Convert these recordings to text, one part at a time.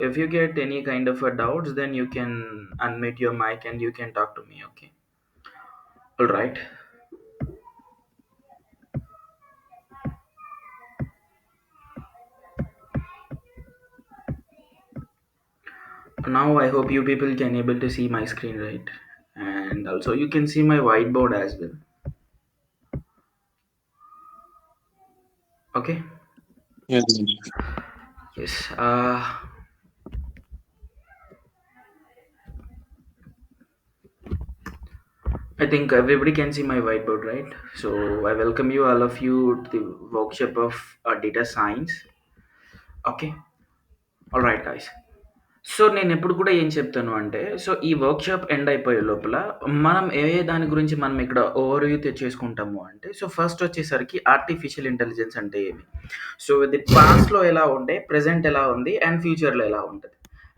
If you get any kind of a doubts, then you can unmute your mic and you can talk to me. Okay. All right. Now I hope you people can able to see my screen, right? And also you can see my whiteboard as well. Okay. Yes. Yes. I think everybody can see my whiteboard, right? So I welcome you, all of you, to the workshop of data science. Okay. All right, guys. So నేనెప్పుడు కూడా ఏం చెప్తాను అంటే, so ఈ workshop end అయిపోయే లోపల మనం ఏ ఏ దాని గురించి మనం ఇక్కడ ఓవర్‌వ్యూ తెచ్చేసుకుంటాము అంటే, సో ఫస్ట్ వచ్చేసరికి ఆర్టిఫిషియల్ ఇంటెలిజెన్స్ అంటే ఏమి? సో ఇది పాస్ట్‌లో ఎలా ఉండే, ప్రెజెంట్ ఎలా ఉంది అండ్ ఫ్యూచర్‌లో ఎలా ఉంటది?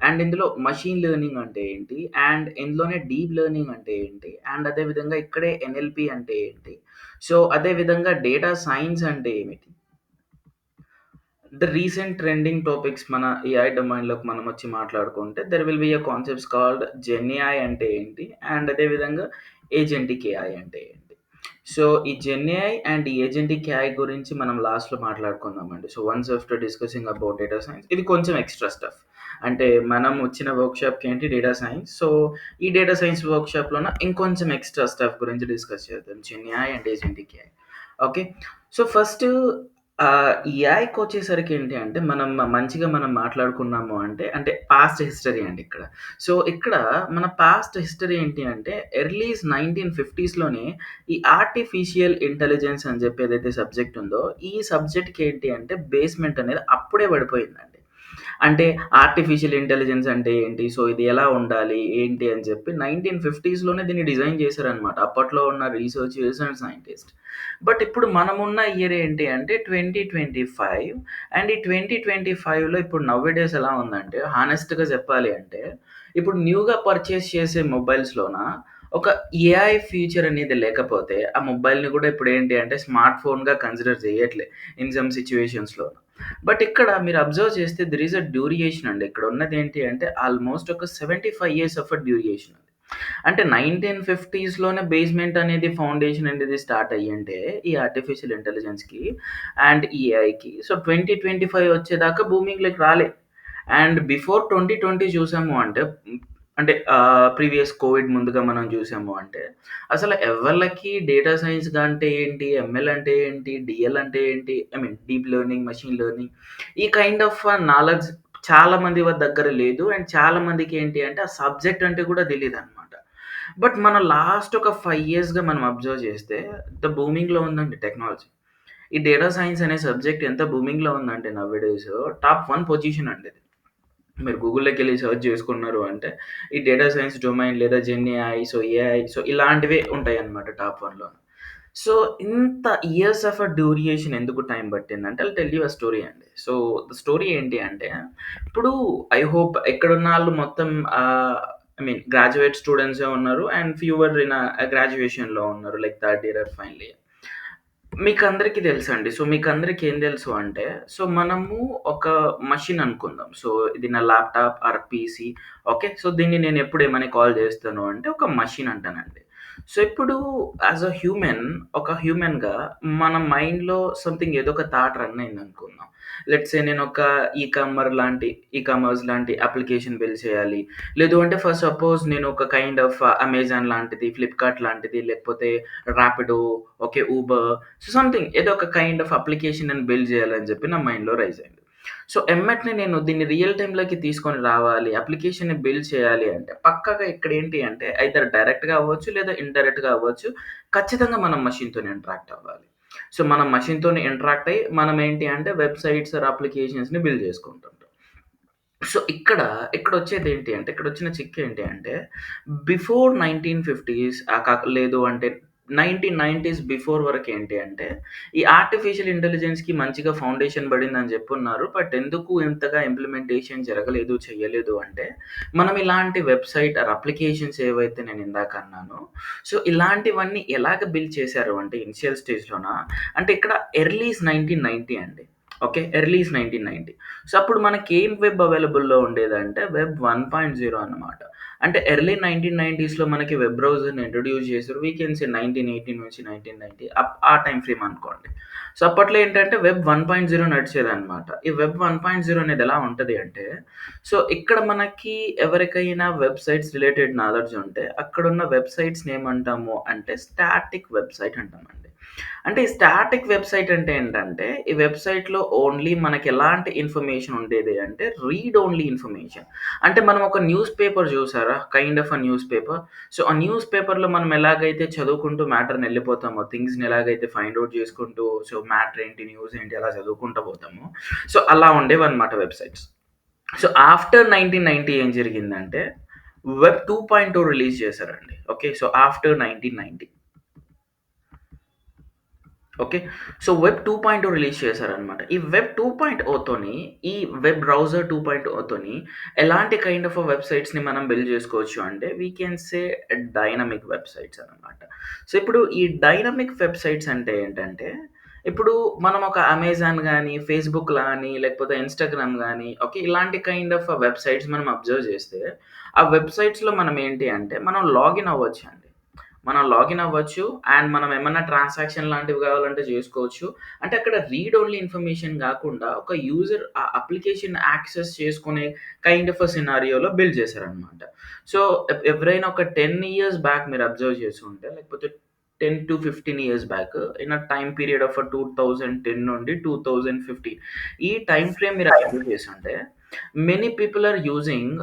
అండ్ ఇందులో మెషీన్ లెర్నింగ్ అంటే ఏంటి? అండ్ ఇందులోనే డీప్ లెర్నింగ్ అంటే ఏంటి? అండ్ అదే విధంగా ఇక్కడే ఎన్ఎల్‌పి అంటే ఏంటి? సో అదే విధంగా డేటా సైన్స్ అంటే ఏమిటి? ద రీసెంట్ ట్రెండింగ్ టాపిక్స్ మన ఏఐ డొమైన్‌లోకి మనం వచ్చి మాట్లాడుకుంటే there will be a concepts called GenAI అంటే ఏంటి? అండ్ అదే విధంగా ఏజెంటిక్ ఏఐ అంటే ఏంటి? సో ఈ జెన్‌ఏఐ అండ్ ఈ ఏజెంటిక్ ఏఐ గురించి మనం లాస్ట్‌లో మాట్లాడుకుందామండి. So once after discussing about data science ఇది కొంచెం ఎక్స్‌ట్రా స్టఫ్. అంటే మనం వచ్చిన వర్క్‌షాప్‌కి ఏంటి డేటా సైన్స్. సో ఈ డేటా సైన్స్ వర్క్‌షాప్‌లోన ఇంకొంచెం ఎక్స్‌ట్రా స్టఫ్ గురించి డిస్కస్ చేద్దాం. Gen AI and agentic AI. Okay. So first ఏఐకొచ్చేసరికి ఏంటి అంటే, మనం మంచిగా మాట్లాడుకున్నాము అంటే, పాస్ట్ హిస్టరీ అండి ఇక్కడ. సో, ఇక్కడ మన పాస్ట్ హిస్టరీ ఏంటి అంటే, ఎర్లీస్ 1950స్‌లోనే ఈ ఆర్టిఫిషియల్ ఇంటెలిజెన్స్ అని చెప్పి ఏదైతే సబ్జెక్ట్ ఉందో, ఈ సబ్జెక్ట్‌కి ఏంటి అంటే, బేస్‌మెంట్ అనేది అప్పుడే పడిపోయిందండి. అంటే ఆర్టిఫిషియల్ ఇంటెలిజెన్స్ అంటే ఏంటి? సో, ఇది ఎలా ఉండాలి? ఏంటి? అని చెప్పి 1950స్‌లోనే దీన్ని డిజైన్ చేశారనమాట. అప్పట్లో ఉన్న రీసెర్చర్స్ అండ్ సైంటిస్ట్. బట్ ఇప్పుడు మనమున్న ఇయర్ ఏంటి అంటే 2025 అండ్ ఈ 2025లో ఇప్పుడు నౌ ఎ డేస్ ఎలా ఉందంటే హానెస్ట్‌గా చెప్పాలి అంటే, ఇప్పుడు న్యూగా పర్చేజ్ చేసే మొబైల్స్‌లోన ఒక ఏఐ ఫీచర్ అనేది లేకపోతే, ఆ మొబైల్‌ని కూడా ఇప్పుడేంటి అంటే స్మార్ట్ ఫోన్‌గా కన్సిడర్ చేయట్లే ఇన్ సమ్ సిట్యుయేషన్స్‌లో. బట్ ఇక్కడ మీరు అబ్జర్వ్ చేస్తే దేర్ ఈస్ ఎ డ్యూరియేషన్ అండి. ఇక్కడ ఉన్నదేంటి అంటే ఆల్‌మోస్ట్ ఒక 75 ఇయర్స్ ఆఫ్ ఎ డ్యూరియేషన్. అంటే 1950స్‌లోనే బేస్‌మెంట్ అనేది ఫౌండేషన్ అనేది స్టార్ట్ అయ్యుంటే ఈ ఆర్టిఫిషియల్ ఇంటెలిజెన్స్‌కి అండ్ ఏఐకి. సో 2025 వచ్చేదాకా బూమింగ్‌లోకి రాలే. అండ్ బిఫోర్ 2020 చూసాము అంటే ప్రీవియస్ కోవిడ్ ముందుగా మనం చూసాము అంటే, అసలు ఎవ్వళ్ళకి డేటా సైన్స్ అంటే ఏంటి? ఎంఎల్ అంటే ఏంటి? డీఎల్ అంటే ఏంటి? I mean deep learning, machine learning ఈ కైండ్ ఆఫ్ నాలెడ్జ్ చాలా మంది దగ్గర లేదు. అండ్ చాలా మందికి ఏంటి అంటే ఆ సబ్జెక్ట్ అంటే కూడా తెలీదనమాట. బట్ మన లాస్ట్ ఒక 5 ఇయర్స్‌గా మనం అబ్జర్వ్ చేస్తే బూమింగ్‌లో ఉందండి టెక్నాలజీ. ఈ డేటా సైన్స్ అనే సబ్జెక్ట్ ఎంత బూమింగ్‌లో ఉందంటే nowadays top 1 position అండి ఇది. మీరు గూగుల్‌లోకెళ్ళి సెర్చ్ చేసుకున్నారు అంటే, ఈ డేటా సైన్స్ డొమైన్ లేదా జెన్‌ఏఐ, సో ఏఐ సో ఇలాంటివే ఉంటాయన్నమాట టాప్ 1లో. సో ఇంత ఇయర్స్ ఆఫ్ డ్యూరియేషన్ ఎందుకు టైం పట్టిందంటే, I'll tell you a story అండి. సో ద స్టోరీ ఏంటి అంటే, ఇప్పుడు ఐ హోప్ ఇక్కడున్నాళ్ళు మొత్తం ఐ మీన్ గ్రాడ్యుయేట్ స్టూడెంట్సే ఉన్నారు. అండ్ ఫ్యూవర్ ఇన్ గ్రాడ్యుయేషన్‌లో ఉన్నారు. Like third year are final year. మీకందరికీ తెలుసండి. సో, మీకందరికి ఏం తెలుసు అంటే, సో, మనము ఒక మషిన్ అనుకుందాం. సో, ఇది నా laptop or PC. Okay. So, దీన్ని నేనెప్పుడు ఏమని కాల్ చేస్తాను అంటే, ఒక మషిన్ అంటానండి. సో, ఇప్పుడు యాస్ ఎ హ్యూమన్, ఒక హ్యూమన్‌గా మన మైండ్‌లో సంథింగ్ ఏదో ఒక థాట్ రన్ అయిందనుకుందాం. లెట్స్ సే నేనొక ఈ కామర్స్ లాంటి అప్లికేషన్ బిల్డ్ చేయాలి. లేదు అంటే ఫర్ సపోజ్ నేను ఒక కైండ్ ఆఫ్ అమెజాన్ లాంటిది, ఫ్లిప్‌కార్ట్ లాంటిది, లేకపోతే Rapido, okay. Uber so, something ఏదో ఒక కైండ్ ఆఫ్ అప్లికేషన్ నేను బిల్డ్ చేయాలని చెప్పి నా మైండ్‌లో రైజ్ అయింది. సో, ఎమ్మటనే నేను దీన్ని రియల్ టైమ్‌లోకి తీసుకొని రావాలి, అప్లికేషన్‌ని బిల్డ్ చేయాలి అంటే పక్కాగా ఇక్కడేంటి అంటే ఐదర్ డైరెక్ట్‌గా అవ్వచ్చు, లేదా ఇండైరెక్ట్‌గా అవ్వచ్చు. ఖచ్చితంగా మనం మెషిన్‌తోని ఇంటరాక్ట్ అవ్వాలి. సో, మనం మెషిన్‌తోని ఇంటరాక్ట్ అయ్యి మనం ఏంటి అంటే వెబ్‌సైట్స్ ఆర్ అప్లికేషన్స్‌ని బిల్డ్ చేసుకుంటుంటాం. సో, ఇక్కడొచ్చేదేంటి అంటే, ఇక్కడొచ్చిన చిక్కేంటి అంటే, బిఫోర్ 1950స్ లేదు అంటే 1990స్ బిఫోర్ వరకేంటి అంటే, ఈ ఆర్టిఫిషియల్ ఇంటెలిజెన్స్‌కి మంచిగా ఫౌండేషన్ పడిందని జెప్పున్నారు. బట్ ఎందుకు ఇంతగా ఇంప్లిమెంటేషన్ జరగలేదు, చెయ్యలేదు అంటే, మనం ఇలాంటి వెబ్‌సైట్ ఆర్ అప్లికేషన్స్ ఏవైతే నేనిందాక అన్నానో, సో, ఇలాంటివన్నీ ఎలాగ బిల్డ్ చేశారు అంటే ఇనిషియల్ స్టేజ్‌లోన అంటే ఇక్కడ ఎర్లీస్ 1990 అండి. ఓకే. ఎర్లీస్ 1990. సో, అప్పుడు మనకేం వెబ్ అవైలబుల్‌లో ఉండేదంటే వెబ్ 1.0 అన్నమాట. అంటే ఎర్లీ 1990స్‌లో మనకి వెబ్ బ్రౌజర్‌ని ఇంట్రొడ్యూస్ చేసారు. వీ కెన్ సే 1980 నుంచి 1990 ఆ టైమ్ ఫ్రేమ్ అనుకోండి. సో, అప్పట్లో ఏంటంటే వెబ్ 1.0 నడిచేదన్నమాట. ఈ వెబ్ 1.0 అనేది ఎలా ఉంటది అంటే, సో, ఇక్కడ మనకి ఎవరికైనా వెబ్‌సైట్స్ రిలేటెడ్ నాలెడ్జ్ ఉంటే అక్కడున్న వెబ్‌సైట్స్‌ని ఏమంటాము అంటే స్టాటిక్ వెబ్‌సైట్ అంటామండి. అంటే ఈ స్టాటిక్ వెబ్‌సైట్ అంటే ఏంటంటే, ఈ వెబ్‌సైట్‌లో ఓన్లీ మనకెలాంటి ఇన్ఫర్మేషన్ ఉండేది అంటే, రీడ్ ఓన్లీ ఇన్ఫర్మేషన్. అంటే మనం ఒక న్యూస్ పేపర్ చూసారా? Kind of a news paper. So, ఆ న్యూస్ పేపర్‌లో మనం ఎలాగైతే చదువుకుంటూ మ్యాటర్‌ని ఎళ్ళిపోతామో, థింగ్స్‌ని ఎలాగైతే ఫైండ్ ఔట్ చేసుకుంటూ, సో, మ్యాటర్ ఏంటి, న్యూస్ ఏంటి అలా చదువుకుంటూ పోతామో, సో, అలా ఉండేవన్నమాట వెబ్‌సైట్స్. సో, ఆఫ్టర్ 1990 ఏం జరిగిందంటే, వెబ్ 2.0 రిలీజ్ చేశారండి. Okay. So, after 1990. Okay. So, web 2.0 release చేశారనమాట. ఈ వెబ్ 2.0తోని ఈ వెబ్ బ్రౌజర్ 2.0తోని ఎలాంటి కైండ్ ఆఫ్ వెబ్‌సైట్స్‌ని మనం బిల్డ్ చేసుకోవచ్చు అంటే, we can say dynamic websites అనమాట. సో, ఇప్పుడు ఈ డైనమిక్ వెబ్‌సైట్స్ అంటే ఏంటంటే, ఇప్పుడు మనం ఒక అమెజాన్ గాని, ఫేస్‌బుక్ గాని, లేకపోతే ఇన్‌స్టాగ్రామ్ గాని, ఓకే. ఇలాంటి కైండ్ ఆఫ్ వెబ్‌సైట్స్ మనం అబ్జర్వ్ చేస్తే, ఆ వెబ్‌సైట్స్‌లో మనం ఏంటి అంటే, మనం లాగిన్ అవ్వచ్చండి. మనం లాగిన్ అవ్వచ్చు. అండ్ మనం ఏమన్నా ట్రాన్సాక్షన్ లాంటివి కావాలంటే చేసుకోవచ్చు. అంటే అక్కడ రీడ్ ఓన్లీ ఇన్ఫర్మేషన్ గాకుండా ఒక యూజర్ ఆ అప్లికేషన్ యాక్సెస్ చేసుకునే కైండ్ ఆఫ్ ఎ సినారియోలో బిల్డ్ చేశారనమాట. సో, ఎవరైనా ఒక 10 ఇయర్స్ బ్యాక్ మీరు అబ్జర్వ్ చేసుంటే లేకపోతే 10-15 years back in a time period of 2010 నుండి 2015 ఈ టైమ్ ఫ్రేమ్ మీరు అబ్జర్వ్ చేసుంటే many people are using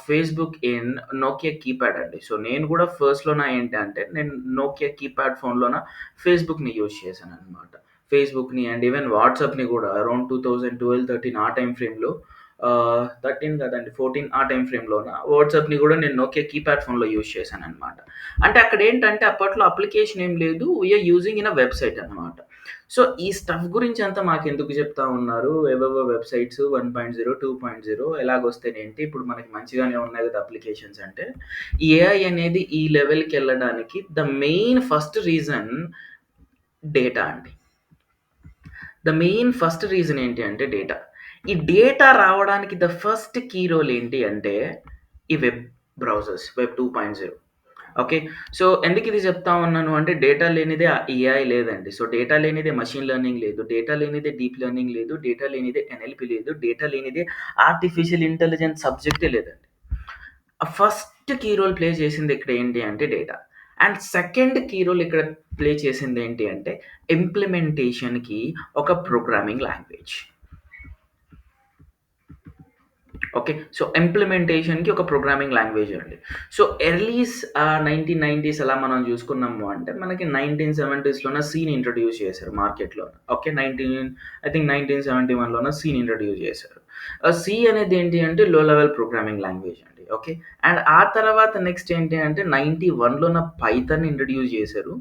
Facebook in Nokia keypad అండి. సో, నేను గూడా ఫస్ట్‌లోన ఏంటి అంటే, నేను నోకియా కీప్యాడ్ ఫోన్‌లోన ఫేస్‌బుక్‌ని యూజ్ చేశాననమాట. ఫేస్‌బుక్‌ని అండ్ ఈవెన్ వాట్సాప్‌ని గూడా అరౌండ్ 2012, 13 ఆ టైమ్ ఫ్రేమ్‌లో 13 కాదండి 14 ఆ టైమ్ ఫ్రేమ్‌లోన వాట్సాప్‌ని గూడా నేను నోకియా కీప్యాడ్ ఫోన్‌లో యూజ్ చేశాననమాట. అంటే అక్కడేంటంటే అప్పట్లో అప్లికేషన్ ఏం లేదు. We are using in a website అన్నమాట. సో, ఈ స్టఫ్ గురించంతా మాకెందుకు చెప్తా ఉన్నారు? ఏవేవో వెబ్‌సైట్స్ 1.0, 2.0 ఎలాగొస్తేనేంటి, ఇప్పుడు మనకి మంచిగానే ఉన్నాయి గదా! అప్లికేషన్స్ అంటే, ఈ ఏఐ అనేది ఈ లెవెల్‌కెళ్ళడానికి the main first reason data అండి. ద మెయిన్ ఫస్ట్ రీజన్ ఏంటి అంటే డేటా. ఈ డేటా రావడానికి ద ఫస్ట్ కీ రోల్ ఏంటి అంటే, ఈ web browsers. Web 2.0. Okay. So, ఎందుకిది చెప్తా ఉన్నాను అంటే, డేటా లేనిదే ఏఐ లేదండి. సో, డేటా లేనిదే మషీన్ లెర్నింగ్ లేదు. డేటా లేనిదే డీప్ లెర్నింగ్ లేదు. డేటా లేనిదే ఎన్ఎల్‌పి లేదు. డేటా లేనిదే ఆర్టిఫిషియల్ ఇంటెలిజెన్స్ సబ్జెక్టే లేదండి. ఆ ఫస్ట్ కీ రోల్ ప్లే చేసింది ఇక్కడ ఏంటి అంటే data. And second key role ఇక్కడ ప్లే చేసిందేంటి అంటే, ఇంప్లిమెంటేషన్‌కి ఒక ప్రోగ్రామింగ్ లాంగ్వేజ్. ఓకే. సో, ఇంప్లిమెంటేషన్‌కి ఒక ప్రోగ్రామింగ్ లాంగ్వేజ్ అండి. సో, ఎర్లీస్ 1990స్ అలా మనం చూసుకున్నాము అంటే, మనకి 1970స్‌లోన సీని ఇంట్రొడ్యూస్ చేశారు మార్కెట్‌లో. ఓకే. ఐ థింక్ 1971లోన సీని ఇంట్రొడ్యూస్ చేశారు. సి అనేది ఏంటి అంటే, లో లెవెల్ ప్రోగ్రామింగ్ లాంగ్వేజ్ అండి. ఓకే. అండ్ ఆ తర్వాత నెక్స్ట్ ఏంటి అంటే, 91లోన పైథాన్ ఇంట్రొడ్యూస్ చేశారు.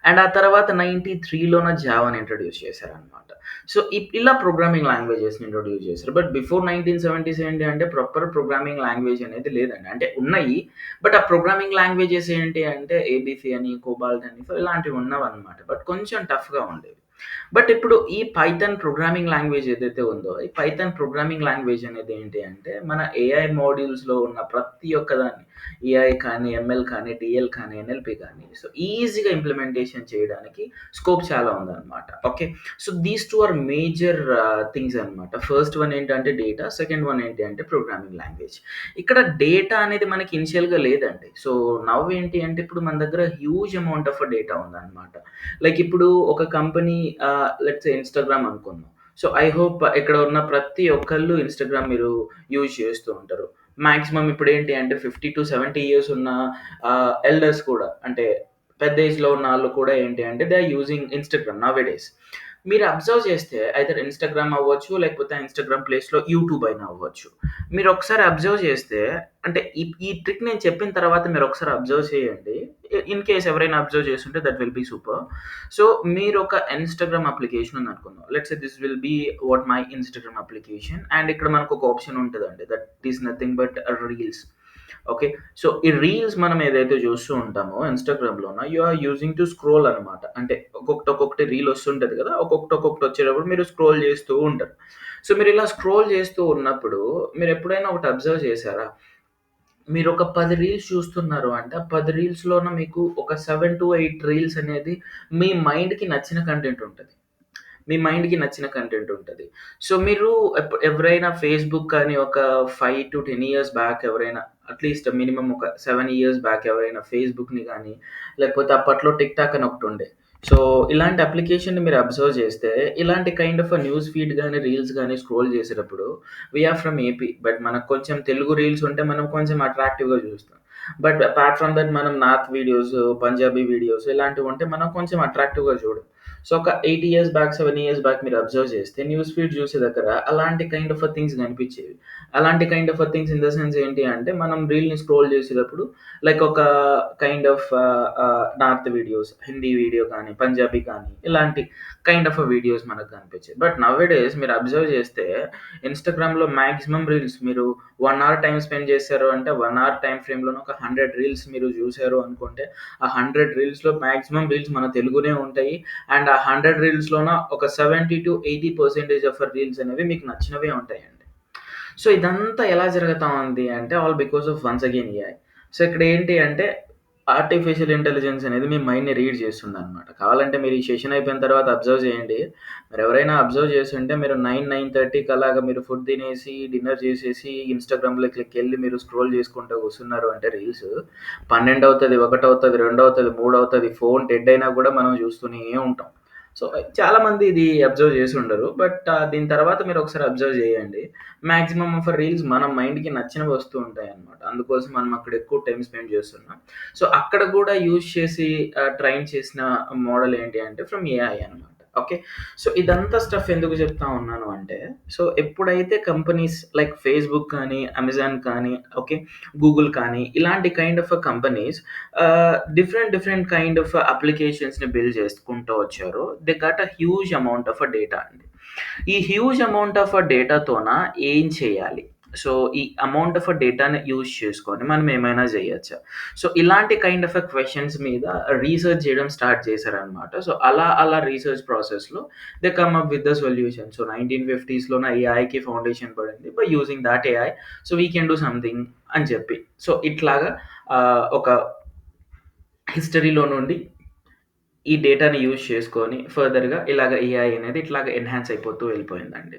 అండ్ ఆ తర్వాత 93లోన జావాని ఇంట్రొడ్యూస్ చేశారనమాట. సో, ఇలా ప్రోగ్రామింగ్ లాంగ్వేజెస్‌ని ఇంట్రొడ్యూస్ చేశారు. బట్ బిఫోర్ 1970స్ ఏంటి అంటే ప్రాపర్ ప్రోగ్రామింగ్ లాంగ్వేజ్ అనేది లేదండి. అంటే ఉన్నాయి. బట్ ఆ ప్రోగ్రామింగ్ లాంగ్వేజెస్ ఏంటి అంటే ఏబీసీ అని, కోబాల్ట్ అని సో, ఇలాంటివి ఉన్నవన్నమాట. బట్ కొంచెం టఫ్‌గా ఉండేవి. బట్ ఇప్పుడు ఈ పైథాన్ ప్రోగ్రామింగ్ లాంగ్వేజ్ ఏదైతే ఉందో, ఈ పైథాన్ ప్రోగ్రామింగ్ లాంగ్వేజ్ అనేది ఏంటి అంటే, మన ఏఐ మాడ్యూల్స్‌లో ఉన్న ప్రతి ఒక్కదాన్ని ఏఐ కానీ, ఎంఎల్ కానీ, డీఎల్ కానీ, ఎన్ఎల్‌పి కానీ సో, ఈజీగా ఇంప్లిమెంటేషన్ చేయడానికి స్కోప్ చాలా ఉందన్నమాట. Okay. So, these 2 are major things అన్నమాట. ఫస్ట్ వన్ ఏంటంటే డేటా. సెకండ్ వన్ ఏంటి అంటే ప్రోగ్రామింగ్ లాంగ్వేజ్. ఇక్కడ డేటా అనేది మనకి ఇనిషియల్‌గా లేదండి. సో, నౌ ఏంటి అంటే ఇప్పుడు మన దగ్గర హ్యూజ్ అమౌంట్ ఆఫ్ డేటా ఉందన్నమాట. లైక్ ఇప్పుడు ఒక కంపెనీ లెట్స్ సే ఇన్‌స్టాగ్రామ్ అనుకుందాం. సో, ఐ హోప్ ఇక్కడ ఉన్న ప్రతి ఒక్కళ్ళు ఇన్‌స్టాగ్రామ్ మీరు యూజ్ చేస్తూ ఉంటారు. మాక్సిమం ఇప్పుడేంటి అంటే 50-70 ఇయర్స్ ఉన్న ఎల్డర్స్ కూడా అంటే పెద్ద ఏజ్‌లో ఉన్నఆళ్ళు కూడా ఏంటి అంటే they are using Instagram nowadays. మీరు అబ్జర్వ్ చేస్తే ఐదర్ ఇన్‌స్టాగ్రామ్ అవ్వచ్చు, లేకపోతే ఇన్‌స్టాగ్రామ్ ప్లేస్‌లో యూట్యూబ్ అయినా అవ్వచ్చు. మీరొకసారి అబ్జర్వ్ చేస్తే అంటే ఈ ట్రిక్ నేను చెప్పిన తర్వాత మీరొకసారి అబ్జర్వ్ చేయండి. ఇన్ కేస్ ఎవరైనా అబ్జర్వ్ చేసుంటే that will be super. So, మీరొక ఇన్‌స్టాగ్రామ్ అప్లికేషన్ ఉందనుకుందాం. Let's say this will be what my Instagram application and ఇక్కడ మనకొక ఆప్షన్ ఉంటదండి. That is nothing but reels. Okay. So, ఈ రీల్స్ మనం ఏదైతే జూస్తూ ఉంటామో ఇన్‌స్టాగ్రామ్‌లోన you are using to scroll అనమాట. అంటే ఒక్కొక్కటి రీల్ ఒస్తుంటది గదా! ఒక్కొక్కటొచ్చేటప్పుడు మీరు స్క్రోల్ జేస్తూ ఉంటారు. సో, మీరిలా స్క్రోల్ జేస్తూ ఉన్నప్పుడు మీరెప్పుడైనా ఒకటి అబ్జర్వ్ చేశారా? మీరొక 10 రీల్స్ చూస్తున్నారు అంటే, ఆ 10 రీల్స్‌లోన మీకు ఒక 7-8 రీల్స్ అనేది మీ మైండ్‌కి నచ్చిన కంటెంట్ ఉంటది. మీ మైండ్‌కి నచ్చిన కంటెంట్ ఉంటది. సో, మీరు ఎవరైనా ఫేస్‌బుక్ కానీ ఒక 5-10 ఇయర్స్ బ్యాక్ ఎవరైనా అట్‌లీస్ట్ మినిమమ్ ఒక 7 ఇయర్స్ బ్యాక్ ఎవరైనా ఫేస్‌బుక్‌ని గానీ, లేకపోతే అప్పట్లో టిక్ టాక్ అని ఒకటుండే. సో, ఇలాంటి అప్లికేషన్‌ని మీరు అబ్జర్వ్ చేస్తే, ఇలాంటి కైండ్ ఆఫ్ న్యూస్ ఫీడ్ గానీ, రీల్స్ గానీ స్క్రోల్ చేసేటప్పుడు we are from AP. But మనకు కొంచెం తెలుగు రీల్స్ ఉంటే మనం కొంచెం అట్రాక్టివ్‌గా చూస్తాం. బట్ అపార్ట్ ఫ్రమ్ దట్ మనం నార్త్ వీడియోస్, పంజాబీ వీడియోస్ ఇలాంటివుంటే మనం కొంచెం అట్రాక్టివ్‌గా చూడం. సో, ఒక 8 ఇయర్స్ బ్యాక్, 7 ఇయర్స్ బ్యాక్ మీరు అబ్జర్వ్ చేస్తే న్యూస్ ఫీడ్ చూసే దగ్గర అలాంటి కైండ్ ఆఫ్ థింగ్స్ కనిపించేవి. అలాంటి kind of things in the sense ఏంటి అంటే, మనం రీల్‌ని స్క్రోల్ చేసేటప్పుడు లైక్ ఒక kind of north videos, Hindi video కానీ, పంజాబీ కానీ ఇలాంటి కైండ్ ఆఫ్ వీడియోస్ మనకు కనిపించాయి. బట్ నౌ ఎ డేస్ మీరు అబ్జర్వ్ చేస్తే ఇన్‌స్టాగ్రామ్‌లో మాక్సిమం రీల్స్ మీరు 1 అవర్ టైమ్ స్పెండ్ చేశారు అంటే 1 అవర్ టైమ్ ఫ్రేమ్‌లోనే ఒక 100 రీల్స్ మీరు చూసారు అనుకుంటే, ఆ 100 రీల్స్‌లో మాక్సిమం రీల్స్ మన తెలుగునే ఉంటాయి. అండ్ ఆ 100 రీల్స్‌లోన ఒక 70-80% ఆఫ్ రీల్స్ అనేవి మీకు నచ్చినవే ఉంటాయండి. సో, ఇదంతా ఎలా జరుగుతా ఉంది అంటే all because of once again AI. So, ఇక్కడ ఏంటి అంటే ఆర్టిఫిషియల్ ఇంటెలిజెన్స్ అనేది మీ మైండ్‌ని రీడ్ చేస్తుందనమాట. కావాలంటే మీరు ఈ సెషన్ అయిపోయిన తర్వాత అబ్జర్వ్ చేయండి. మరెవరైనా అబ్జర్వ్ చేసుంటే మీరు 9:30కి అలాగా మీరు ఫుడ్ తినేసి, డిన్నర్ చేసేసి ఇన్‌స్టాగ్రామ్‌లోకెళ్ళి మీరు స్క్రోల్ చేసుకుంటూ కూర్చున్నారు అంటే రీల్స్ 12 అవుతది, 1 అవుతది, 2 అవుతది, 3 అవుతది. ఫోన్ డెడ్ అయినా కూడా మనం చూస్తూనే ఉంటాం. సో, చాలామంది ఇది అబ్జర్వ్ చేసుండరు. బట్ దీని తర్వాత మీరొకసారి అబ్జర్వ్ చేయండి. మాక్సిమమ్ ఆఫ్ రీల్స్ మన మైండ్‌కి నచ్చినవి వస్తూ ఉంటాయన్నమాట. అందుకోసం మనం అక్కడ ఎక్కువ టైమ్ స్పెండ్ చేస్తున్నాం. సో, అక్కడ కూడా యూజ్ చేసి ట్రైన్ చేసిన మోడల్ ఏంటి అంటే ఫ్రమ్ ఏఐ అనమాట. ఓకే. సో, ఇదంతా స్టఫ్ ఎందుకు చెప్తా ఉన్నాను అంటే, సో, ఎప్పుడైతే కంపెనీస్ లైక్ ఫేస్‌బుక్ కానీ, అమెజాన్ కానీ, ఓకే, గూగుల్ కానీ ఇలాంటి kind of companies different kind of అప్లికేషన్స్‌ని బిల్డ్ చేసుకుంటూ వచ్చారో, they got a huge amount of data అండి. ఈ హ్యూజ్ అమౌంట్ ఆఫ్ డేటాతోన ఏం చేయాలి? సో, ఈ అమౌంట్ ఆఫ్ డేటాని యూజ్ చేసుకొని మనం ఏమైనా జేయొచ్చా? సో, ఇలాంటి కైండ్ ఆఫ్ క్వెషన్స్ మీద రీసెర్చ్ జేయడం స్టార్ట్ చేశారనమాట. సో, అలా రీసెర్చ్ ప్రాసెస్‌లో they come up with the solution. So, 1950స్‌లోన ఏఐకి ఫౌండేషన్ పడింది. By using that AI so, we can do something అని చెప్పి. సో, ఇట్లాగా ఒక హిస్టరీలో నుండి ఈ డేటాని యూజ్ చేసుకొని ఫర్దర్‌గా ఇలాగ ఏఐ అనేది ఇట్లాగ ఎన్హాన్స్ అయిపోతూ వెళ్ళిపోయిందండి.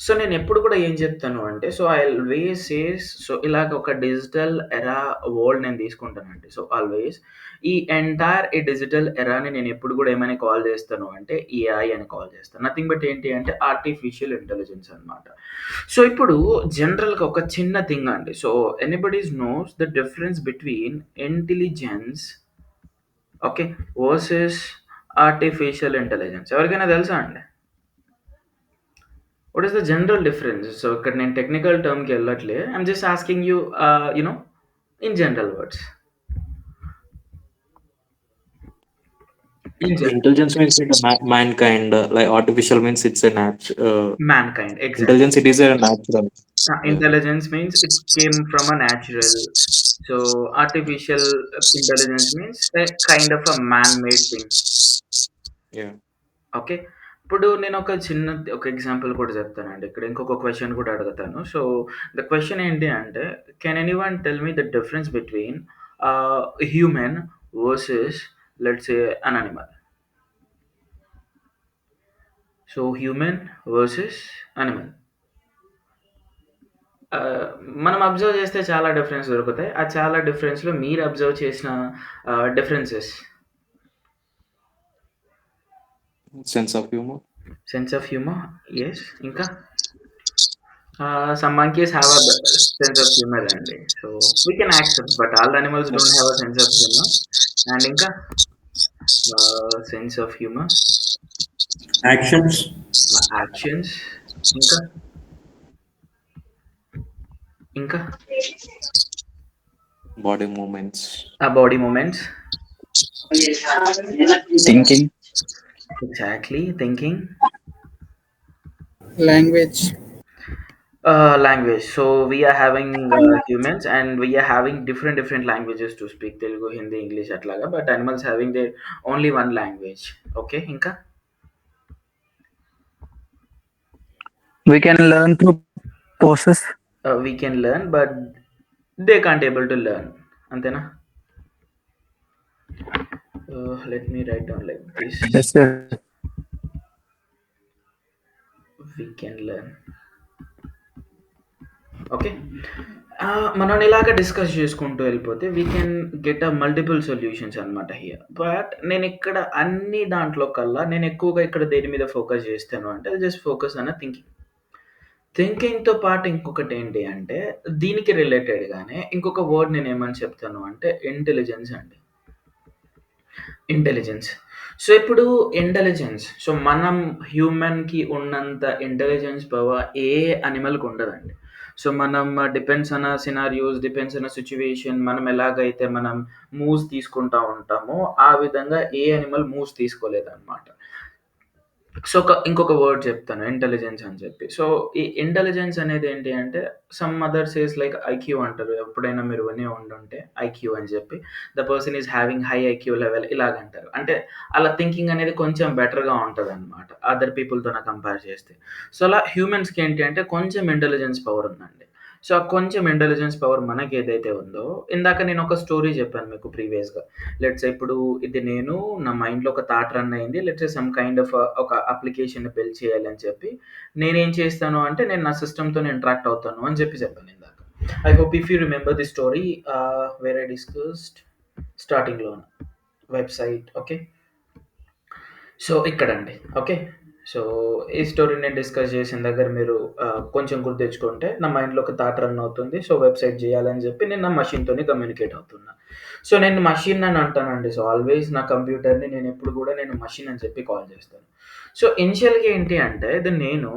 సో, నేనెప్పుడు కూడా ఏం చెప్తాను అంటే, so, I always says so, ఇలాగ ఒక డిజిటల్ ఎరా వరల్డ్ నేను తీసుకుంటానండి. సో, ఆల్వేస్ ఈ ఎంటైర్ ఈ డిజిటల్ ఎరాని నేనెప్పుడు కూడా ఏమని కాల్ చేస్తాను అంటే ఏఐ అని కాల్ చేస్తాను. నథింగ్ బట్ ఏంటి అంటే ఆర్టిఫిషియల్ ఇంటెలిజెన్స్ అనమాట. సో, ఇప్పుడు జనరల్‌గా ఒక చిన్న థింగ్ అండి. So, anybody's knows the difference between intelligence okay. Versus artificial intelligence. ఎవరికైనా తెలుసా అండి? What is the general difference? So, ఇక్కడ నేను టెక్నికల్ టర్మ్‌కెళ్ళట్లే. I'm just asking you you know in general words. In general. Intelligence means it's a mankind, like artificial means it's a mankind. Exactly. intelligence. It is a natural. Yeah. Intelligence means it came from a natural. So, artificial intelligence means a kind of a man made thing. Yeah. Okay. ఇప్పుడు నేనొక ఒక example కూడా చెప్తానండి. ఇక్కడ ఇంకొక question కూడా అడుగుతాను. So, the question ఏంటి అంటే, can anyone tell me the difference between human versus let's say an animal? So, human versus animal. మనం అబ్జర్వ్ చేస్తే చాలా డిఫరెన్స్ దొరుకుతాయి. ఆ చాలా డిఫరెన్స్‌లో మీరు అబ్జర్వ్ చేసిన differences. Sense of humor. Sense of humour. Yes. ఇంకా? Some monkeys have a sense of humor అండి. So, we can accept but all animals don't have a sense of humor. And ఇంకా sense of humour, Actions. Actions ఇంకా, ఇంకా Body movements. ఆ body movements. Thinking. Exactly. Thinking. Language. Language. So we are having humans, and we are having different languages to speak. Telugu, Hindi, English atlaga. But animals having their only one language. Okay, Inka. We can learn through process. We can learn, but they can't able to learn. Antena. Let me write down like this. Yes, sir. We can learn. Okay. మనం ఇలాగ discuss చేసుకుంటూ వెళ్ళిపోతే we can get multiple solutions అనమాట here. But నేను ఇక్కడ అన్ని దాంట్లో కల్లా నేను ఎక్కువగా ఇక్కడ దేని మీద ఫోకస్ చేస్తాను అంటే జస్ట్ ఫోకస్ అన్న థింకింగ్. థింకింగ్‌తో పాటు ఇంకొకటి ఏంటి అంటే దీనికి రిలేటెడ్‌గానే ఇంకొక వర్డ్ నేను ఏమని చెప్తాను అంటే ఇంటెలిజెన్స్ అండి. ఇంటెలిజెన్స్. సో ఇప్పుడు ఇంటెలిజెన్స్, సో మనం హ్యూమన్‌కి ఉన్నంత ఇంటెలిజెన్స్ పవర్ ఏ యానిమల్‌కి ఉండదండి. సో మనం depends on scenarios, depends on situation, మనం ఎలాగైతే మనం మూవ్స్ తీసుకుంటా ఉంటామో ఆ విధంగా ఏ యానిమల్ మూవ్స్ తీసుకోలేదన్నమాట. సో ఇంకొక వర్డ్ చెప్తాను ఇంటెలిజెన్స్ అని చెప్పి. సో ఈ ఇంటెలిజెన్స్ అనేది ఏంటి అంటే some other says like IQ అంటారు. ఎప్పుడైనా మీరు వినే ఉండుంటే ఐక్యూ అని చెప్పి. The person is having high IQ level ఇలాగంటారు. అంటే అలా థింకింగ్ అనేది కొంచెం బెటర్‌గా ఉంటదనమాట అదర్ పీపుల్‌తోన కంపేర్ చేస్తే. సో అలా హ్యూమన్స్‌కి ఏంటి అంటే కొంచెం ఇంటెలిజెన్స్ పవర్ ఉందండి. సో ఆ కొంచెం ఇంటెలిజెన్స్ పవర్ మనకి ఏదైతే ఉందో, ఇందాక నేను ఒక స్టోరీ చెప్పాను మీకు ప్రీవియస్‌గా. లెట్స్ సే ఇప్పుడు ఇది నేను నా మైండ్‌లో ఒక థాట్ రన్ అయింది. Let's say some kind of ఒక అప్లికేషన్‌ని బిల్డ్ చేయాలి అని చెప్పి నేనేం చేస్తాను అంటే నేను నా సిస్టమ్‌తోని ఇంటరాక్ట్ అవుతాను అని చెప్పాను ఇందాక. I hope if you remember the story where I discussed స్టార్టింగ్‌లోన వెబ్‌సైట్. ఓకే. సో ఇక్కడండి. ఓకే. సో ఈ స్టోరీ నేను డిస్కస్ చేసిన దగ్గర మీరు కొంచెం గుర్తు తెచ్చుకుంటే నా మైండ్‌లో ఒక థాట్ రన్ అవుతుంది. సో వెబ్‌సైట్ చేయాలని చెప్పి నేను నా మెషిన్‌తోని కమ్యూనికేట్ అవుతున్నా. సో నేను మెషిన్ అని అంటానండి. సో ఆల్వేస్ నా కంప్యూటర్‌ని నేను ఎప్పుడు కూడా నేను మెషిన్ అని చెప్పి కాల్ చేస్తాను. సో ఇనిషియల్‌గా ఏంటి అంటే ఇది నేను,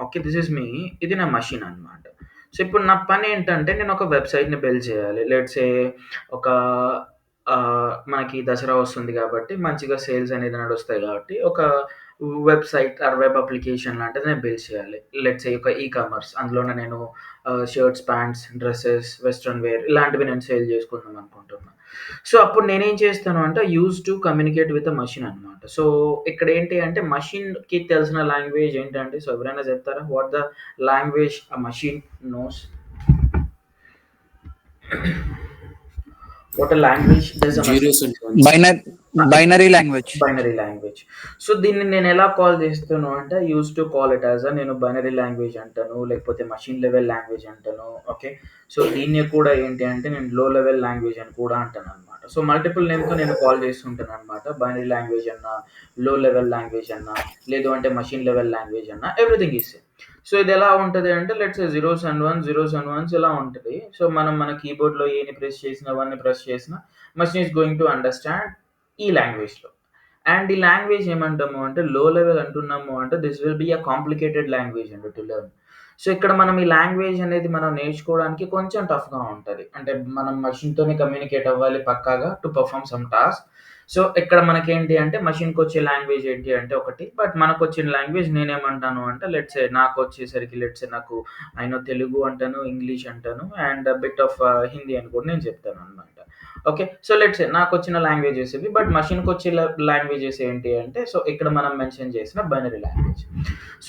ఓకే, దిస్ ఈజ్ మీ, ఇది నా మెషిన్ అనమాట. సో ఇప్పుడు నా పని ఏంటంటే నేను ఒక వెబ్‌సైట్‌ని బిల్డ్ చేయాలి. లెట్స్ సే ఒక మనకి దసరా వస్తుంది కాబట్టి మంచిగా సేల్స్ అనేది నడుస్తాయి కాబట్టి ఒక వెబ్‌సైట్ ఆర్ వెబ్ అప్లికేషన్ లాంటిది నేను బిల్డ్ చేయాలి. లెట్స్ సే ఒక ఈ-కామర్స్, అందులోనే నేను shirts, pants, dresses, western wear ఇలాంటివి నేను సేల్ చేసుకుందాం అనుకుంటున్నా. సో అప్పుడు నేనేం చేస్తాను అంటే use to communicate with a machine అనమాట. సో ఇక్కడ ఏంటి అంటే మెషిన్‌కి తెలిసిన లాంగ్వేజ్ ఏంటంటే, సో ఎవరైనా చెప్తారా? What the language a machine knows? What a language does a machine? Zeros and ones. Binary language. Binary language. So దీన్ని నేను ఎలా కాల్ చేస్తాను అంటే use to call it as నేను బైనరీ లాంగ్వేజ్ అంటాను, లేకపోతే మెషిన్ లెవెల్ లాంగ్వేజ్ అంటాను. Okay. So దీన్ని కూడా ఏంటి అంటే నేను లో లెవెల్ లాంగ్వేజ్ అని కూడా అంటాను అనమాట. సో మల్టిపుల్ నేమ్‌తో నేను కాల్ చేస్తుంటాను అనమాట. బైనరీ లాంగ్వేజ్ అన్నా, లో లెవెల్ లాంగ్వేజ్ అన్నా, లేదు అంటే మెషిన్ లెవెల్ లాంగ్వేజ్ అన్నా, ఎవ్రీథింగ్ ఈజ్ సేమ్. సో ఇది ఎలా ఉంటది అంటే let's say zeros and once ఇలా ఉంటది. సో మనం మన కీబోర్డ్‌లో ఏని ప్రెస్ చేసినా, వన్‌ని ప్రెస్ చేసినా machine is going to understand ఈ లాంగ్వేజ్‌లో. అండ్ ఈ లాంగ్వేజ్ ఏమంటాము అంటే లో లెవెల్ అంటున్నాము అంటే this will be a complicated language అండి టు లెర్న్. సో ఇక్కడ మనం ఈ లాంగ్వేజ్ అనేది మనం నేర్చుకోవడానికి కొంచెం టఫ్‌గా ఉంటది. అంటే మనం మెషిన్‌తోనే కమ్యూనికేట్ అవ్వాలి పక్కాగా to perform some task. So ఇక్కడ మనకేంటి అంటే మెషిన్‌కొచ్చే లాంగ్వేజ్ ఏంటి అంటే ఒకటి, బట్ మనకొచ్చిన లాంగ్వేజ్ నేనేమంటాను అంటే లెట్స్ సే నాకొచ్చేసరికి లెట్స్ సే నాకు ఐ నో తెలుగు అంటాను, ఇంగ్లీష్ అంటాను అండ్ బిట్ ఆఫ్ హిందీ అని కూడా నేను చెప్తాననమాట. ఓకే. సో లెట్స్ సే నాకొచ్చిన లాంగ్వేజెస్ ఇవి. బట్ మెషిన్‌కొచ్చే లాంగ్వేజెస్ ఏంటి అంటే సో ఇక్కడ మనం మెన్షన్ చేసిన బైనరీ లాంగ్వేజ్.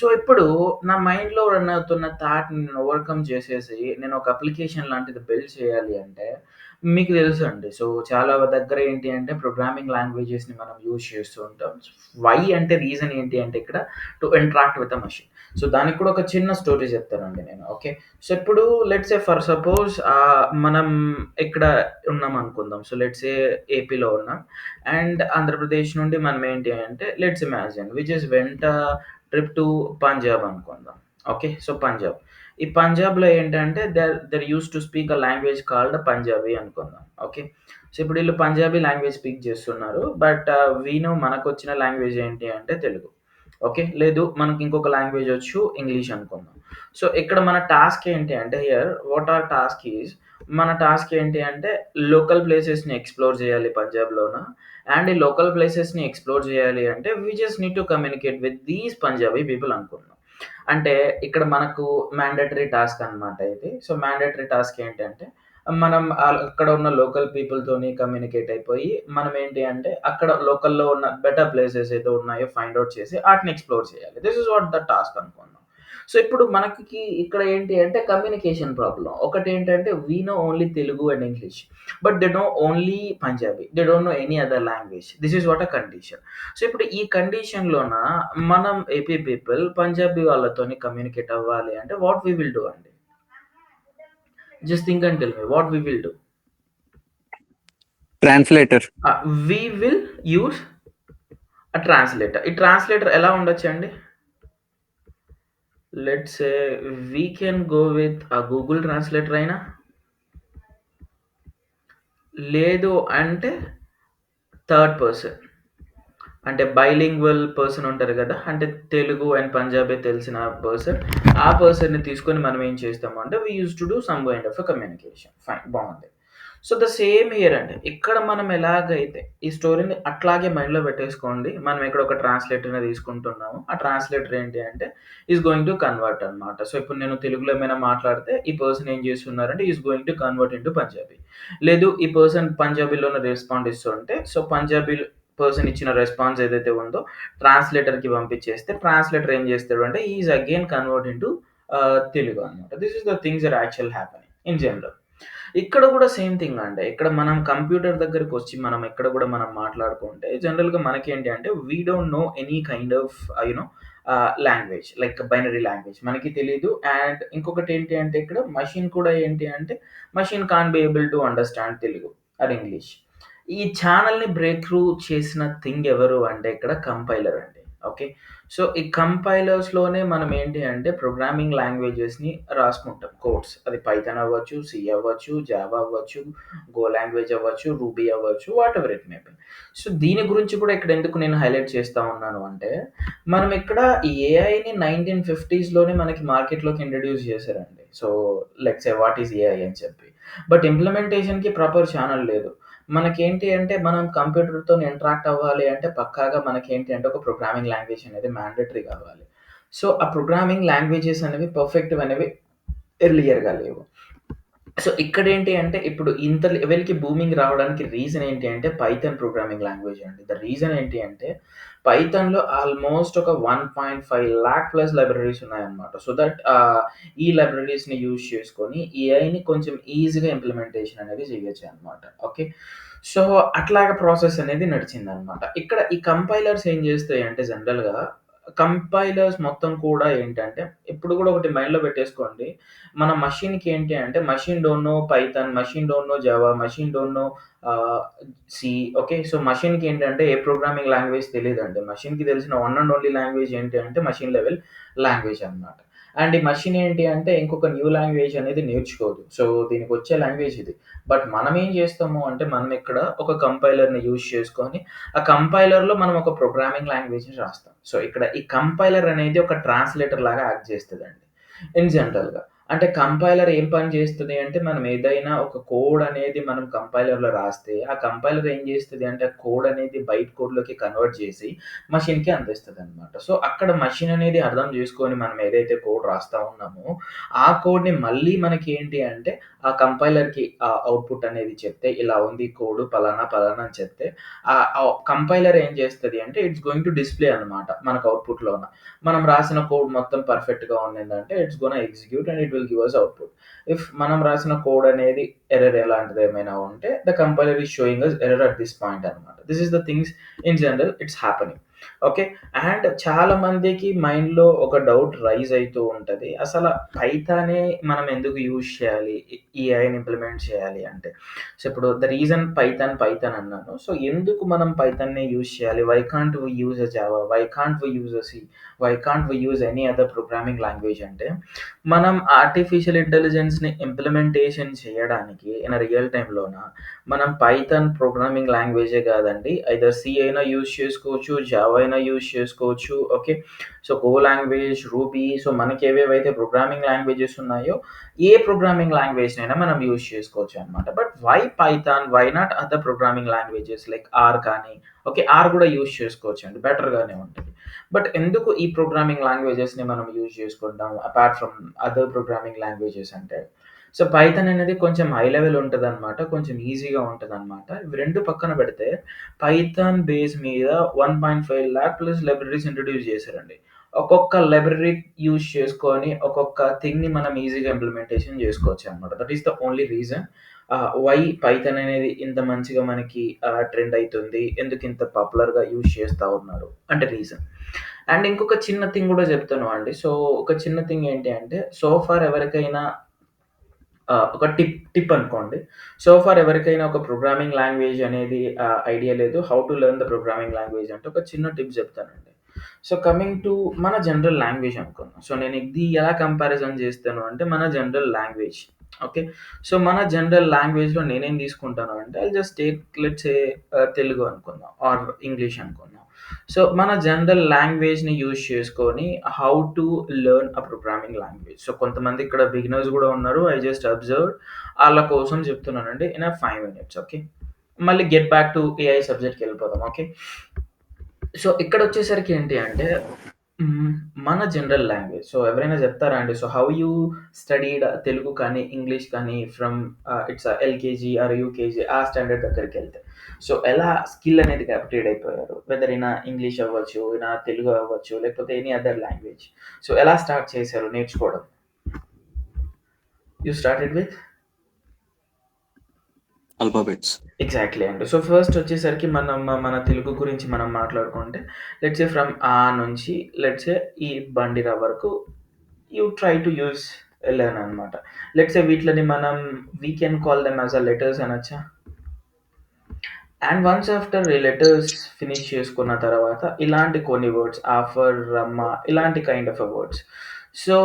సో ఇప్పుడు నా మైండ్‌లో రన్ అవుతున్న థాట్‌ని నేను ఓవర్‌కమ్ చేసేసి నేను ఒక అప్లికేషన్ లాంటిది బిల్డ్ చేయాలి అంటే మీకు తెలుసండి. సో చాలా దగ్గర ఏంటి అంటే ప్రోగ్రామింగ్ లాంగ్వేజెస్‌ని మనం యూజ్ చేస్తూ ఉంటాం. వై అంటే రీజన్ ఏంటి అంటే ఇక్కడ to interact with the machine. So దానికి కూడా ఒక చిన్న స్టోరీ చెప్తానండి నేను. ఓకే. సో ఇప్పుడు లెట్స్ సే ఫర్ సపోజ్ మనం ఇక్కడ ఉన్నాం అనుకుందాం. సో లెట్స్ సే ఏపీలో ఉన్నాం అండ్ ఆంధ్రప్రదేశ్ నుండి మనం ఏంటి అంటే let's imagine we just went trip to Punjab అనుకుందాం. ఓకే. సో పంజాబ్. ఈ పంజాబ్‌లో ఏంటంటే there used to speak a language called Punjabi అనుకుందాం. ఓకే. సో ఇప్పుడు ఈళ్ళు పంజాబీ లాంగ్వేజ్ స్పీక్ చేస్తున్నారు. బట్ మనకొచ్చిన లాంగ్వేజ్ ఏంటి అంటే తెలుగు. ఓకే. లేదు మనకి ఇంకొక లాంగ్వేజ్ వచ్చు ఇంగ్లీష్ అనుకుందాం. సో ఇక్కడ మన టాస్క్ ఏంటి అంటే here what our task is మన టాస్క్ ఏంటి అంటే లోకల్ ప్లేసెస్‌ని ఎక్స్‌ప్లోర్ చేయాలి పంజాబ్‌లోన. అండ్ ఈ లోకల్ ప్లేసెస్‌ని ఎక్స్‌ప్లోర్ చేయాలి అంటే we just need to communicate with these Punjabi people అనుకుందాం. అంటే ఇక్కడ మనకు మ్యాండేటరీ టాస్క్ అనమాట ఇది. సో, మ్యాండేటరీ టాస్క్ ఏంటంటే, మనం అక్కడ ఉన్న లోకల్ పీపుల్‌తోని కమ్యూనికేట్ అయిపోయి, మనం ఏంటి అంటే, అక్కడ లోకల్‌లో ఉన్న బెటర్ ప్లేసెస్ ఏదో ఉన్నాయో ఫైండ్ ఔట్ చేసి, ఆటిని ఎక్స్‌ప్లోర్ చేయాలి. This is what the task అనుకుందాం. సో, ఇప్పుడు మనకి ఇక్కడ ఏంటి అంటే కమ్యూనికేషన్ ప్రాబ్లమ్. ఒకటేంటంటే, we know only Telugu and English. But they know only Punjabi. They don't know any other language. This is what a condition. So, ఇప్పుడు ఈ కండిషన్‌లోన మనం ఏపీ పీపుల్ పంజాబీ వాళ్ళతోని కమ్యూనికేట్ అవ్వాలి అంటే వాట్ వి విల్ డూ అండి? Just think and tell me what we will do? Translator. We will use a translator. ఈ translator ఎలా ఉండొచ్చండి? Let's say we can go with Google translator అయినా లేదు అంటే థర్డ్ పర్సన్. అంటే బైలింగ్వల్ పర్సన్ ఉంటారు గదా! అంటే తెలుగు అండ్ పంజాబీ తెలిసిన పర్సన్. ఆ పర్సన్‌ని తీసుకొని మనం ఏం చేస్తాము అంటే we used to do some kind of a communication. Fine బావుంది. సో, ద సేమ్ హియర్ అండి. ఇక్కడ మనం ఎలాగైతే ఈ స్టోరీని అట్లాగే మైండ్‌లో పెట్టేసుకోండి. మనం ఇక్కడ ఒక ట్రాన్స్‌లేటర్‌ని తీసుకుంటున్నాము. ఆ ట్రాన్స్‌లేటర్ ఏంటి అంటే ఈస్ గోయింగ్ టు కన్వర్ట్ అన్నమాట. సో, ఇప్పుడు నేను తెలుగులో ఏమైనా మాట్లాడితే ఈ పర్సన్ ఏం చేస్తున్నారంటే is going to convert into Punjabi. లేదు ఈ పర్సన్ పంజాబీలోనే రెస్పాండ్ ఇస్తుంటే సో, పంజాబీ పర్సన్ ఇచ్చిన రెస్పాన్స్ ఏదైతే ఉందో ట్రాన్స్‌లేటర్‌కి పంపించేస్తే ట్రాన్స్‌లేటర్ ఏం చేస్తాడు అంటే he is again convert into Telugu అన్నమాట. This is the things are actual happening in general. ఇక్కడ గూడా సేమ్ థింగ్ అండి. ఇక్కడ మనం కంప్యూటర్ దగ్గరకొచ్చి మనం ఎక్కడ గూడా మనం మాట్లాడుకుంటే జనరల్‌గా మనకేంటి అంటే we don't know any kind of language like binary language మనకి తెలీదు. అండ్ ఇంకొకటేంటి అంటే ఇక్కడ మెషిన్ కూడా ఏంటి అంటే machine can't be able to understand Telugu or English. ఈ ఛానెల్‌ని బ్రేక్ త్రూ చేసిన థింగ్ ఎవరు అంటే ఇక్కడ కంపైలర్ అండి. ఓకే. సో, ఈ కంపైలర్స్‌లోనే మనం ఏంటి అంటే ప్రోగ్రామింగ్ లాంగ్వేజెస్‌ని రాసుకుంటాం కోడ్స్. అది పైథాన్ అవ్వచ్చు, సి అవ్వచ్చు, జావా అవ్వచ్చు, గో లాంగ్వేజ్ అవ్వచ్చు, రూబీ అవ్వచ్చు, whatever it may B. So, దీని గురించి కూడా ఇక్కడ ఎందుకు నేను హైలైట్ చేస్తా ఉన్నాను అంటే, మనం ఇక్కడ ఈ ఏఐని 1950స్‌లోనే మనకి మార్కెట్‌లోకి ఇంట్రొడ్యూస్ చేశారండి. So, let's say what is AI అని చెప్పి. బట్ ఇంప్లిమెంటేషన్‌కి ప్రాపర్ ఛానెల్ లేదు. మనకేంటి అంటే మనం కంప్యూటర్‌తోని ఇంటరాక్ట్ అవ్వాలి అంటే పక్కాగా మనకేంటి అంటే ఒక ప్రోగ్రామింగ్ లాంగ్వేజ్ అనేది మ్యాండేటరీ కావాలి. సో, ఆ ప్రోగ్రామింగ్ లాంగ్వేజెస్ అనేవి పర్ఫెక్ట్‌వి అనేవి ఎర్లియర్‌గా లేవు. సో, ఇక్కడేంటి అంటే ఇప్పుడు ఇంత లెవెల్‌కి బూమింగ్ రావడానికి రీజన్ ఏంటి అంటే పైథాన్ ప్రోగ్రామింగ్ లాంగ్వేజ్ అండి. ద రీజన్ ఏంటి అంటే పైథాన్‌లో ఆల్‌మోస్ట్ ఒక 1.5 లాక్ ప్లస్ లైబ్రరీస్ ఉన్నాయన్నమాట. సో దట్ ఈ లైబ్రరీస్‌ని యూజ్ చేసుకొని ఏఐని కొంచెం ఈజీగా ఇంప్లిమెంటేషన్ అనేది చేయొచ్చనమాట. ఓకే. సో, అట్లాగా ప్రాసెస్ అనేది నడిచిందనమాట. ఇక్కడ ఈ కంపైలర్స్ ఏం చేస్తాయంటే జనరల్‌గా కంపైలర్స్ మొత్తం కూడా ఏంటంటే ఇప్పుడు కూడా ఒకటి మైండ్‌లో పెట్టేసుకోండి. మన మషిన్‌కి ఏంటి అంటే machine don't know Python, machine don't know Java, machine don't know ఆహ్, సి. ఓకే. సో, మషిన్‌కి ఏంటంటే ఏ ప్రోగ్రామింగ్ లాంగ్వేజ్ తెలీదండి. మషిన్‌కి తెలిసిన వన్ అండ్ ఓన్లీ లాంగ్వేజ్ ఏంటి అంటే మషిన్ లెవెల్ లాంగ్వేజ్ అన్నమాట. అండ్ ఈ మషిన్ ఏంటి అంటే ఇంకొక న్యూ లాంగ్వేజ్ అనేది నేర్చుకోదు. సో, దీనికొచ్చే లాంగ్వేజ్ ఇది. బట్ మనం ఏం చేస్తాము అంటే మనం ఇక్కడ ఒక కంపైలర్‌ని యూజ్ చేసుకొని ఆ కంపైలర్‌లో మనం ఒక ప్రోగ్రామింగ్ లాంగ్వేజ్‌ని రాస్తాం. సో, ఇక్కడ ఈ కంపైలర్ అనేది ఒక ట్రాన్స్‌లేటర్ లాగా యాక్ట్ చేస్తదండి. ఇన్ జనరల్‌గా. అంటే కంపైలర్ ఏం పని చేస్తది అంటే మనం ఏదైనా ఒక కోడ్ అనేది మనం కంపైలర్‌లో రాస్తే ఆ కంపైలర్ ఏం చేస్తది అంటే ఆ కోడ్ అనేది బైట్ కోడ్‌లోకి కన్వర్ట్ చేసి మషిన్‌కి అందిస్తదనమాట. సో, అక్కడ మషిన్ అనేది అర్థం చేసుకొని మనం ఏదైతే కోడ్ రాస్తా ఉన్నామో ఆ కోడ్‌ని మళ్ళీ మనకి ఏంటి అంటే ఆ కంపైలర్‌కి అవుట్‌పుట్ అనేది చెప్తే ఇలా ఉంది కోడ్ పలానా, పలానా అని చెప్తే కంపైలర్ ఏం చేస్తది అంటే ఇట్స్ గోయింగ్ టు డిస్‌ప్లే అన్నమాట మనకు అవుట్‌పుట్‌లోన. మనం రాసిన కోడ్ మొత్తం పర్ఫెక్ట్‌గా ఉన్నిందంటే it's gonna execute and it will give us output. If మనం రాసిన కోడ్ అనేది ఎర్రర్ ఎలాంటిది ఏమైనా ఉంటే the compiler is showing us error at this point అన్నమాట. This is the things in general it's happening. Okay. And చాలా మందికి మైండ్‌లో ఒక డౌట్ రైజ్ అయితూ ఉంటది. అసల పైథానే మనం ఎందుకు యూజ్ చేయాలి? ఏఐని ఇంప్లిమెంట్ చేయాలి అంటే. సో, ఇప్పుడు ద రీజన్ పైథాన్ అన్నాను. సో, ఎందుకు మనం పైథాన్‌నే యూజ్ చేయాలి? Why can't we use a Java? Why can't we use a C? Why can't we use any other programming language అంటే మనం ఆర్టిఫిషియల్ ఇంటెలిజెన్స్‌ని ఇంప్లిమెంటేషన్ చేయడానికి ఇన్ రియల్ టైమ్‌లోన మనం పైథాన్ ప్రోగ్రామింగ్ లాంగ్వేజే కాదండి. ఐదర్ సి అయినా యూజ్ చేసుకోవచ్చు, జావా అయినా యూజ్ చేసుకోవచ్చు. Okay. So, go language, Ruby so, మనకి ఏవేవైతే ప్రోగ్రామింగ్ లాంగ్వేజెస్ ఉన్నాయో ఏ ప్రోగ్రామింగ్ లాంగ్వేజ్‌నైనా మనం యూజ్ చేసుకోవచ్చనమాట. But why Python? Why not other programming languages like R కానీ ఓకే. ఆర్ కూడా యూజ్ చేసుకోవచ్చండి. బెటర్‌గానే ఉంటది. బట్ ఎందుకు ఈ ప్రోగ్రామింగ్ లాంగ్వేజెస్‌ని మనం యూజ్ చేసుకుంటాం apart from other programming languages అంటే, సో పైథాన్ అనేది కొంచెం హై లెవెల్ ఉంటదనమాట. కొంచెం ఈజీగా ఉంటదనమాట. ఇవి 2 పక్కన పెడితే పైథాన్ బేస్ మీద 1.5 లాక్ ప్లస్ లైబ్రరీస్ ఇంట్రొడ్యూస్ చేశారండి. ఒక్కొక్క లైబ్రరీ యూజ్ చేసుకొని ఒక్కొక్క థింగ్‌ని మనం ఈజీగా ఇంప్లిమెంటేషన్ చేసుకోవచ్చనమాట. That is the only reason why Python అనేది ఇంత మంచిగా మనకి ట్రెండ్ అయితుంది. ఎందుకింత పాపులర్‌గా యూజ్ చేస్తా ఉన్నారు అంటే రీజన్. అండ్ ఇంకొక చిన్న థింగ్ గూడా చెప్తాను అండి. సో, ఒక చిన్న థింగ్ ఏంటి అంటే సో ఫార్ ఎవరికైనా ఒక టిప్ అనుకోండి. సో ఫార్ ఎవరికైనా ఒక ప్రోగ్రామింగ్ లాంగ్వేజ్ అనేది ఐడియా లేదు. How to learn the programming language అంటే ఒక చిన్న టిప్ చెప్తానండి. సో కమింగ్ టు మన జనరల్ లాంగ్వేజ్ అనుకుందాం. సో నేను ఇది ఎలా కంపారిజన్ చేస్తాను అంటే మన జనరల్ లాంగ్వేజ్. ఓకే. సో మన జనరల్ లాంగ్వేజ్‌లో నేనేం తీసుకుంటాను అంటే I'll just take let's say Telugu అనుకుందాం ఆర్ ఇంగ్లీష్ అనుకుందాం. సో మన జనరల్ లాంగ్వేజ్‌ని యూజ్ చేసుకొని how to learn a programming language. So కొంతమంది ఇక్కడ బిగినర్స్ గూడా ఉన్నారు. I just observed. ఆళ్ళ కోసం చెప్తున్నానండి ఇన్ ఎ 5 మినిట్స్. ఓకే. మళ్ళీ గెట్ బ్యాక్ టు ఏఐ సబ్జెక్ట్‌కెళ్ళిపోదాం. ఓకే. సో ఇక్కడొచ్చేసరికి ఏంటి అంటే మన జనరల్ లాంగ్వేజ్. సో ఎవరైనా చెప్తారా అండి? So how you studied Telugu కానీ, ఇంగ్లీష్ కానీ from it's LKG or UKG ఆ స్టాండర్డ్ దగ్గరికెళ్తే. సో ఎలా స్కిల్ అనేది అప్‌గ్రేడ్ అయిపోయారు? వెదర్ ఇన్ ఇంగ్లీష్ అవ్వచ్చు, ఇన్ తెలుగు అవ్వచ్చు, లేకపోతే ఎనీ అదర్ లాంగ్వేజ్. సో ఎలా స్టార్ట్ చేశారు నేర్చుకోవడం? You started with? Alphabets. Exactly అండి. సో ఫస్ట్ వచ్చేసరికి మన తెలుగు గురించి మనం మాట్లాడుకుంటే లెట్స్ సే ఫ్రమ్ ఆ నుంచి లెట్స్ సే ఈ బండిరా వరకు you try to use learn అనమాట. లెట్స్ సే వీటిలని మనం we can call them as letters అనొచ్చా? అండ్ వన్స్ ఆఫ్టర్ ఈ లెటర్స్ ఫినిష్ చేసుకున్న తర్వాత ఇలాంటి కొన్ని వర్డ్స్ ఆఫర్, రమ్మ ఇలాంటి కైండ్ ఆఫ్ వర్డ్స్. సో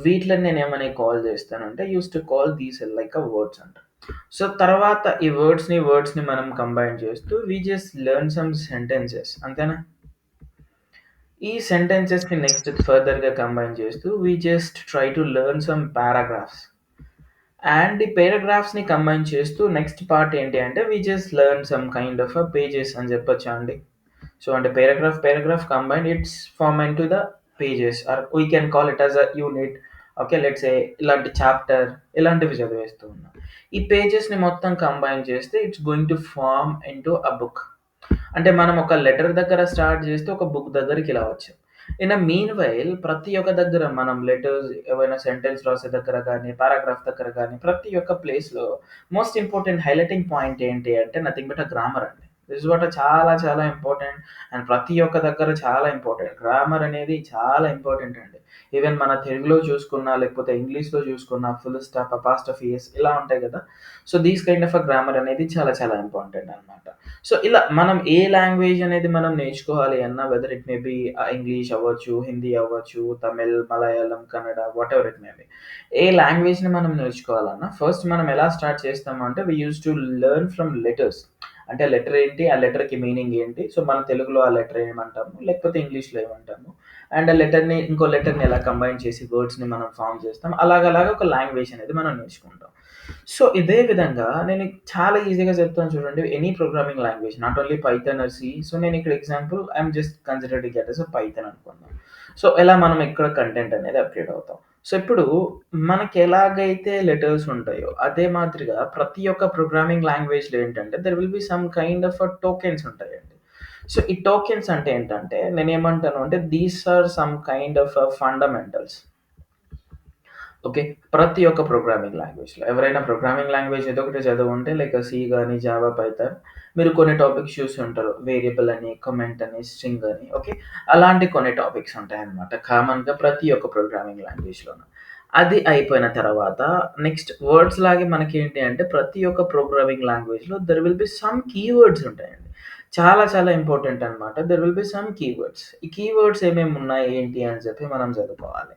వీటిలని నేనేమని కాల్ చేస్తానంటే used to call these like words అంట. సో తర్వాత ఈ వర్డ్స్‌ని మనం కంబైన్ చేస్తూ we just learn some sentences అంతేనా? ఈ సెంటెన్సెస్‌ని నెక్స్ట్ ఫర్దర్‌గా కంబైన్ చేస్తూ we just try to learn some paragraphs. And ఈ పారాగ్రాఫ్స్‌ని కంబైన్ చేస్తూ నెక్స్ట్ పార్ట్ ఏంటి అంటే we just learn some kind of pages అని చెప్పొచ్చా అండి? సో అంటే paragraph combined it's form into the pages are we can call it as a unit. Okay. Let's say ఇలాంటి చాప్టర్ ఇలాంటివి చదివేస్తూ ఉన్నాం. ఈ పేజెస్‌ని మొత్తం కంబైన్ చేస్తే it's going to form into a book. అంటే మనం ఒక లెటర్ దగ్గర స్టార్ట్ చేస్తే ఒక బుక్ దగ్గరికి ఇలా వచ్చాం. ఇన్ ఎ మీన్ వైల్ ప్రతి ఒక్క దగ్గర మనం లెటర్స్ ఏవైనా సెంటెన్స్ రాసే దగ్గర గానీ, పారాగ్రాఫ్ దగ్గర గానీ ప్రతి ఒక్క ప్లేస్‌లో మోస్ట్ ఇంపార్టెంట్ హైలైటింగ్ పాయింట్ ఏంటి అంటే నథింగ్ బట్ గ్రామర్ అండి. దిస్ ఇస్ వాట్ చాలా చాలా ఇంపార్టెంట్ అండ్ ప్రతి ఒక్క దగ్గర చాలా ఇంపార్టెంట్. గ్రామర్ అనేది చాలా ఇంపార్టెంట్ అండి. ఈవెన్ మన తెలుగులో చూసుకున్నా, లేకపోతే ఇంగ్లీష్‌లో చూసుకున్నా ఫుల్ స్టాప్, అపాస్ట్రఫీస్ ఇలా ఉంటాయి కదా! So these kind of grammar అనేది చాలా చాలా ఇంపార్టెంట్ అనమాట. సో ఇలా మనం ఏ లాంగ్వేజ్ అనేది మనం నేర్చుకోవాలి అన్నా whether it may be English అవ్వచ్చు, హిందీ అవ్వచ్చు, Tamil, Malayalam, Kannada whatever it may be. ఏ లాంగ్వేజ్‌ని మనం నేర్చుకోవాలన్నా ఫస్ట్ మనం ఎలా స్టార్ట్ చేస్తాము అంటే we used to learn from letters. అంటే లెటర్ ఏంటి? ఆ లెటర్‌కి మీనింగ్ ఏంటి? సో మన తెలుగులో ఆ లెటర్ ఏమంటాము? లేకపోతే ఇంగ్లీష్‌లో ఏమంటాము? అండ్ ఆ లెటర్‌ని ఇంకో లెటర్‌ని ఎలా కంబైన్ చేసి వర్డ్స్‌ని మనం ఫార్మ్ చేస్తాం. అలాగలాగా ఒక లాంగ్వేజ్ అనేది మనం నేర్చుకుంటాం. సో ఇదే విధంగా నేను చాలా ఈజీగా చెప్తాను చూడండి. Any programming language not only Python or C. So నేను ఇక్కడ example I'm just considering it as a Python అనుకుందాం. సో ఎలా మనం ఇక్కడ కంటెంట్ అనేది అప్‌గ్రేడ్ అవుతాం. సో ఇప్పుడు మనకి ఎలాగైతే లెటర్స్ ఉంటాయో అదే మాదిరిగా ప్రతి ఒక్క ప్రోగ్రామింగ్ లాంగ్వేజ్‌లో ఏంటంటే there will be some kind of tokens ఉంటాయండి. సో ఈ టోకెన్స్ అంటే ఏంటంటే నేనేమంటాను అంటే these are some kind of fundamentals. Okay. ప్రతి ఒక్క ప్రోగ్రామింగ్ లాంగ్వేజ్‌లో. ఎవరైనా ప్రోగ్రామింగ్ లాంగ్వేజ్ ఏదో ఒకటి చదివుంటే లైక్ సి గాని, జావా, పైథాన్ మీరు కొన్ని టాపిక్స్ చూసి ఉంటారు. వేరియబుల్ అని, కామెంట్ అని, స్ట్రింగ్ అని ఓకే. అలాంటి కొన్ని టాపిక్స్ ఉంటాయన్నమాట. కామన్‌గా ప్రతి ఒక్క ప్రోగ్రామింగ్ లాంగ్వేజ్‌లోను. అది అయిపోయిన తర్వాత నెక్స్ట్ వర్డ్స్ లాగే మనకేంటి అంటే ప్రతి ఒక్క ప్రోగ్రామింగ్ లాంగ్వేజ్‌లో there will be some keywords ఉంటాయండి. చాలా చాలా ఇంపార్టెంట్ అన్నమాట. There will be some keywords. ఈ కీవర్డ్స్ ఏమేమి ఉన్నాయి, ఏంటి అని చెప్పి మనం చదువుకోవాలి.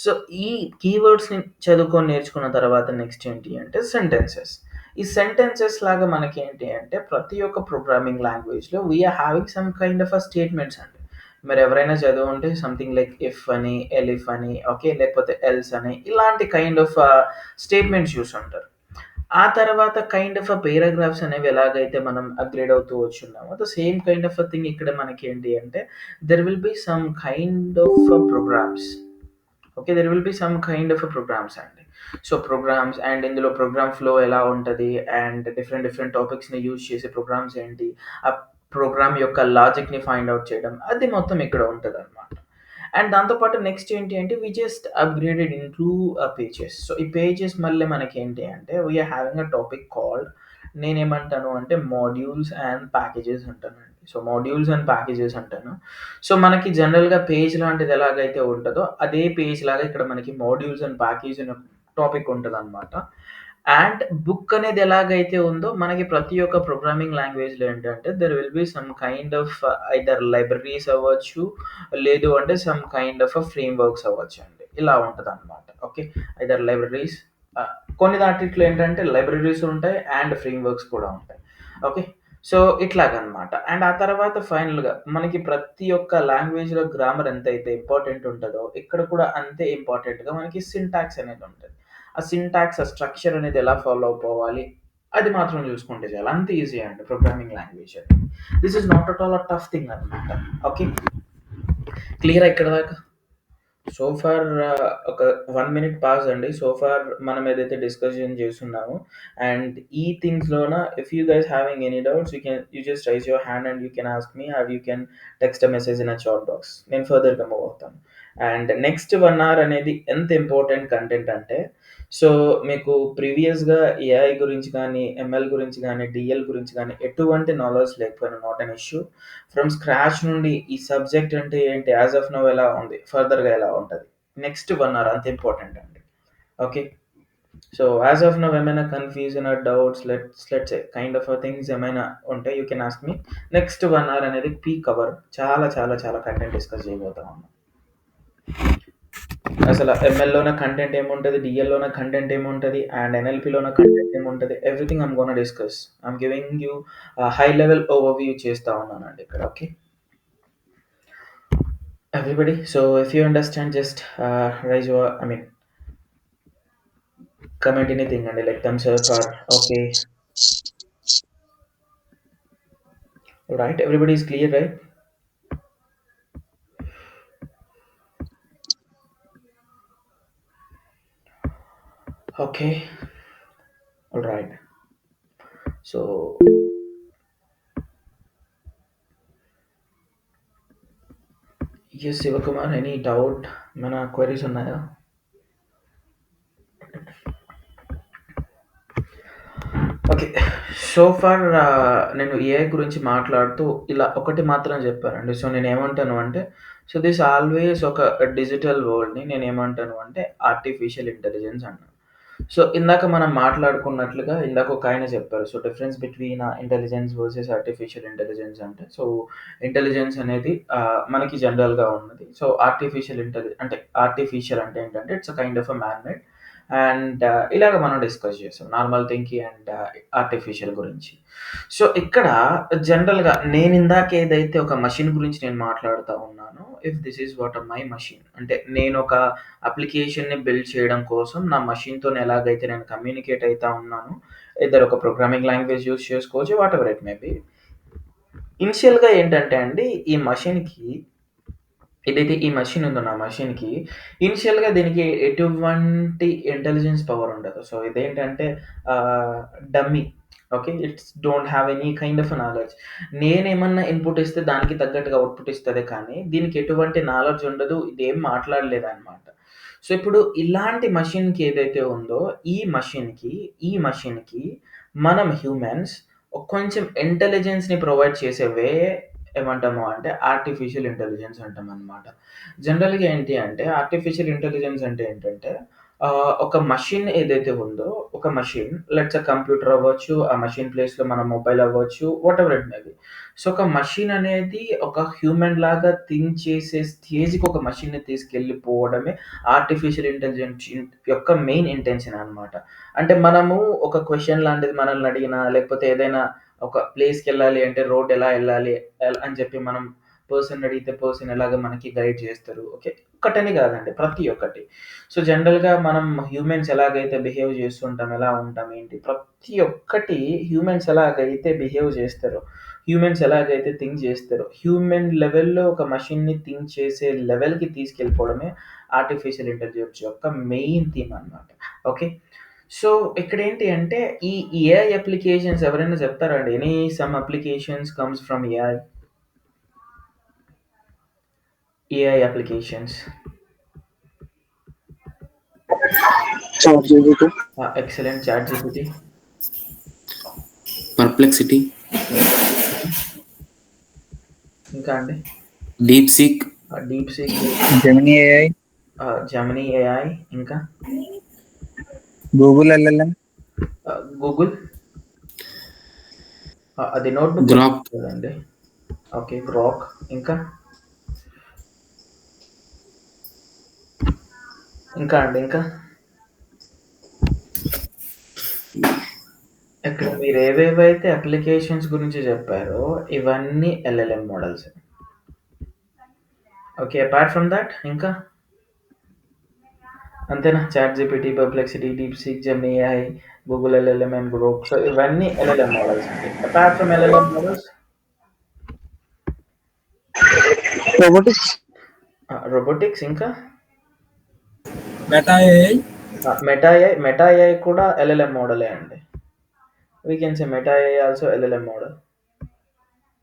సో ఈ కీవర్డ్స్‌ని చదువుకొని నేర్చుకున్న తర్వాత నెక్స్ట్ ఏంటి అంటే సెంటెన్సెస్. ఈ సెంటెన్సెస్ లాగా మనకేంటి అంటే ప్రతి ఒక్క ప్రోగ్రామింగ్ లాంగ్వేజ్‌లో we are having some kind of statements అండి. మరెవరైనా చదివుంటే సంథింగ్ లైక్ ఇఫ్ అని, ఎలిఫ్ అని ఓకే. లేకపోతే ఎల్స్ అని ఇలాంటి కైండ్ ఆఫ్ స్టేట్మెంట్స్ చూసుంటారు. ఆ తర్వాత కైండ్ ఆఫ్ పేరాగ్రాఫ్స్ అనేవి ఎలాగైతే మనం అప్‌గ్రేడ్ అవుతూ వచ్చున్నామో, the same kind of thing ఇక్కడ మనకేంటి అంటే, there will be some kind of programs. Okay. There will be some kind of programs అండి. సో, ప్రోగ్రామ్స్ అండ్ ఇందులో ప్రోగ్రామ్ ఫ్లో ఎలా ఉంటది అండ్ డిఫరెంట్ డిఫరెంట్ టాపిక్స్‌ని యూజ్ చేసే ప్రోగ్రామ్స్ ఏంటి, ఆ ప్రోగ్రామ్ యొక్క లాజిక్‌ని ఫైండ్ ఔట్ చేయడం, అది మొత్తం ఇక్కడ ఉంటదనమాట. అండ్ దాంతో పాటు నెక్స్ట్ ఏంటి అంటే, we just upgraded into pages. So, ఈ పేజెస్ మళ్ళీ మనకేంటి అంటే, we are having a topic called, నేనేమంటాను అంటే మాడ్యూల్స్ అండ్ ప్యాకేజెస్ అంటానండి. సో, మాడ్యూల్స్ అండ్ ప్యాకేజెస్ అంటాను. సో, మనకి జనరల్‌గా పేజ్ లాంటిది ఎలాగైతే ఉంటదో, అదే పేజ్ లాగా ఇక్కడ మనకి మాడ్యూల్స్ అండ్ ప్యాకేజ్ అనే టాపిక్ ఉంటదనమాట. అండ్ బుక్ అనేది ఎలాగైతే ఉందో, మనకి ప్రతి ఒక్క ప్రోగ్రామింగ్ లాంగ్వేజ్‌లో ఏంటంటే, there will be some kind of either libraries అవ్వచ్చు, లేదు అంటే some kind of frameworks అవ్వచ్చండి. ఇలా ఉంటదనమాట. ఓకే. ఐదర్ లైబ్రరీస్, కొన్ని దాంట్లో ఏంటంటే లైబ్రరీస్ ఉంటాయి అండ్ ఫ్రేమ్ వర్క్స్ కూడా ఉంటాయి. ఓకే. సో, ఇట్లాగనమాట. అండ్ ఆ తర్వాత ఫైనల్‌గా మనకి ప్రతి ఒక్క లాంగ్వేజ్‌లో గ్రామర్ ఎంతైతే ఇంపార్టెంట్ ఉంటదో, ఇక్కడ కూడా అంతే ఇంపార్టెంట్‌గా మనకి సింటాక్స్ అనేది ఉంటది. ఆ సింటాక్స్, ఆ స్ట్రక్చర్ అనేది ఎలా ఫాలో అయిపోవాలి, అది మాత్రం చూసుకుంటే చాలు. అంత ఈజీ అండి ప్రోగ్రామింగ్ లాంగ్వేజ్ అనేది. This is not at all a tough thing అనమాట. ఓకే. క్లియరా ఇక్కడి దాకా? సో ఫార్ ఒక 1 మినిట్ పాస్ అండి. సో ఫార్ మనం ఏదైతే డిస్కషన్ చేస్తున్నామో అండ్ ఈ థింగ్స్‌లోన if you guys having any doubts you just raise your hand and you can ask me or you can text a message in a chat box. నేను ఫర్దర్‌గా move అవుతాను. And next 1 hour అనేది ఎంత important content అంటే, so మీకు ప్రీవియస్‌గా AI గురించి గానీ, ఎంఎల్ గురించి గానీ, డీఎల్ గురించి గానీ ఎటువంటి నాలెడ్జ్ లేకపోయినా not an issue. From scratch నుండి ఈ సబ్జెక్ట్ అంటే ఏంటి, యాజ్ ఆఫ్ నౌ ఎలా ఉంది, ఫర్దర్‌గా ఎలా ఉంటది. నెక్స్ట్ 1 అవర్ అంత ఇంపార్టెంట్ అండి. Okay. So, as of now ఏమైనా confusion or doubts let's say kind of things ఏమైనా ఉంటే you can ask me. Next 1 hour అనేది పీక్ అవర్. చాలా చాలా చాలా కంటెంట్ డిస్కస్ చేయబోతా ఉన్నాం. అసల ఎంఎల్‌లోన కంటెంట్ ఏముంటది, డీఎల్‌లోన కంటెంట్ ఏముంటది అండ్ ఎన్ఎల్‌పిలోన కంటెంట్ ఏముంటది, everything I'm gonna discuss. I'm giving you high level overview చేస్తా ఉన్నానండి ఇక్కడ. Okay. Everybody, so if you understand, just raise your, comment anything and like thumbs up or okay. All right, everybody is clear, right? Okay. All right. So yes, Sivakumar, any doubt? Mana queries ఉన్నాయా? Okay. So far నేను AI గురించి మాట్లాడుతూ ఇలా ఒకటి మాత్రం చెప్పానండి. So నేనేమంటాను అంటే, so this always ఒక డిజిటల్ వరల్డ్‌ని నేనేమంటాను అంటే ఆర్టిఫిషియల్ ఇంటెలిజెన్స్ అంటాను. సో ఇందాక మనం మాట్లాడుకున్నట్లుగా ఇందాక ఒకాయన చెప్పారు. So difference between intelligence versus artificial intelligence అంటే, సో ఇంటెలిజెన్స్ అనేది మనకి జనరల్‌గా ఉన్నది. సో అంటే ఆర్టిఫిషియల్ అంటే ఏంటంటే it's a kind of a man made and ఇలాగ మనం డిస్కస్ చేసాం. నార్మల్ థింకింగ్ అండ్ ఆర్టిఫిషియల్ గురించి. సో ఇక్కడ జనరల్‌గా నేనిందాక ఏదైతే ఒక మెషిన్ గురించి నేను మాట్లాడుతా ఉన్నానో, if this is what my machine అంటే నేనొక అప్లికేషన్‌ని బిల్డ్ చేయడం కోసం నా మెషిన్‌తోని ఎలాగైతే నేను కమ్యూనికేట్ అయితా ఉన్నానో, ఎయిదర్ ఒక ప్రోగ్రామింగ్ లాంగ్వేజ్ యూజ్ చేసుకోవచ్చు, వాటెవర్ ఇట్ మే బి. ఇనిషియల్‌గా ఏంటంటే అండి, ఈ మెషిన్‌కి ఏదైతే ఈ మెషిన్ ఉందో నా మెషిన్‌కి ఇనిషియల్‌గా దీనికి ఎటువంటి ఇంటెలిజెన్స్ పవర్ ఉండదు. సో ఇదేంటంటే ఆహ్, dummy. Okay. It's don't have any kind of knowledge. నేనేమన్నా ఇన్‌పుట్ ఇస్తే దానికి తగ్గట్టుగా అవుట్‌పుట్ ఇస్తదే కానీ, దీనికి ఎటువంటి నాలెడ్జ్ ఉండదు. ఇదేం మాట్లాడలేదనమాట. సో ఇప్పుడు ఇలాంటి మెషిన్‌కి ఏదైతే ఉందో, ఈ మెషిన్‌కి మనం హ్యూమన్స్ కొంచెం ఇంటెలిజెన్స్‌ని ప్రొవైడ్ చేసే ఏమంటాము అంటే ఆర్టిఫిషియల్ ఇంటెలిజెన్స్ అంటామనమాట. జనరల్‌గా ఏంటి అంటే ఆర్టిఫిషియల్ ఇంటెలిజెన్స్ అంటే ఏంటంటే ఒక మెషిన్ ఏదైతే ఉందో, ఒక మెషిన్ లెట్స్ ఎ కంప్యూటర్ అవ్వచ్చు, ఆ మెషిన్ ప్లేస్‌లో మన మొబైల్ అవ్వచ్చు, whatever it may B. So ఒక మెషిన్ అనేది ఒక హ్యూమన్ లాగా థింక్ చేసే స్టేజ్‌కి ఒక మెషిన్‌ని తీసుకెళ్ళిపోవడమే ఆర్టిఫిషియల్ ఇంటెలిజెన్స్ యొక్క మెయిన్ ఇంటెన్షన్ అనమాట. అంటే మనము ఒక క్వెషన్ లాంటిది మనల్ని అడిగినా, లేకపోతే ఏదైనా ఒక ప్లేస్‌కెళ్ళాలి అంటే రోడ్ ఎలా ఎళ్ళాలి అని చెప్పి మనం పర్సన్ అడిగితే పర్సన్ ఎలాగ మనకి గైడ్ చేస్తారు. ఓకే. ఒక్కటని కాదండి, ప్రతి ఒక్కటి. సో జనరల్‌గా మనం హ్యూమన్స్ ఎలాగైతే బిహేవ్ చేస్తుంటాం, ఎలా ఉంటాం, ఏంటి, ప్రతి ఒక్కటి హ్యూమన్స్ ఎలాగైతే బిహేవ్ చేస్తారో, హ్యూమన్స్ ఎలాగైతే థింక్ చేస్తారో, హ్యూమన్ లెవెల్‌లో ఒక మెషిన్‌ని థింక్ చేసే లెవెల్‌కి తీసుకెళ్ళిపోవడమే ఆర్టిఫిషియల్ ఇంటెలిజెన్స్ యొక్క మెయిన్ థీమ్ అన్నమాట. ఓకే. సో ఇక్కడేంటి అంటే ఈ ఏఐ అప్లికేషన్స్ ఎవరైనా చెప్తారా అండి? Some applications comes from AI applications. ChatGPT. Excellent. ChatGPT. Perplexity, ఇంకా అండి? DeepSeek, DeepSeek, Gemini AI, Gemini AI, ఇంకా Google LLM, గూగుల్, అది నోట్‌బుక్ గ్రాక్, కదండీ. ఓకే. గ్రాక్, ఇంకా? ఇంకా అండి? ఇంకా? ఇక్కడ మీరు ఏవేవైతే అప్లికేషన్స్ గురించి చెప్పారో ఇవన్నీ LLM models. Okay. Apart from that ఇంకా? అంతేనా? ChatGPT, Perplexity, DeepSeek, Gemini AI, Google LLM and Grok. So ఇవన్నీ ఎల్ఎల్ఎం మోడల్స్ అండి. Apart from LLM models robotics, robotics, ఇంకా? Meta AI. మెటా ఏఐ కూడా ఎల్ఎల్ఎం మోడలే అండి. We can say meta AI also LLM model.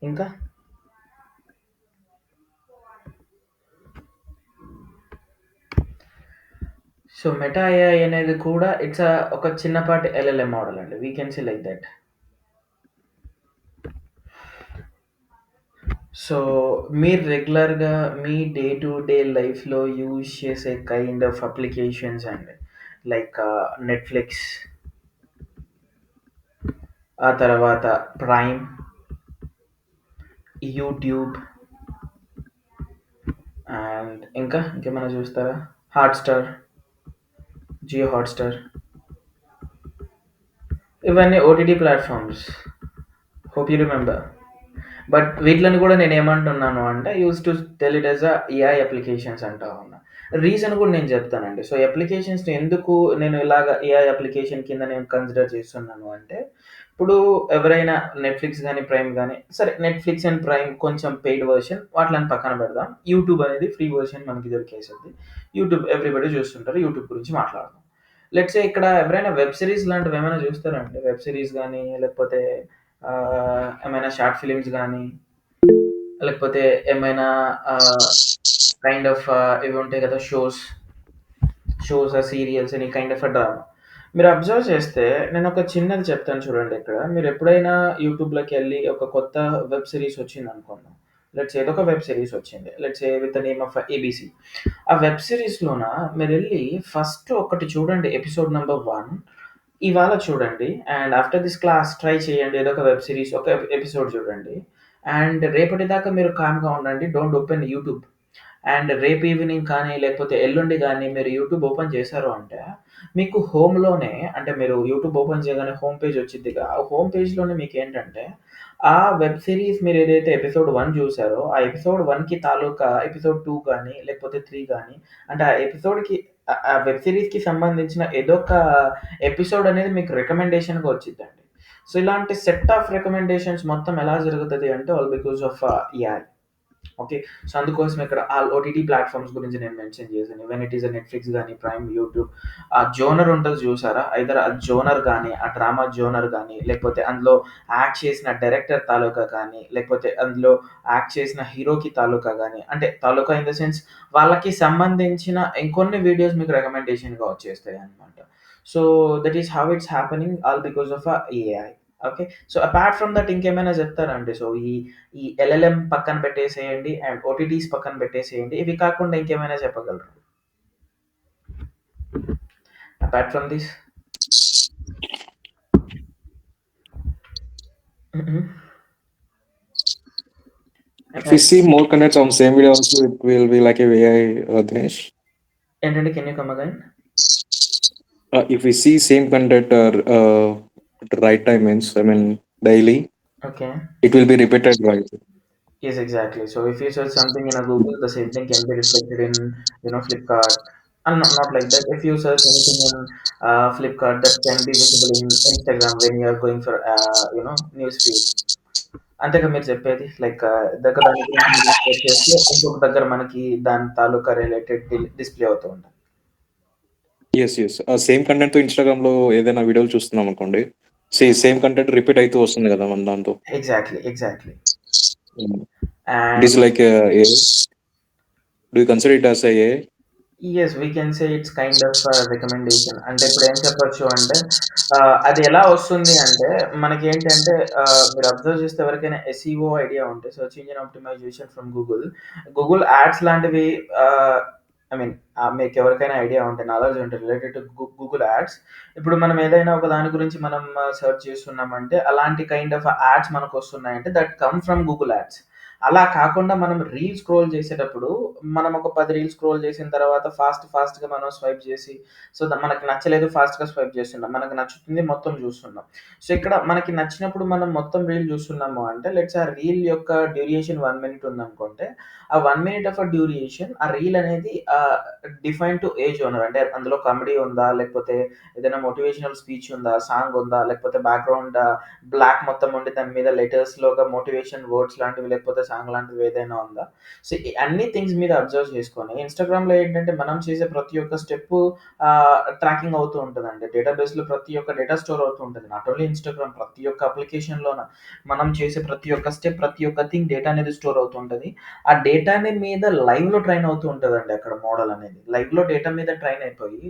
ఇంకా? So meta AI అనేది కూడా it's ఒక చిన్నపాటి ఎల్ఎల్ఎం మోడల్ అండి. We can say like that. So మీరు రెగ్యులర్‌గా మీ డే టు డే లైఫ్‌లో యూజ్ చేసే కైండ్ ఆఫ్ అప్లికేషన్స్ అండి. లైక్ నెట్‌ఫ్లిక్స్, ఆ తర్వాత ప్రైమ్, యూట్యూబ్ అండ్ ఇంకేమైనా చూస్తారా? హాట్‌స్టార్, జియో హాట్‌స్టార్, ఇవన్నీ OTT platforms. Hope you remember. But వీటిలని కూడా నేనేమంటున్నాను అంటే used to tell it as AI applications అంటా ఉన్నా. రీజన్ కూడా నేను చెప్తానండి. సో అప్లికేషన్స్‌ని ఎందుకు నేను ఇలాగ ఏఐ అప్లికేషన్ కింద నేను కన్సిడర్ చేస్తున్నాను అంటే, ఇప్పుడు ఎవరైనా నెట్‌ఫ్లిక్స్ గానీ, ప్రైమ్ గానీ, సరే నెట్‌ఫ్లిక్స్ అండ్ ప్రైమ్ కొంచెం పెయిడ్ వెర్షన్ వాటిలని పక్కన పెడదాం. యూట్యూబ్ అనేది ఫ్రీ వెర్షన్ మనకి దొరికేసిద్ది. యూట్యూబ్ ఎవ్రీబడీ చూస్తుంటారు. యూట్యూబ్ గురించి మాట్లాడదాం. లెట్స్ సే ఇక్కడ ఎవరైనా వెబ్ సిరీస్ లాంటివి ఏమైనా చూస్తారా అండి? వెబ్ సిరీస్ గానీ, లేకపోతే ఏమైనా షార్ట్ ఫిలిమ్స్ గానీ, లేకపోతే ఏమైనా కైండ్ ఆఫ్ ఇవి ఉంటాయి కదా, serials, any kind of drama. మీరు అబ్జర్వ్ చేస్తే నేను ఒక చిన్నది చెప్తాను చూడండి ఇక్కడ. మీరు ఎప్పుడైనా యూట్యూబ్‌లోకి ఎళ్లి ఒక కొత్త వెబ్ సిరీస్ వచ్చిందనుకుందాం. ఏదో ఒక వెబ్ సిరీస్ వచ్చింది. With the name of ABC. ఆ వెబ్ సిరీస్‌లోన మీరెళ్లి ఫస్ట్ ఒకటి చూడండి, ఎపిసోడ్ నంబర్ 1 ఇవాళ చూడండి. And after this class try చేయండి. ఏదో ఒక వెబ్ సిరీస్ ఒక ఎపిసోడ్ చూడండి. అండ్ రేపటి దాకా మీరు కామ్‌గా ఉండండి. Don't open YouTube. అండ్ రేపు ఈవినింగ్ కానీ, లేకపోతే ఎల్లుండి గానీ మీరు యూట్యూబ్ ఓపెన్ చేశారు అంటే, మీకు హోమ్‌లోనే, అంటే మీరు యూట్యూబ్ ఓపెన్ చేయగానే హోమ్ పేజ్ వచ్చిద్దిగా. ఆ హోమ్ పేజ్‌లోనే మీకేంటంటే, ఆ వెబ్ సిరీస్ మీరేదైతే ఎపిసోడ్ 1 చూసారో, ఆ ఎపిసోడ్ 1కి తాలూకా ఎపిసోడ్ 2 గానీ, లేకపోతే 3 గానీ, అంటే ఆ ఎపిసోడ్‌కి ఆ వెబ్ సిరీస్‌కి సంబంధించిన ఏదొక ఎపిసోడ్ అనేది మీకు రికమెండేషన్‌గా వచ్చిద్దండి. సో ఇలాంటి సెట్ ఆఫ్ రికమెండేషన్స్ మొత్తం ఎలా జరుగుతది అంటే all because of AI. Okay. So అందుకోసం ఇక్కడ ఆ ఓటీటీ ప్లాట్‌ఫార్మ్స్ గురించి నేను మెన్షన్ చేశాను. వెన్ ఇట్ ఈస్ నెట్‌ఫ్లిక్స్ గానీ, ప్రైమ్, యూట్యూబ్. ఆ జోనర్ ఉంటది చూసారా? ఐదర్ ఆ జోనర్ గానీ, ఆ డ్రామా జోనర్ గానీ, లేకపోతే అందులో యాక్ట్ చేసిన డైరెక్టర్ తాలూకా గానీ, లేకపోతే అందులో యాక్ట్ చేసిన హీరోకి తాలూకా గానీ, అంటే తాలూకా ఇన్ ద సెన్స్ వాళ్ళకి సంబంధించిన ఇంకొన్ని వీడియోస్ మీకు రికమెండేషన్‌గా వచ్చేస్తాయన్నమాట. So that is how it's happening all because of AI. Okay. So apart from that ఇంకేమైనా చెప్తారా అండి? సో ఈ ఎల్ఎల్ఎం పక్కన పెట్టేసేయండి అండ్ ఓటీటీస్ పక్కన పెట్టేసేయండి. ఇవి కాకుండా ఇంకేమైనా చెప్పగలరా? Apart from this? If we see more contents on same video also, it will be like a AI, Dinesh. ఏంటండి? Can you come again? If we see same content at the right time means, I mean, daily, okay. it will be repeated right. Yes, exactly. So if you search something in a Google, the same thing can be reflected in, Flipkart. And not like that. If you search anything in Flipkart, that can be visible in Instagram when you are going for, news feed. అంతేగా మీరు చెప్పేది. Like దగ్గర దాని గురించి మనం search చేస్తే ఇంకొక దగ్గర మనకి దాని తాలూకా రిలేటెడ్ డిస్‌ప్లే అవుతూ ఉంటది. యెస్. ఆ సేమ్ కంటెంట్‌తో ఇన్‌స్టాగ్రామ్‌లో ఏదైనా వీడియోలు చూస్తున్నామనుకోండి, సేమ్ కంటెంట్ రిపీట్ అయితూ వస్తుంది గదా! మన దాంతో. Exactly. Hmm. It and is like AI. Do you consider it as AI? Yes. We can say it's kind of recommendation. అంటే ఇప్పుడేం చెప్పొచ్చు అంటే అది ఎలా వస్తుంది అంటే మనకేంటంటే మీరు అబ్జర్వ్ చేస్తే ఎవరికైనా ఎస్‌ఈఓ ఐడియా ఉంటే search engine optimisation from Google ads లాంటివి ఆహ్, ఐ మీన్ మీకెవరికైనా ఐడియా ఉంటే నాలెడ్జ్ ఉంటే రిలేటెడ్ టు గూగుల్ యాడ్స్. ఇప్పుడు మనం ఏదైనా ఒక దాని గురించి మనం సెర్చ్ చేస్తున్నామంటే అలాంటి కైండ్ ఆఫ్ యాడ్స్ మనకొస్తున్నాయంటే that come from Google ads. అలా కాకుండా మనం రీల్ స్క్రోల్ చేసేటప్పుడు మనం ఒక 10 రీల్స్ స్క్రోల్ చేసిన తర్వాత ఫాస్ట్‌గా మనం స్వైప్ చేసి మనకి నచ్చలేదు ఫాస్ట్‌గా స్వైప్ చేస్తున్నాం. మనకు నచ్చుతుంది మొత్తం చూస్తున్నాం. సో, ఇక్కడ మనకి నచ్చినప్పుడు మనం మొత్తం రీల్ చూస్తున్నాము అంటే లెట్స్ ఆ రీల్ యొక్క డ్యూరేషన్ 1 మినిట్ ఉందనుకుంటే, ఆ 1 మినిట్ ఆఫ్ డ్యూరేషన్ ఆ రీల్ అనేది డిఫైన్ టు ఏ జోనర్ అంటే అందులో కామెడీ ఉందా? లేకపోతే ఏదైనా మోటివేషనల్ స్పీచ్ ఉందా? సాంగ్ ఉందా? లేకపోతే బ్యాక్‌గ్రౌండ్ బ్లాక్ మొత్తం ఉండి దాని మీద లెటర్స్‌లోగా మోటివేషన్ వర్డ్స్ లాంటివి లేకపోతే సాంగ్ లాంటివి ఏదైనా ఉందా? సో, ఈ అన్ని థింగ్స్ మీద అబ్జర్వ్ చేసుకొని ఇన్‌స్టాగ్రామ్‌లో ఏంటంటే మనం చేసే ప్రతి ఒక్క స్టెప్పు ట్రాకింగ్ అవుతూ ఉంటదండి. డేటాబేస్‌లో ప్రతి ఒక్క డేటా స్టోర్ అవుతూ ఉంటది. నాట్ ఓన్లీ ఇన్‌స్టాగ్రామ్ ప్రతి ఒక్క అప్లికేషన్‌లోన మనం చేసే ప్రతి ఒక్క స్టెప్, ప్రతి ఒక్క థింగ్ డేటా అనేది స్టోర్ అవుతూ ఉంటది. ఆ డేటాని మీద లైవ్‌లో ట్రైన్ అవుతూ ఉంటదండి అక్కడ మోడల్ అనేది. లైవ్‌లో డేటా మీద ట్రైన్ అయిపోయి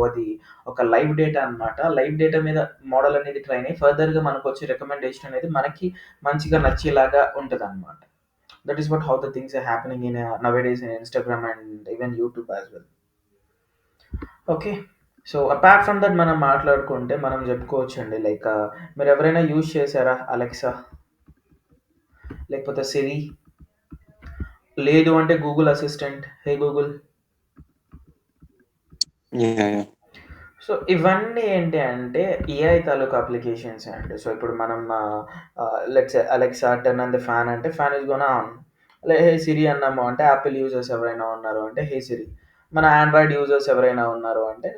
అది ఒక లైవ్ డేటా అన్నమాట. లైవ్ డేటా మీద మోడల్ అనేది ట్రైన్ అయ్యి ఫర్దర్‌గా మనకొచ్చే రికమెండేషన్ అనేది మనకి మంచిగా నచ్చేలాగా ఉంటదన్నమాట. That is what how the things are happening in nowadays in Instagram and even YouTube as well. Okay. So, apart from that మనం మాట్లాడుకుంటే మనం చెప్పుకోవచ్చండి లైక్ మీరెవరైనా యూజ్ చేసారా అలెక్సా? లేకపోతే సిరి? లేదు అంటే గూగుల్ అసిస్టెంట్. హే గూగుల్. యాహ్! సో, ఇవన్నీ ఏంటి అంటే ఏఐ తాలూకా అప్లికేషన్సే అండి. సో, ఇప్పుడు మనం let's say Alexa turn on the fan అంటే ఫ్యాన్ ఈస్ గోనా ఆన్. హే సిరి అన్నాము అంటే యాపిల్ యూజర్స్ ఎవరైనా ఉన్నారు అంటే హే సిరి. మన ఆండ్రాయిడ్ యూజర్స్ ఎవరైనా ఉన్నారు అంటే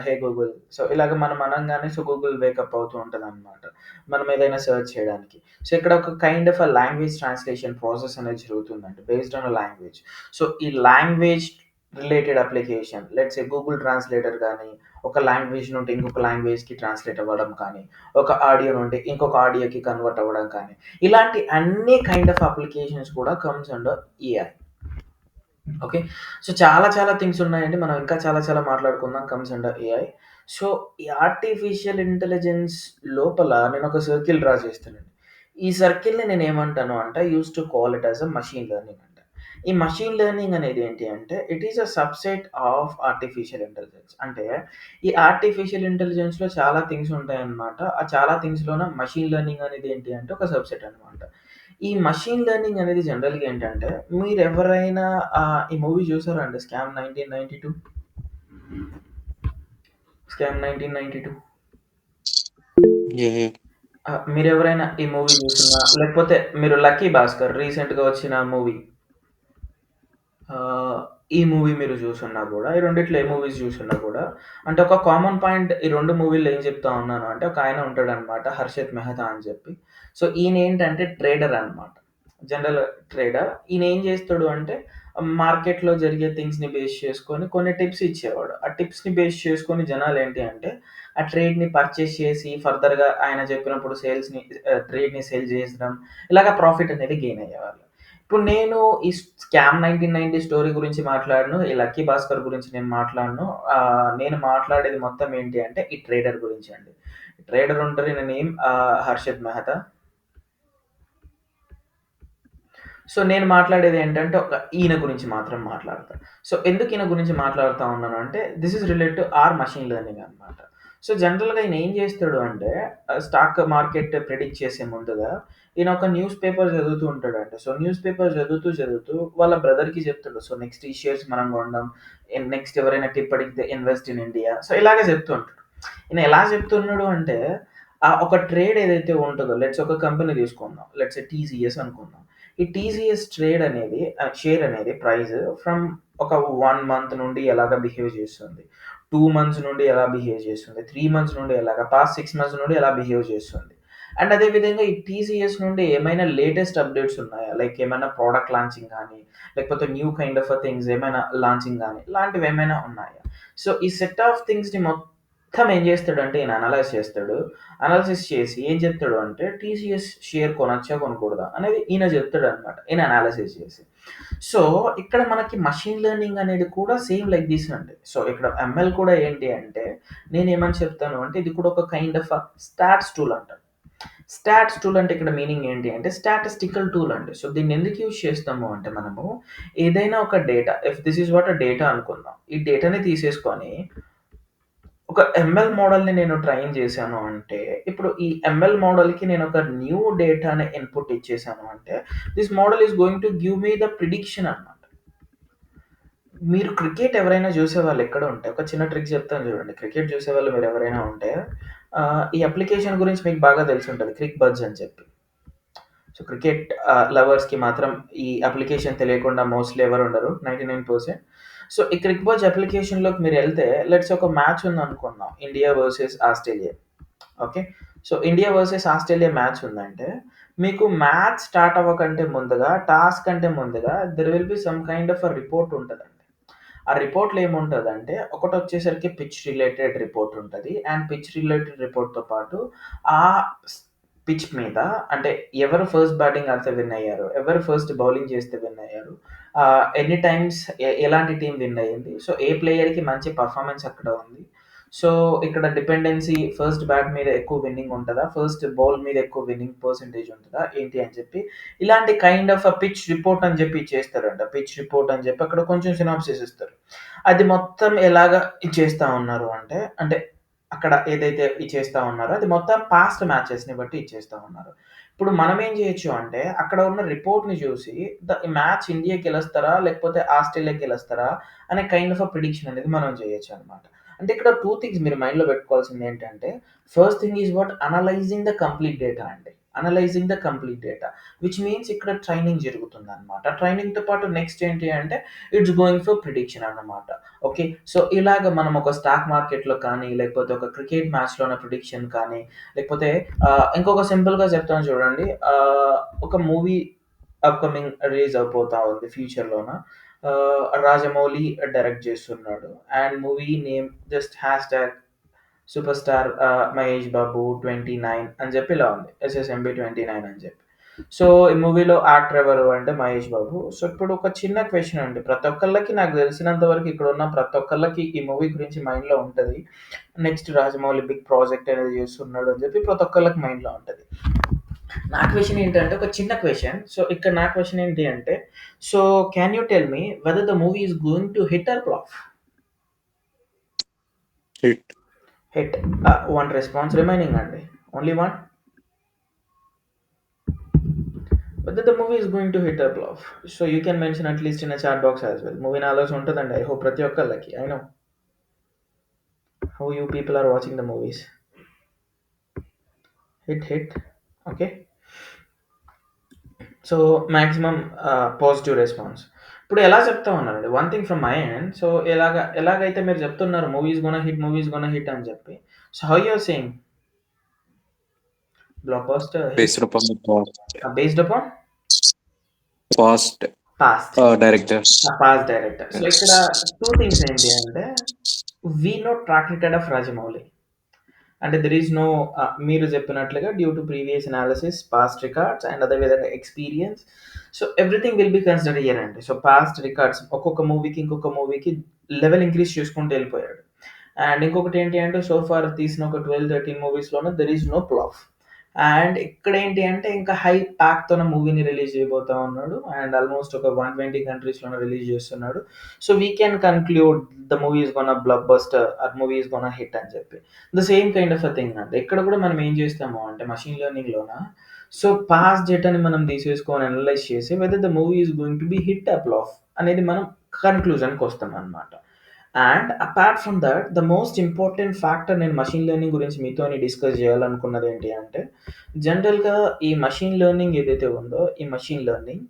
హే గూగుల్. సో, ఇలాగ మనం అనంగానే గూగుల్ వేకప్ అవుతూ ఉంటదనమాట. మనం ఏదైనా సెర్చ్ చేయడానికి. సో, ఇక్కడ ఒక kind of language translation process అనేది జరుగుతుందండి బేస్డ్ ఆన్ లాంగ్వేజ్. సో, ఈ language related application let's say Google translator గాని ఒక లాంగ్వేజ్ నుండి ఇంకొక లాంగ్వేజ్‌కి ట్రాన్స్‌లేట్ అవ్వడం కానీ, ఒక ఆడియో నుండి ఇంకొక ఆడియోకి కన్వర్ట్ అవ్వడం కానీ, ఇలాంటి అన్ని కైండ్ ఆఫ్ అప్లికేషన్స్ కూడా comes under AI. Okay. So, చాలా చాలా థింగ్స్ ఉన్నాయండి. మనం ఇంకా చాలా చాలా మాట్లాడుకుందాం కమ్స్ అండర్ ఏఐ. సో, ఈ ఆర్టిఫిషియల్ ఇంటెలిజెన్స్ లోపల నేనొక సర్కిల్ డ్రా చేస్తానండి. ఈ సర్కిల్‌ని నేనేమంటాను అంటే I used to call it as a machine learning అంట. ఈ మెషీన్ లెర్నింగ్ అనేది ఏంటి అంటే it is a subset of artificial intelligence. అంటే ఈ ఆర్టిఫిషియల్ ఇంటెలిజెన్స్‌లో చాలా థింగ్స్ ఉంటాయన్నమాట. ఆ చాలా థింగ్స్‌లోన మెషీన్ లెర్నింగ్ అనేది ఏంటి అంటే ఒక సబ్‌సెట్ అన్నమాట. ఈ మెషీన్ లెర్నింగ్ అనేది జనరల్‌గా ఏంటంటే మీరెవరైనా ఈ మూవీ చూసారా అండి 'స్కామ్ 1992'? 'స్కామ్ 1992'? యాహ్! మీరెవరైనా ఈ మూవీ చూసున్నా లేకపోతే మీరు 'లక్కీ భాస్కర్' రీసెంట్‌గా వచ్చిన మూవీ ఈ మూవీ మీరు చూసున్నా గూడా, ఈ రెండిట్లో ఏ మూవీస్ చూసున్నా గూడా అంటే ఒక కామన్ పాయింట్ ఈ 2 మూవీల్లో ఏం చెప్తా ఉన్నాను అంటే ఒకాయన ఉంటాడనమాట 'హర్షిత్ మెహతా' అని చెప్పి. సో, ఈయనేంటంటే ట్రేడర్ అనమాట. General trader. ఈయనేం చేస్తాడు అంటే మార్కెట్‌లో జరిగే థింగ్స్‌ని బేస్ చేసుకొని కొన్ని టిప్స్ ఇచ్చేవాడు. ఆ టిప్స్‌ని బేస్ చేసుకొని జనాలేంటి అంటే ఆ ట్రేడ్‌ని పర్చేస్ చేసి ఫర్దర్‌గా ఆయన చెప్పినప్పుడు ట్రేడ్‌ని సేల్ చేసడం ఇలాగ ప్రాఫిట్ అనేది గెయిన్ అయ్యేవాళ్ళు. ఇప్పుడు నేను ఈ 'స్కామ్ 1990' స్టోరీ గురించి మాట్లాడను. ఈ 'లక్కీ భాస్కర్' గురించి నేను మాట్లాడను. నేను మాట్లాడేది మొత్తం ఏంటి అంటే ఈ ట్రేడర్ గురించి అండి. ట్రేడర్ ఉంటారు. ఈయన నేమ్ 'హర్షిత్ మెహతా'. సో, నేను మాట్లాడేదేంటంటే ఈయన గురించి మాత్రం మాట్లాడతా. సో, ఎందుకు ఈయన గురించి మాట్లాడుతా ఉన్నాను అంటే this is related to or machine learning అనమాట. సో, జనరల్‌గా ఈయన ఏం చేస్తాడు అంటే స్టాక్ మార్కెట్ ప్రిడిక్ట్ చేసే ముందుగా ఈయన ఒక న్యూస్ పేపర్ చదువుతూ ఉంటాడంట. సో, న్యూస్ పేపర్ చదువుతూ వాళ్ళ బ్రదర్‌కి చెప్తాడు. సో, నెక్స్ట్ ఈ షేర్స్ మనం కొందాం. నెక్స్ట్ ఎవరైనా టిప్ అడిగితే ఇన్వెస్ట్ ఇన్ ఇండియా. సో, ఇలాగే చెప్తూ ఉంటాడు. ఈయన ఎలా చెప్తున్నాడు అంటే ఒక ట్రేడ్ ఏదైతే ఉంటదో ఒక కంపెనీ తీసుకుందాం. లెట్స్ సే టీసీఎస్ అనుకుందాం. ఈ టీసీఎస్ ట్రేడ్ అనేది షేర్ అనేది ప్రైస్ ఫ్రమ్ ఒక 1 మంత్ నుండి ఎలాగా బిహేవ్ చేస్తుంది, 2 మంత్స్ నుండి ఎలా బిహేవ్ చేస్తుంది, 3 మంత్స్ నుండి ఎలాగా, పాస్ట్ 6 మంత్స్ నుండి ఎలా బిహేవ్ చేస్తుంది. అండ్ అదే విధంగా ఈ టీసీఎస్ నుండి ఏమైనా లేటెస్ట్ అప్డేట్స్ ఉన్నాయా? లైక్ ఏమైనా ప్రొడక్ట్ లాంచింగ్ గానీ, లేకపోతే న్యూ కైండ్ ఆఫ్ థింగ్స్ ఏమైనా లాంచింగ్ గానీ, ఇలాంటివి ఏమైనా ఉన్నాయా? సో ఈ సెట్ ఆఫ్ థింగ్స్‌ని మొత్తం ఏం చేస్తాడంటే ఈయన అనలైజ్ చేస్తాడు. అనాలిసిస్ చేసి ఏం చెప్తాడు అంటే టీసీఎస్ షేర్ కొనొచ్చా? కొనకూడదా? అనేది ఈయన చెప్తాడనమాట. ఈయన అనాలిసిస్ చేసి. సో ఇక్కడ మనకి మషీన్ లెర్నింగ్ అనేది కూడా సేమ్ లైక్ దిస్ అండి. సో ఇక్కడ ఎంఎల్ కూడా ఏంటి అంటే నేనేమని చెప్తాను అంటే ఇది కూడా ఒక కైండ్ ఆఫ్ స్టాట్స్ టూల్ అంటారు. స్టాట్స్ టూల్ అంటే ఇక్కడ మీనింగ్ ఏంటి అంటే స్టాటిస్టికల్ టూల్ అండి. సో దీన్ని ఎందుకు యూజ్ చేస్తాము అంటే మనము ఏదైనా ఒక data, if this is what data అనుకుందాం. ఈ డేటాని తీసేసుకొని ఒక ఎంఎల్ మోడల్‌ని నేను ట్రైన్ చేశాను అంటే, ఇప్పుడు ఈ ఎంఎల్ మోడల్‌కి నేను ఒక న్యూ డేటాని ఇన్‌పుట్ ఇచ్చేసాను అంటే, this model is going to give me the prediction అన్నమాట. మీరు క్రికెట్ ఎవరైనా చూసేవాళ్ళు ఎక్కడ ఉంటే, ఒక చిన్న ట్రిక్ చెప్తాను చూడండి. క్రికెట్ చూసేవాళ్ళు మీరు ఎవరైనా ఉంటే, ఈ అప్లికేషన్ గురించి మీకు బాగా తెలిసుంటది. క్రిక్ బజ్ అని చెప్పి. సో క్రికెట్ లవర్స్‌కి మాత్రం ఈ అప్లికేషన్ తెలియకుండా మోస్ట్‌లీ ఎవరు ఉండరు. 99%. సో ఈ క్రిక్ బజ్ అప్లికేషన్‌లోకి మీరెళ్తే లెట్స్ సే ఒక మ్యాచ్ ఉందనుకుందాం. India versus Australia. Okay. So India versus Australia match ఉందంటే, మీకు మ్యాచ్ స్టార్ట్ అవ్వకంటే ముందుగా, టాస్ కంటే ముందుగా there will be some kind of report ఉంటదండి. ఆ రిపోర్ట్‌లో ఏముంటదంటే, ఒకటొచ్చేసరికి పిచ్ రిలేటెడ్ రిపోర్ట్ ఉంటది. అండ్ పిచ్ రిలేటెడ్ రిపోర్ట్‌తో పాటు ఆ పిచ్ మీద అంటే ఎవరు ఫస్ట్ బ్యాటింగ్ ఆడితే విన్ అయ్యారు, ఎవరు ఫస్ట్ బౌలింగ్ చేస్తే విన్ అయ్యారు, ఎన్ని టైమ్స్ ఎలాంటి టీమ్ విన్ అయ్యింది, సో ఏ ప్లేయర్‌కి మంచి పర్ఫార్మెన్స్ అక్కడ ఉంది. సో ఇక్కడ డిపెండెన్సీ ఫస్ట్ బ్యాట్ మీద ఎక్కువ విన్నింగ్ ఉంటదా? ఫస్ట్ బౌల్ మీద ఎక్కువ విన్నింగ్ పర్సెంటేజ్ ఉంటదా? ఏంటి అని చెప్పి ఇలాంటి కైండ్ ఆఫ్ పిచ్ రిపోర్ట్ అని చెప్పి ఇచ్చేస్తారంట. పిచ్ రిపోర్ట్ అని చెప్పి అక్కడ కొంచెం సినాప్సిస్ ఇస్తారు. అది మొత్తం ఎలాగా ఇచ్చేస్తా ఉన్నారు అంటే, అక్కడ ఏదైతే ఇచ్చేస్తా ఉన్నారో అది మొత్తం పాస్ట్ మ్యాచెస్‌ని బట్టి ఇచ్చేస్తా ఉన్నారు. ఇప్పుడు మనం ఏం చేయొచ్చు అంటే అక్కడ ఉన్న రిపోర్ట్‌ని చూసి మ్యాచ్ ఇండియా గెలుస్తారా? లేకపోతే ఆస్ట్రేలియా గెలుస్తారా? అనే కైండ్ ఆఫ్ ప్రిడిక్షన్ అనేది మనం చేయొచ్చనమాట. అంటే ఇక్కడ 2 థింగ్స్ మీరు మైండ్‌లో పెట్టుకోవాల్సింది ఏంటంటే, first thing is what analysing the complete data అండి. Analysing the complete data. Which means ఇక్కడ ట్రైనింగ్ జరుగుతుందనమాట. ట్రైనింగ్‌తో పాటు నెక్స్ట్ ఏంటి అంటే ఇట్స్ గోయింగ్ ఫర్ ప్రిడిక్షన్ అన్నమాట. ఓకే. సో ఇలాగ మనం ఒక స్టాక్ మార్కెట్‌లో కానీ, లేకపోతే ఒక క్రికెట్ మ్యాచ్‌లోన ప్రిడిక్షన్ కానీ, లేకపోతే ఇంకొక సింపుల్‌గా చెప్తాను చూడండి. ఒక మూవీ అప్‌కమింగ్ రిలీజ్ అవబోతా ఉంది ఫ్యూచర్‌లోన. 'రాజమౌళి' డైరెక్ట్ చేస్తున్నాడు. And movie name just hashtag super star Mahesh Babu 29 అని చెప్పి ఇలా ఉంది. ఎస్ఎస్ఎంబీ 29 అని చెప్పి. సో ఈ మూవీలో యాక్టర్ ఎవరు అంటే మహేష్ బాబు. సో ఇప్పుడు ఒక చిన్న క్వెషన్ అండి. ప్రతి ఒక్కళ్ళకి నాకు తెలిసినంత వరకు ఇక్కడున్న ప్రతి ఒక్కళ్ళకి ఈ మూవీ గురించి మైండ్‌లో ఉంటది. నెక్స్ట్ రాజమౌళి బిగ్ ప్రాజెక్ట్ అనేది చేస్తున్నాడు అని చెప్పి ప్రతి ఒక్కళ్ళకి మైండ్‌లో ఉంటది. నా క్వెషన్ ఏంటంటే ఒక చిన్న క్వెషన్. సో ఇక్కడ నా క్వెషన్ ఏంటి అంటే, so can you tell me weather the movie is going to hit or flop? Hit. Hit. 1 response remaining అండి. Only 1. Whether the movie is going to hit or flop. So you can mention at least in a chat box as well. Movie knowledge untadandi. I hope ప్రతి ఒక్కళ్ళకి. I know how you people are watching the movies. Hit. Okay. So maximum positive response. ఇప్పుడు ఎలా చెప్తా ఉన్నారండి, one thing from my end. So ఎలాగైతే మీరు చెప్తున్నారు movies gonna hit అని చెప్పి. So how you are saying blockbuster Based upon the based upon past past director. Past director. So Yes. ఇక్కడ 2 థింగ్స్ ఏంటి అంటే we know track record of Rajamouli. అంటే there is no మీరు చెప్పినట్లుగా due to previous analysis, past records and అదేవిధంగా experience. So everything will be consider here అండి. So past records ఒక్కొక్క మూవీకి ఇంకొక మూవీకి లెవెల్ ఇంక్రీజ్ చేసుకుంటూ వెళ్ళిపోయాడు. అండ్ ఇంకొకటి ఏంటి అంటే సో ఫార్ తీసిన ఒక 12-13 మూవీస్‌లోనే there is no flop. And ఇక్కడ ఏంటి అంటే ఇంకా హై ప్యాక్‌తోన మూవీని రిలీజ్ చేయబోతా ఉన్నాడు. అండ్ ఆల్మోస్ట్ ఒక 120 కంట్రీస్‌లోనే రిలీజ్ చేస్తున్నాడు. So we can conclude the movie is gonna blockbuster or movie is gonna hit అని చెప్పి. The same kind of thing అండి. ఇక్కడ కూడా మనం ఏం చేస్తాము అంటే మషీన్ లెర్నింగ్‌లోన సో పాస్ట్ డేటాని మనం తీసేసుకొని అనలైజ్ చేసి whether the movie is going to be hit or flop అనేది మనం కన్క్లూజన్‌కి వస్తామన్నమాట. And apart from that the most important factor నేను మషిన్ లెర్నింగ్ గురించి మీతోని డిస్కస్ చేయాలనుకున్నది ఏంటి అంటే జనరల్గా ఈ మషిన్ లెర్నింగ్ ఏదైతే ఉందో ఈ మషిన్ లెర్నింగ్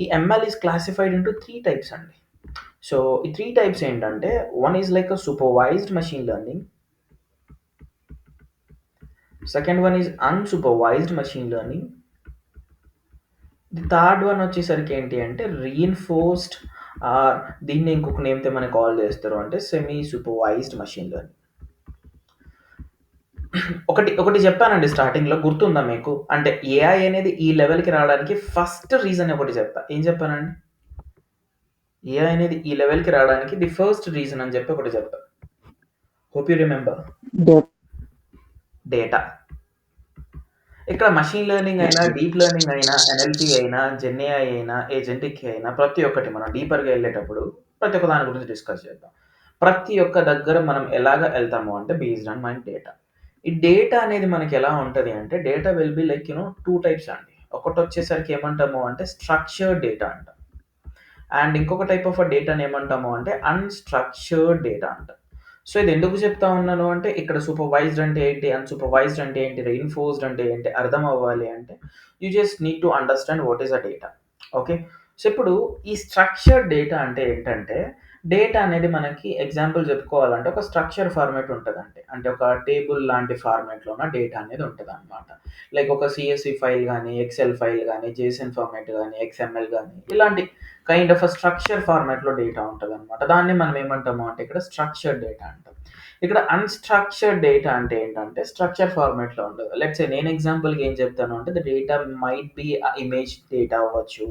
ఈ ML is classified into 3 types అండి. సో ఈ 3 టైప్స్ ఏంటంటే one is like a supervised machine learning, second one is unsupervised machine learning, the third one వచ్చేసరికి ఏంటి అంటే రీఇన్ఫోర్స్డ్ ఆర్ దీన్ని ఇంకొక నేమ్తో మనకి కాల్ చేస్తారు అంటే సెమీ సూపర్వైజ్డ్ మషిన్ లెర్నింగ్. ఒకటి ఒకటి చెప్పానండి స్టార్టింగ్లో, గుర్తుందా మీకు? అంటే ఏఐ అనేది ఈ లెవెల్కి రావడానికి ఫస్ట్ రీజన్ ఒకటి చెప్పా. ఏం చెప్పానండి? ఏఐ అనేది ఈ లెవెల్కి రావడానికి ది ఫస్ట్ రీజన్ అని చెప్పి ఒకటి చెప్పా. Hope you remember. డేటా. ఇక్కడ మషిన్ లెర్నింగ్ అయినా, డీప్ లెర్నింగ్ అయినా, ఎన్ఎల్పి అయినా, జెన్ఏఐ అయినా, ఏజెంటిక్ అయినా ప్రతి ఒక్కటి మనం డీపర్గా వెళ్ళేటప్పుడు ప్రతి ఒక్క దాని గురించి డిస్కస్ చేద్దాం. ప్రతి ఒక్క దగ్గర మనం ఎలాగ వెళ్తాము అంటే బేస్డ్ ఆన్ మై డేటా. ఈ డేటా అనేది మనకి ఎలా ఉంటుంది అంటే data will be like 2 types అండి. ఒకటి వచ్చేసరికి ఏమంటాము అంటే స్ట్రక్చర్డ్ డేటా అంటాం. అండ్ ఇంకొక టైప్ ఆఫ్ డేటాని ఏమంటాము అంటే అన్‌స్ట్రక్చర్డ్ డేటా అంటాం. సో ఇది ఎందుకు చెప్తా ఉన్నాను అంటే ఇక్కడ సూపర్వైజ్డ్ అంటే ఏంటి, అన్‌సూపర్వైజ్డ్ అంటే ఏంటి, రీఇన్ఫోర్స్డ్ అంటే ఏంటి అర్థం అవ్వాలి అంటే you just need to understand what is a data. Okay. So ఇప్పుడు ఈ స్ట్రక్చర్డ్ డేటా అంటే ఏంటంటే డేటా అనేది మనకి ఎగ్జాంపుల్ చెప్పుకోవాలంటే ఒక స్ట్రక్చర్ ఫార్మాట్ ఉంటదండి. అంటే ఒక టేబుల్ లాంటి ఫార్మాట్‌లోన డేటా అనేది ఉంటదనమాట. లైక్ ఒక సీఎస్‌వి ఫైల్ గానీ, ఎక్సెల్ ఫైల్ గానీ, జేసన్ ఫార్మాట్ గానీ, ఎక్స్ఎంఎల్ గానీ ఇలాంటి కైండ్ ఆఫ్ స్ట్రక్చర్ ఫార్మాట్‌లో డేటా ఉంటదనమాట. దాన్ని మనం ఏమంటాము అంటే ఇక్కడ స్ట్రక్చర్డ్ డేటా అంటాం. ఇక్కడ అన్‌స్ట్రక్చర్డ్ డేటా అంటే ఏంటంటే స్ట్రక్చర్ ఫార్మాట్‌లో ఉండదు. లెట్స్ సే నేను ఎగ్జాంపుల్‌కి ఏం చెప్తాను అంటే the data might be image data అవ్వచ్చు,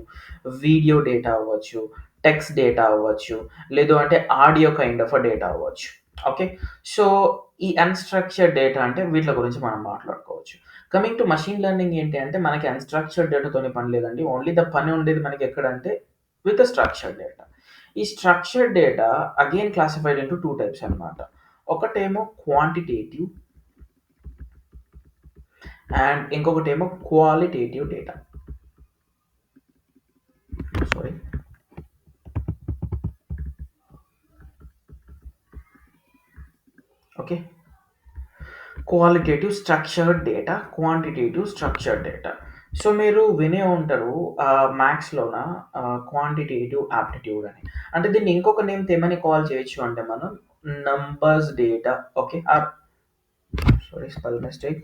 వీడియో డేటా అవ్వచ్చు, టెక్స్ట్ డేటా అవ్వచ్చు, లేదు అంటే ఆడియో కైండ్ ఆఫ్ డేటా అవ్వచ్చు. ఓకే. సో ఈ అన్‌స్ట్రక్చర్డ్ డేటా అంటే వీట్ల గురించి మనం మాట్లాడుకోవచ్చు. కమింగ్ టు మషిన్ లెర్నింగ్ ఏంటి అంటే మనకి అన్‌స్ట్రక్చర్డ్ డేటాతోని పని లేదండి. ఓన్లీ ద పని ఉండేది మనకి ఎక్కడంటే విత్ స్ట్రక్చర్డ్ డేటా. ఈ structured data again classified into 2 types అన్నమాట. ఒకటేమో క్వాంటిటేటివ్ అండ్ ఇంకొకటేమో qualitative data. Sorry. Okay. Qualitative structured data, quantitative structured data. So మీరు వినే ఉంటారు మ్యాథ్స్‌లోన క్వాంటిటేటివ్ ఆప్టిట్యూడ్ అని. అంటే దీన్ని ఇంకొక నేమ్‌తో ఏమని కాల్ చేయొచ్చు అంటే మనం numbers data. Okay. Sorry spell mistake.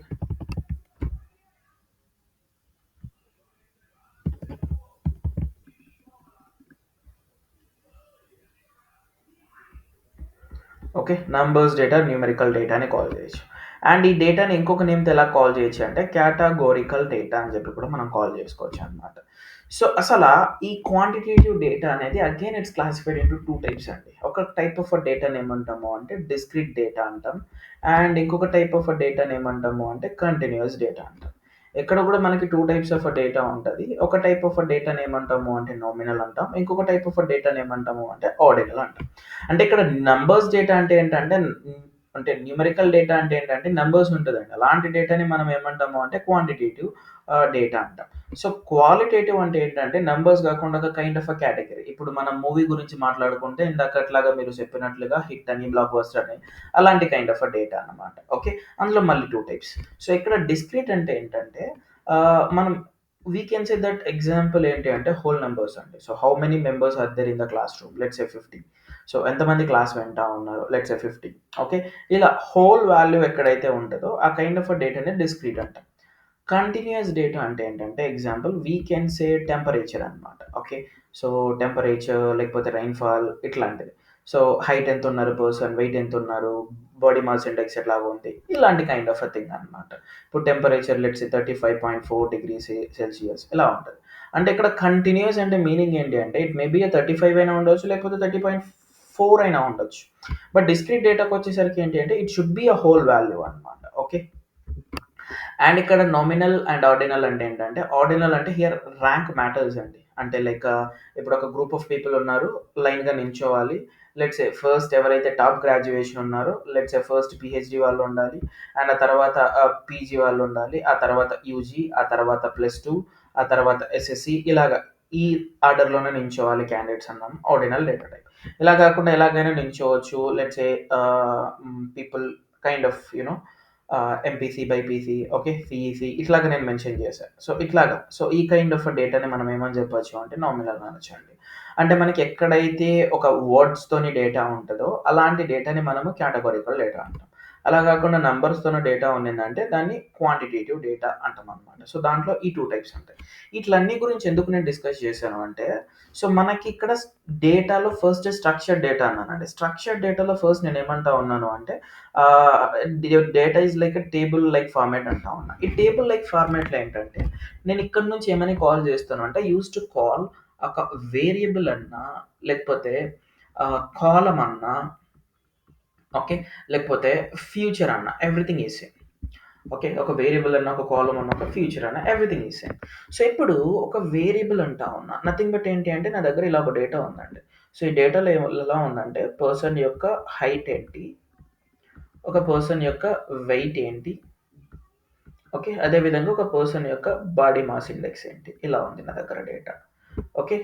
Okay. Numbers data, numerical data అని కాల్ చేయొచ్చు. అండ్ ఈ డేటాని ఇంకొక నేమ్‌తో ఎలా కాల్ చేయొచ్చు అంటే కేటగోరికల్ డేటా అని చెప్పి కూడా మనం కాల్ చేసుకోవచ్చు అన్నమాట. సో అసలా ఈ క్వాంటిటేటివ్ డేటా అనేది again it's classified into 2 types అండి. ఒక టైప్ ఆఫ్ డేటాని ఏమంటాము అంటే డిస్క్రీట్ డేటా అంటాం. అండ్ ఇంకొక టైప్ ఆఫ్ డేటాని ఏమంటాము అంటే కంటిన్యూయస్ డేటా అంటాం. ఇక్కడ కూడా మనకి 2 టైప్స్ ఆఫ్ డేటా ఉంటది. ఒక టైప్ ఆఫ్ డేటాని ఏమంటాము అంటే నామినల్ అంటాం. ఇంకొక టైప్ ఆఫ్ డేటాని ఏమంటాము అంటే ఆర్డినల్ అంటాం. అంటే ఇక్కడ నంబర్స్ డేటా అంటే ఏంటంటే అంటే న్యూమెరికల్ డేటా అంటే ఏంటంటే నంబర్స్ ఉంటదండి. అలాంటి డేటాని మనం ఏమంటాము అంటే క్వాంటిటేటివ్ డేటా అంటాం. సో క్వాలిటేటివ్ అంటే ఏంటంటే నంబర్స్ కాకుండా ఒక కైండ్ ఆఫ్ కేటగిరీ. ఇప్పుడు మనం మూవీ గురించి మాట్లాడుకుంటే ఇందాకట్లాగా మీరు చెప్పినట్లుగా హిట్ అని, బ్లాక్ బస్టర్ అని అలాంటి కైండ్ ఆఫ్ డేటా అన్నమాట. ఓకే. అందులో మళ్ళీ 2 టైప్స్. సో ఇక్కడ డిస్క్రీట్ అంటే ఏంటంటే మనం we can say that example ఏంటి అంటే హోల్ నంబర్స్ అండి. So how many members are there in the classroom? Let's say 50. So ఎంతమంది క్లాస్ వింటా ఉన్నారు? Let's say 50. ఓకే. ఇలా హోల్ వాల్యూ ఎక్కడైతే ఉంటదో ఆ కైండ్ ఆఫ్ డేటాని డిస్క్రీట్ అంటాం. కంటిన్యూయస్ డేటా అంటే ఏంటంటే example we can say temperature అన్నమాట. ఓకే. సో టెంపరేచర్ లేకపోతే రైన్‌ఫాల్ ఇట్లాంటిది. సో హైట్ ఎంత ఉన్నారు పర్సన్, వెయిట్ ఎంత ఉన్నారు, బాడీ మాస్ ఇండెక్స్ ఎట్లాగా ఉంది, ఇలాంటి కైండ్ ఆఫ్ థింగ్ అన్నమాట. ఇప్పుడు temperature let's say 35.4 degrees Celsius ఇలా ఉంటది. అంటే ఇక్కడ కంటిన్యూయస్ అంటే మీనింగ్ ఏంటి అంటే ఇట్ మే బి 35 అయినా ఉండొచ్చు, లేకపోతే 30.4 అయినా ఉండొచ్చు. బట్ డిస్క్రీట్ డేటాకొచ్చేసరికి ఏంటి అంటే it should be a whole value అన్నమాట. ఓకే. అండ్ ఇక్కడ నామినల్ అండ్ ఆర్డినల్ అంటే ఏంటంటే ఆర్డినల్ అంటే హియర్ ర్యాంక్ మ్యాటర్స్ అండి. అంటే లైక్ ఇప్పుడు ఒక గ్రూప్ ఆఫ్ పీపుల్ ఉన్నారు, లైన్‌గా నించోవాలి. లెట్స్ సే ఫస్ట్ ఎవరైతే టాప్ గ్రాడ్యుయేషన్ ఉన్నారో లెట్స్ సే ఫస్ట్ పీహెచ్‌డీ వాళ్ళు ఉండాలి. అండ్ ఆ తర్వాత పీజీ వాళ్ళు ఉండాలి. ఆ తర్వాత యూజీ, ఆ తర్వాత +2, ఆ తర్వాత ఎస్ఎస్‌సి ఇలాగ ఈ ఆర్డర్‌లోనే నించోవాలి క్యాండిడేట్స్ అన్నాం ఆర్డినల్ డేటా టైప్. ఇలా కాకుండా ఎలాగైనా నించోవచ్చు. Let's say people kind of MPC, BiPC, okay, CEC ఇట్లాగా నేను మెన్షన్ చేశాను. సో ఇట్లాగా. సో ఈ కైండ్ ఆఫ్ డేటాని మనం ఏమని చెప్పొచ్చు అంటే నామినల్ అనొచ్చండి. అంటే మనకి ఎక్కడైతే ఒక వర్డ్స్‌తోని డేటా ఉంటదో అలాంటి డేటాని మనము కేటగరికల్ డేటా అంటాం. అలా కాకుండా నంబర్స్‌తోని డేటా ఉన్నిందంటే దాన్ని క్వాంటిటేటివ్ డేటా అంటామనమాట. సో దాంట్లో ఈ 2 టైప్స్ ఉంటాయి. ఇట్లన్నీ గురించి ఎందుకు నేను డిస్కస్ చేశాను అంటే, సో మనకి ఇక్కడ డేటాలో ఫస్ట్ స్ట్రక్చర్డ్ డేటా అన్నానండి. స్ట్రక్చర్డ్ డేటాలో ఫస్ట్ నేనేమంటా ఉన్నాను అంటే data is like a table like format అంటా ఉన్నా. ఈ టేబుల్ లైక్ ఫార్మాట్‌లో ఏంటంటే నేను ఇక్కడి నుంచి ఏమని కాల్ చేస్తాను అంటే యూజ్డ్ టు కాల్ ఒక వేరియబుల్ అన్నా, లేకపోతే కాలమ్ అన్నా, ఓకే, లేకపోతే ఫ్యూచర్ అన్నా ఎవ్రీథింగ్ ఈజ్ సేమ్. ఓకే. ఒక వేరియబుల్ అన్నా, ఒక కాలమ్ అన్నా, ఒక ఫ్యూచర్ అన్నా ఎవ్రీథింగ్ ఈజ్ సేమ్. సో ఇప్పుడు ఒక వేరియబుల్ అంటా ఉన్నా. నథింగ్ బట్ ఏంటి అంటే నా దగ్గర ఇలా ఒక డేటా ఉందండి. సో ఈ డేటాలో ఎలా ఉందంటే పర్సన్ యొక్క హైట్ ఏంటి? ఒక పర్సన్ యొక్క వెయిట్ ఏంటి? ఓకే. అదే విధంగా ఒక పర్సన్ యొక్క బాడీ మాస్ ఇండెక్స్ ఏంటి? ఇలా ఉంది నా దగ్గర డేటా. ఓకే.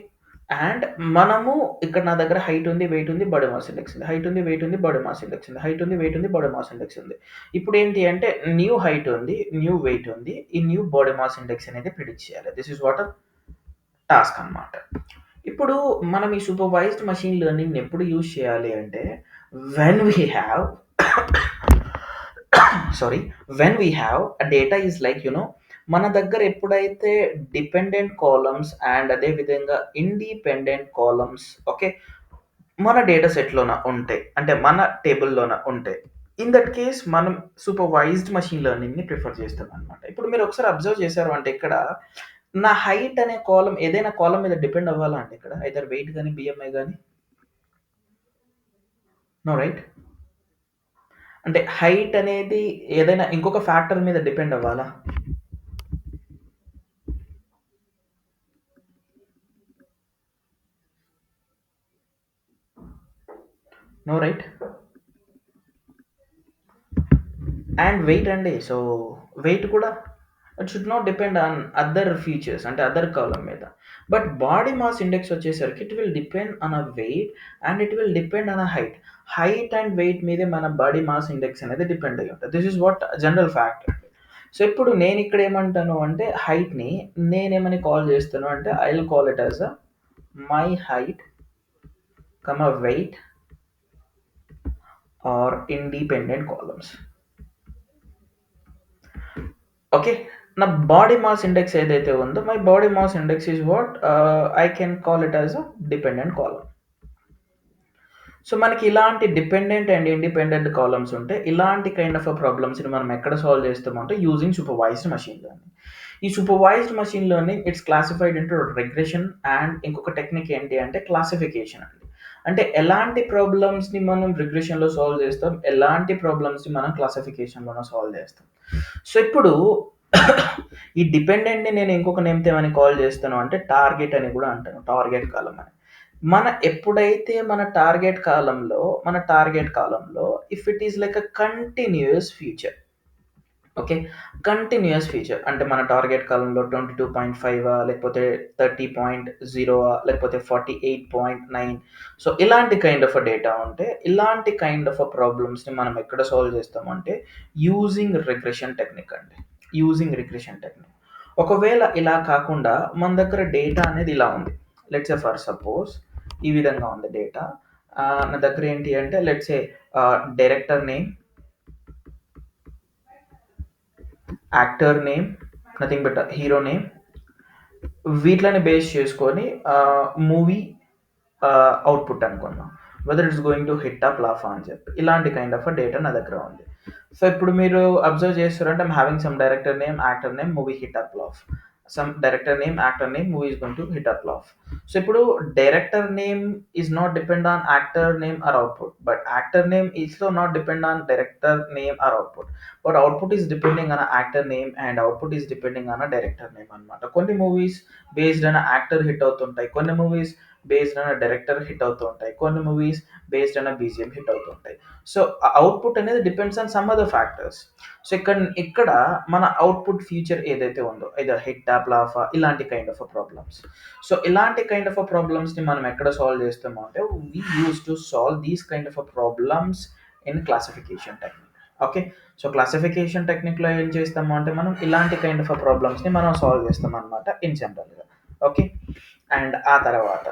అండ్ మనము ఇక్కడ నా దగ్గర హైట్ ఉంది, వెయిట్ ఉంది, బాడీ మాస్ ఇండెక్స్ ఉంది. హైట్ ఉంది, వెయిట్ ఉంది, బాడీ మాస్ ఇండెక్స్ ఉంది. హైట్ ఉంది, వెయిట్ ఉంది, బాడీ మాస్ ఇండెక్స్ ఉంది. ఇప్పుడేంటి అంటే న్యూ హైట్ ఉంది, న్యూ వెయిట్ ఉంది. ఈ న్యూ బాడీ మాస్ ఇండెక్స్ అనేది ప్రిడిక్ట్ చేయాలి. దిస్ ఈస్ వాట్ టాస్క్ అన్నమాట. ఇప్పుడు మనం ఈ సూపర్వైజ్డ్ మెషిన్ లెర్నింగ్‌ని ఎప్పుడు యూజ్ చేయాలి అంటే when we have when we have data is like మన దగ్గర ఎప్పుడైతే డిపెండెంట్ కాలమ్స్ అండ్ అదే విధంగా ఇండిపెండెంట్ కాలమ్స్, ఓకే, మన డేటా సెట్లోన ఉంటాయి, అంటే మన టేబుల్లోన ఉంటాయి. ఇన్ దట్ కేస్ మనం సూపర్వైజ్డ్ మెషిన్ లెర్నింగ్ని ప్రిఫర్ చేస్తాం అనమాట. ఇప్పుడు మీరు ఒకసారి అబ్జర్వ్ చేశారు అంటే ఇక్కడ నా హైట్ అనే కాలం ఏదైనా కాలం మీద డిపెండ్ అవ్వాలా అంటే ఇక్కడ ఐదర్ వెయిట్ కానీ బిఎంఐ కానీ, నో రైట్. అంటే హైట్ అనేది ఏదైనా ఇంకొక ఫ్యాక్టర్ మీద డిపెండ్ అవ్వాలా? No right. అండ్ వెయిట్ అండి. సో వెయిట్ కూడా it should not depend on other features, అంటే అదర్ కాలం మీద. బట్ బాడీ మాస్ ఇండెక్స్ వచ్చేసరికి it will depend on a weight and it will depend on a height. Height and weight మీదే మన body mass index అనేది depend అయ్యి ఉంటుంది. This is what general fact అండి. So ఇప్పుడు నేను ఇక్కడ ఏమంటాను అంటే హైట్ని నేనేమని కాల్ చేస్తాను అంటే I will call it as my height weight or independent columns. Okay. నా బాడీ మాస్ ఇండెక్స్ ఏదైతే ఉందో my body mass index is what I can call it as a dependent column. So మనకి ఇలాంటి dependent and independent columns ఉంటే ఇలాంటి kind of ప్రాబ్లమ్స్ని మనం ఎక్కడ సాల్వ్ చేస్తామంటే యూజింగ్ సూపర్వైజ్డ్ మెషిన్ లెర్నింగ్. ఈ supervised machine learning it's classified into regression and ఇంకొక టెక్నిక్ ఏంటి అంటే క్లాసిఫికేషన్ అండి. అంటే ఎలాంటి ప్రాబ్లమ్స్ని మనం రిగ్రెషన్లో సాల్వ్ చేస్తాం, ఎలాంటి ప్రాబ్లమ్స్ని మనం క్లాసిఫికేషన్లోనో సాల్వ్ చేస్తాం. సో ఇప్పుడు ఈ డిపెండెంట్ని నేను ఇంకొక నేమ్తో ఏమని కాల్ చేస్తాను అంటే టార్గెట్ అని కూడా అంటాను, టార్గెట్ కాలం అని. ఎప్పుడైతే మన టార్గెట్ కాలంలో if it is like a continuous feature, okay, continuous feature అంటే మన టార్గెట్ కాలంలో 22.5 లేకపోతే 30.0 లేకపోతే 48.9, సో ఇలాంటి కైండ్ ఆఫ్ డేటా ఉంటే ఇలాంటి కైండ్ ఆఫ్ ప్రాబ్లమ్స్ని మనం ఎక్కడ సాల్వ్ చేస్తామంటే యూజింగ్ రిగ్రెషన్ టెక్నిక్ అండి. Using regression technique. ఒకవేళ ఇలా కాకుండా మన దగ్గర డేటా అనేది ఇలా ఉంది. లెట్స్ సే ఫర్ సపోజ్ ఈ విధంగా ఉంది డేటా. నా దగ్గర ఏంటి అంటే let's say director name, actor name, nothing but hero name, వీటిని బేస్ చేసుకొని మూవీ అవుట్పుట్ అనుకుందాం, whether it's going to hit or laugh అని చెప్పి ఇలాంటి కైండ్ ఆఫ్ డేటా నా దగ్గర ఉంది. సో ఇప్పుడు మీరు అబ్జర్వ్ చేస్తారంటే I'm having some director name, actor name, movie hit or flop. Some director name, actor name, movie is going to hit or flop. So ఇప్పుడు director name is not depend on actor name or output, but actor name is also not depend on director name or output, but output is depending on actor name and output is depending on director name అనమాట. కొన్ని movies based అయిన actor hit అవుతుంటాయి, కొన్ని movies based on director hit అవుతూ ఉంటాయి, కొన్ని movies based on BGM hit అవుతూ ఉంటాయి. సో అవుట్పుట్ అనేది depends on some other factors. So ఇక్కడ మన అవుట్పుట్ ఫ్యూచర్ ఏదైతే ఉందో ఇదర్ హిట్ ఫ్లాఫా ఇలాంటి కైండ్ ఆఫ్ ప్రాబ్లమ్స్. సో ఇలాంటి కైండ్ ఆఫ్ ప్రాబ్లమ్స్ని మనం ఎక్కడ సాల్వ్ చేస్తామో అంటే we use to solve these kind of problems in classification technique. Okay, so classification టెక్నిక్లో ఏం చేస్తాము అంటే మనం ఇలాంటి కైండ్ ఆఫ్ ప్రాబ్లమ్స్ని మనం సాల్వ్ చేస్తాం అనమాట ఇన్ జనరల్గా. ఓకే, అండ్ ఆ తర్వాత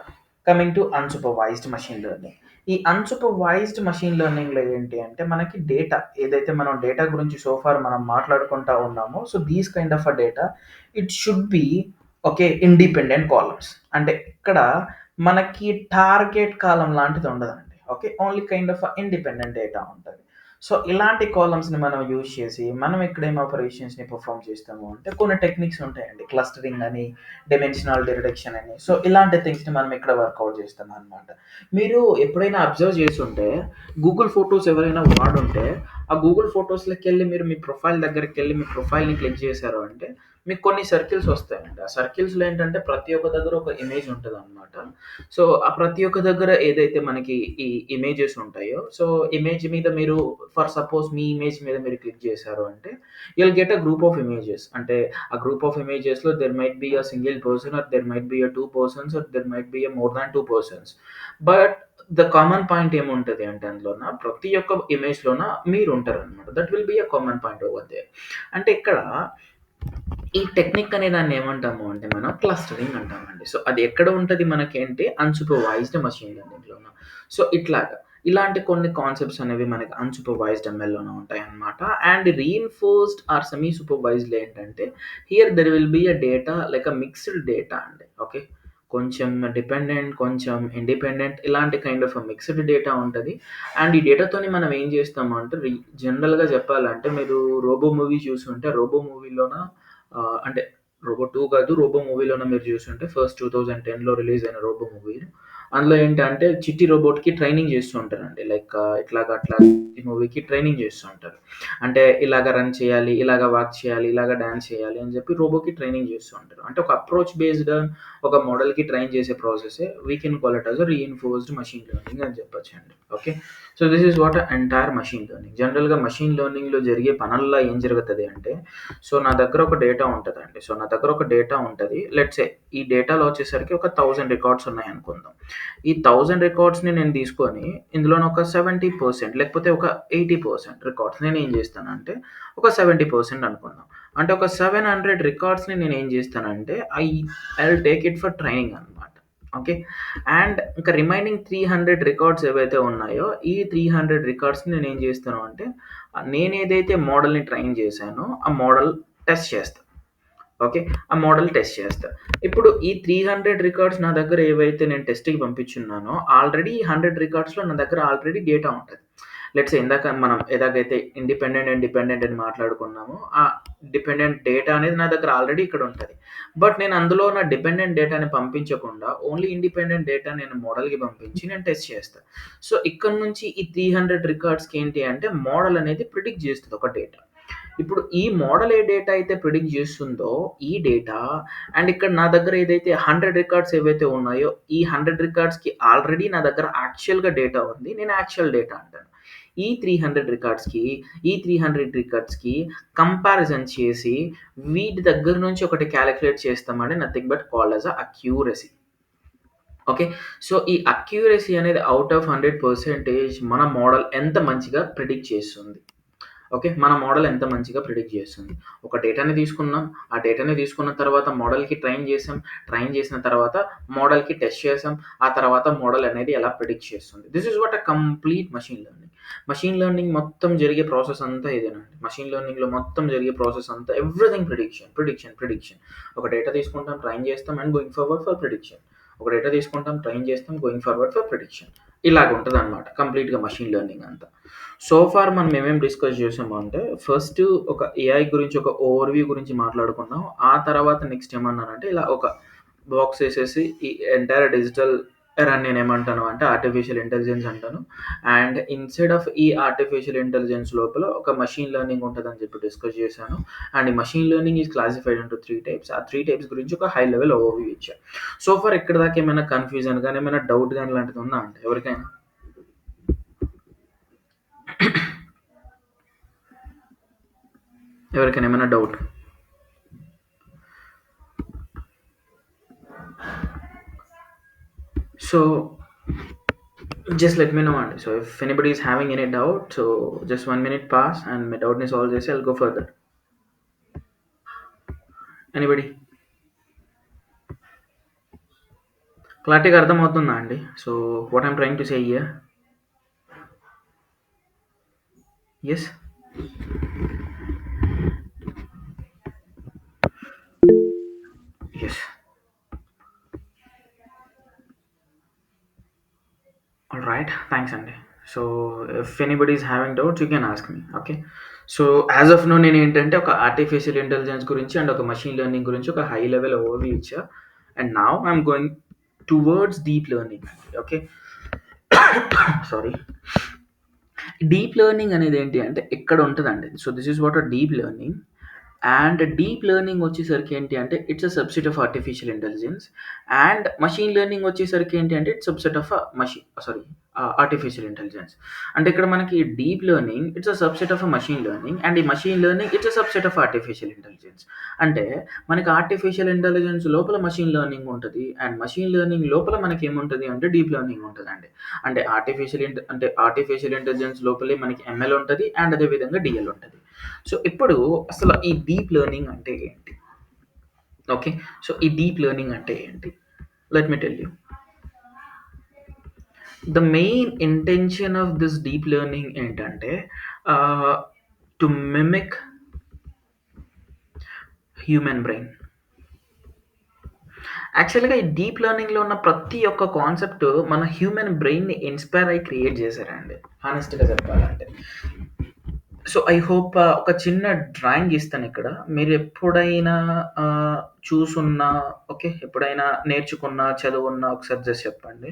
coming to unsupervised machine learning. ఈ అన్సూపర్వైజ్డ్ మషిన్ లెర్నింగ్లో ఏంటి అంటే మనకి డేటా ఏదైతే మనం డేటా గురించి సోఫార్ మనం మాట్లాడుకుంటా ఉన్నామో, so these kind of data it should be okay independent columns. అంటే ఇక్కడ మనకి టార్గెట్ కాలం లాంటిది ఉండదండి. Okay, only kind of independent data ఉంటుంది. సో ఇలాంటి కాలమ్స్ని మనం యూజ్ చేసి మనం ఇక్కడ ఏం ఆపరేషన్స్ని పర్ఫామ్ చేస్తాము అంటే కొన్ని టెక్నిక్స్ ఉంటాయండి, క్లస్టరింగ్ అని, డైమెన్షనల్ రిడక్షన్ అని. సో ఇలాంటి థింగ్స్ని మనం ఇక్కడ వర్కౌట్ చేస్తాం అనమాట. మీరు ఎప్పుడైనా అబ్జర్వ్ చేస్తుంటే గూగుల్ ఫొటోస్ ఎవరైనా వాడుంటే ఆ గూగుల్ ఫొటోస్లోకి వెళ్ళి మీరు మీ ప్రొఫైల్ దగ్గరికి వెళ్ళి మీ ప్రొఫైల్ని క్లిక్ చేశారు అంటే మీకు కొన్ని సర్కిల్స్ వస్తాయండి. ఆ సర్కిల్స్లో ఏంటంటే ప్రతి ఒక్క దగ్గర ఒక ఇమేజ్ ఉంటుంది అనమాట. సో ఆ ప్రతి ఒక్క దగ్గర ఏదైతే మనకి ఈ ఇమేజెస్ ఉంటాయో, సో ఇమేజ్ మీద మీరు ఫర్ సపోజ్ మీ ఇమేజ్ మీద మీరు క్లిక్ చేశారు అంటే you'll get a group of images. అంటే ఆ గ్రూప్ ఆఫ్ ఇమేజెస్లో there might be a single person or there might be a 2 persons or there might be a more than 2 persons. But the common point ఏముంటుంది అంటే అందులోన ప్రతి ఒక్క ఇమేజ్లోన మీరు ఉంటారు అనమాట. That will be a common point over there. అంటే ఇక్కడ ఈ టెక్నిక్ అనే దాన్ని ఏమంటాము అంటే మనం క్లస్టరింగ్ అంటామండి. సో అది ఎక్కడ ఉంటుంది మనకేంటి అన్సూపర్వైజ్డ్ మషిన్ లెర్నింగ్లోన. సో ఇలాంటి కొన్ని కాన్సెప్ట్స్ అనేవి మనకి అన్సూపర్వైజ్డ్ ఎంఎల్లోనే ఉంటాయి అన్నమాట. And reinforced or semi supervised ఏంటంటే here there will be a data like a mixed data అండి. ఓకే, కొంచెం డిపెండెంట్ కొంచెం ఇండిపెండెంట్ ఇలాంటి కైండ్ ఆఫ్ మిక్స్డ్ డేటా ఉంటుంది. అండ్ ఈ డేటాతోని మనం ఏం చేస్తాము అంటే జనరల్గా చెప్పాలంటే మీరు రోబో మూవీ చూసుంటే రోబో మూవీలోన అంటే రోబో 2 కాదు, రోబో మూవీలోన మీరు చూసుంటే ఫస్ట్ 2010లో రిలీజ్ అయిన రోబో మూవీ. అందులో ఏంటంటే చిట్టి రోబోట్కి ట్రైనింగ్ చేస్తూ ఉంటారండి. లైక్ ఇట్లాగా అట్లా ఈ మూవీకి ట్రైనింగ్ చేస్తూ ఉంటారు. అంటే ఇలాగ రన్ చేయాలి, ఇలాగ వాక్ చేయాలి, ఇలాగ డాన్స్ చేయాలి అని చెప్పి రోబోకి ట్రైనింగ్ చేస్తూ ఉంటారు. అంటే ఒక అప్రోచ్ బేస్డ్ ఒక మోడల్కి ట్రైన్ చేసే process we can call it as reinforced machine learning అని చెప్పొచ్చు అండి. Okay, so this is what entire machine learning. జనరల్గా మషిన్ లెర్నింగ్లో జరిగే పనుల్లో ఏం జరుగుతుంది అంటే, సో నా దగ్గర ఒక డేటా ఉంటుందండి. సో నా దగ్గర ఒక డేటా ఉంటుంది. లెట్స్ సే ఈ డేటాలో వచ్చేసరికి ఒక 1000 రికార్డ్స్ ఉన్నాయి అనుకుందాం. ఈ 1000 రికార్డ్స్ని నేను తీసుకొని ఇందులో ఒక 70% లేకపోతే ఒక 80% రికార్డ్స్ నేను ఏం చేస్తానంటే ఒక 70% అనుకుందాం. అంటే ఒక 700 రికార్డ్స్ని నేను ఏం చేస్తానంటే I will take it for training అనమాట. ఓకే, అండ్ ఇంకా రిమైనింగ్ 300 రికార్డ్స్ ఏవైతే ఉన్నాయో ఈ 300 రికార్డ్స్ని నేను ఏం చేస్తాను అంటే నేను ఏదైతే మోడల్ని ట్రైన్ చేశానో ఆ మోడల్ టెస్ట్ చేస్తాను. ఓకే, ఆ మోడల్ టెస్ట్ చేస్తా. ఇప్పుడు ఈ 300 రికార్డ్స్ నా దగ్గర ఏవైతే నేను టెస్ట్‌కి పంపించున్నానో ఆల్రెడీ 100 రికార్డ్స్‌లో నా దగ్గర ఆల్రెడీ డేటా ఉంటది. లెట్స్ సే ఇందాక మనం ఎలాగైతే ఇండిపెండెంట్ అండ్ డిపెండెంట్ అని మాట్లాడుకున్నామో ఆ డిపెండెంట్ డేటా అనేది నా దగ్గర ఆల్రెడీ ఇక్కడ ఉంటది. బట్ నేను అందులో నా డిపెండెంట్ డేటాని పంపించకుండా ఓన్లీ ఇండిపెండెంట్ డేటా నేను మోడల్‌కి పంపించి నేను టెస్ట్ చేస్తా. సో ఇక్కడ నుంచి ఈ 300 రికార్డ్స్‌కి ఏంటి అంటే మోడల్ అనేది ప్రిడిక్ట్ చేస్తది ఒక డేటా. ఇప్పుడు ఈ మోడల్ ఏ డేటా అయితే ప్రిడిక్ట్ చేస్తుందో ఈ డేటా అండ్ ఇక్కడ నా దగ్గర ఏదైతే 100 రికార్డ్స్ ఏవైతే ఉన్నాయో ఈ 100 రికార్డ్స్‌కి ఆల్రెడీ నా దగ్గర యాక్చువల్‌గా డేటా ఉంది. నేను యాక్చువల్ డేటా అంటాను. ఈ 300 రికార్డ్స్‌కి ఈ 300 రికార్డ్స్‌కి కంపారిజన్ చేసి వీటి దగ్గర నుంచి ఒకటి కాలిక్యులేట్ చేస్తామండి. Nothing but called as accuracy. Okay, so ఈ అక్యూరసీ అనేది ఔట్ ఆఫ్ 100% మన మోడల్ ఎంత మంచిగా ప్రిడిక్ట్ చేస్తుంది. ఓకే, మన మోడల్ ఎంత మంచిగా ప్రిడిక్ట్ చేస్తుంది. ఒక డేటాని తీసుకున్నాం. ఆ డేటాని తీసుకున్న తర్వాత మోడల్‌కి ట్రైన్ చేసాం. ట్రైన్ చేసిన తర్వాత మోడల్‌కి టెస్ట్ చేసాం. ఆ తర్వాత మోడల్ అనేది ఎలా ప్రిడిక్ట్ చేస్తుంది. This is what a complete machine learning. Machine learning మొత్తం జరిగే ప్రాసెస్ అంతా ఇదేనండి. మషిన్ లెర్నింగ్‌లో మొత్తం జరిగే ప్రాసెస్ అంతా ఎవ్రీథింగ్ ప్రిడిక్షన్. ఒక డేటా తీసుకుంటాం, ట్రైన్ చేస్తాం and going forward for prediction. ఒక డేటా తీసుకుంటాం, ట్రైన్ చేస్తాం, గోయింగ్ ఫార్వర్డ్ ఫర్ ప్రిడిక్షన్. ఇలాగ ఉంటదనమాట కంప్లీట్‌గా మషిన్ లెర్నింగ్ అంతా. సో ఫార్ మనం ఏమేమి డిస్కస్ చేసాము అంటే ఫస్ట్ ఒక ఏఐ గురించి ఒక ఓవర్‌వ్యూ గురించి మాట్లాడుకున్నాం. ఆ తర్వాత నెక్స్ట్ ఏమన్నానంటే ఇలా ఒక బాక్స్ ఏసేసి ఈ ఎంటైర్ డిజిటల్ నేనేమంటాను అంటే ఆర్టిఫిషియల్ ఇంటెలిజెన్స్ అంటాను. అండ్ ఇన్‌స్టెడ్ ఆఫ్ ఈ ఆర్టిఫిషియల్ ఇంటెలిజెన్స్ లోపల ఒక మెషీన్ లెర్నింగ్ ఉంటదని చెప్పి డిస్కస్ చేశాను. అండ్ ఈ machine learning is classified into 3 types. ఆ 3 టైప్స్ గురించి ఒక హై లెవెల్ ఓవర్‌వ్యూ ఇచ్చా. సో ఫార్ ఇక్కడి దాకా ఏమైనా కన్‌ఫ్యూజన్ గాని, ఏమైనా డౌట్ గాని లాంటిది ఉందా అండి ఎవరికైనా? ఎవరికైనా ఏమైనా doubt? So just let me know అండి. So if anybody is having any doubt, so just 1 minute pass and my doubt ని సాల్వ్ చేసి I'll go further. Anybody? క్లారిటీగా అర్థమవుతుందా అండి? So what I'm trying to say here? Yes? Yes. Alright. Thanks అండి. So if anybody is having doubts you can ask me. Okay. So as of now నేనేంటంటే ఒక artificial intelligence గురించి and ఒక machine learning గురించి ఒక high level overview ఇచ్చా. And now I'm going towards deep learning. Okay. Sorry. Deep learning అనేది ఏంటి అంటే ఇక్కడ ఉంటదండి. So this is what deep learning. And deep learning వచ్చేసరికి ఏంటి అంటే it's a subset of artificial intelligence. And machine learning వచ్చేసరికి ఏంటి అంటే it's subset of artificial intelligence. అంటే ఇక్కడ మనకి deep learning it's a subset of machine learning and ఈ machine learning it's a subset of artificial intelligence. అంటే మనకి artificial intelligence లోపల మషీన్ లెర్నింగ్ ఉంటది. అండ్ మషీన్ లెర్నింగ్ లోపల మనకి ఏముంటది అంటే డీప్ లెర్నింగ్ ఉంటదండి. అంటే ఆర్టిఫిషియల్ ఇంటెలిజెన్స్ లోపలే మనకి ఎంఎల్ ఉంటది. అండ్ అదే విధంగా డిఎల్ ఉంటది. సో ఇప్పుడు అసలు ఈ డీప్ లెర్నింగ్ అంటే ఏంటి? ఓకే. సో ఈ డీప్ లెర్నింగ్ అంటే ఏంటి? Let me tell you. The main intention of this deep learning ఏంటంటే టు మిమిక్ హ్యూమన్ బ్రెయిన్. యాక్చువల్‌గా ఈ డీప్ లెర్నింగ్‌లో ఉన్న ప్రతి ఒక్క కాన్సెప్ట్ మన హ్యూమన్ బ్రెయిన్‌ని ఇన్‌స్పైర్ అయ్యి క్రియేట్ చేశారండి. హానెస్ట్‌గా చెప్పాలంటే. సో ఐ హోప్ ఒక చిన్న డ్రాయింగ్ ఇస్తానిక్కడ. మీరెప్పుడైనా చూసున్నా, ఓకే. ఎప్పుడైనా నేర్చుకున్నా, చదువున్నా ఒకసారి జస్ట్ చెప్పండి.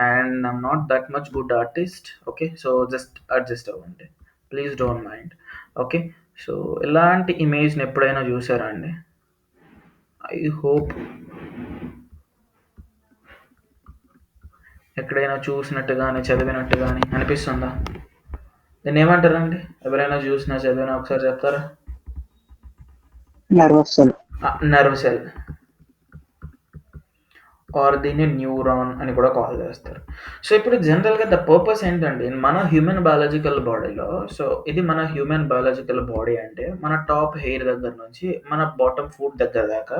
And I am not that much good artist. Okay. So just adjust అవ్వండి. Please don't mind. Okay. So ఇలాంటి ఇమేజ్‌ని ఎప్పుడైనా చూసారా అండి? ఐ హోప్ ఎక్కడైనా చూసినట్టు గాని, చదివినట్టు గాని అనిపిస్తుందా? దీన్నేమంటారండి? ఎవరైనా చూసినా, చదివినా ఒకసారి చెప్తారా? Nervous cell. Nerve cell. Or దీన్ని న్యూరాన్ అని కూడా కాల్ చేస్తారు. సో ఇప్పుడు జనరల్‌గా ద పర్పస్ ఏంటండి మన హ్యూమన్ బయాలజికల్ బాడీలో, సో ఇది మన హ్యూమన్ బయాలజికల్ బాడీ అంటే మన టాప్ హెయిర్ దగ్గర నుంచి మన బాటమ్ ఫుట్ దగ్గర దాకా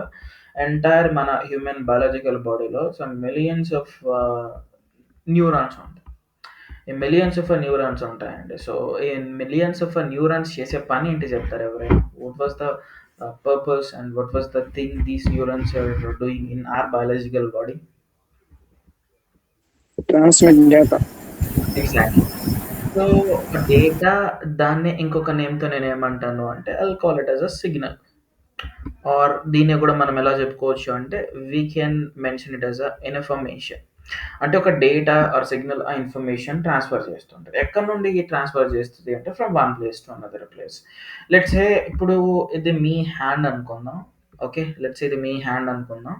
ఎంటైర్ మన హ్యూమన్ బయాలజికల్ బాడీలో సమ్ మిలియన్స్ ఆఫ్ న్యూరాన్స్ ఉంటాయి. ఈ మిలియన్స్ ఆఫ్ న్యూరాన్స్ ఉంటాయండి. సో ఈ మిలియన్స్ ఆఫ్ న్యూరాన్స్ చేసే పని ఏంటి చెప్తారా ఎవరైనా? What was the purpose and what was the thing these neurons are doing in our biological body? Transmit data. Exactly. So data దాన్ని ఇంకొక నేమ్‌తో నేనేమంటాను అంటే I'll call it as a signal. Or దీన్ని కూడా మనం ఎలా చెప్పుకోవచ్చు అంటే we can mention it as a information. అంటే ఒక డేటా ఆర్ సిగ్నల్ ఆ ఇన్ఫర్మేషన్ ట్రాన్స్‌ఫర్ చేస్తుంటది. ఎక్కడి నుండి ట్రాన్స్‌ఫర్ చేస్తది అంటే from one place to another place. Let's say ఇప్పుడు ఇది మీ హ్యాండ్ అనుకుందాం. ఓకే. లెట్స్ సే ఇది మీ హ్యాండ్ అనుకుందాం.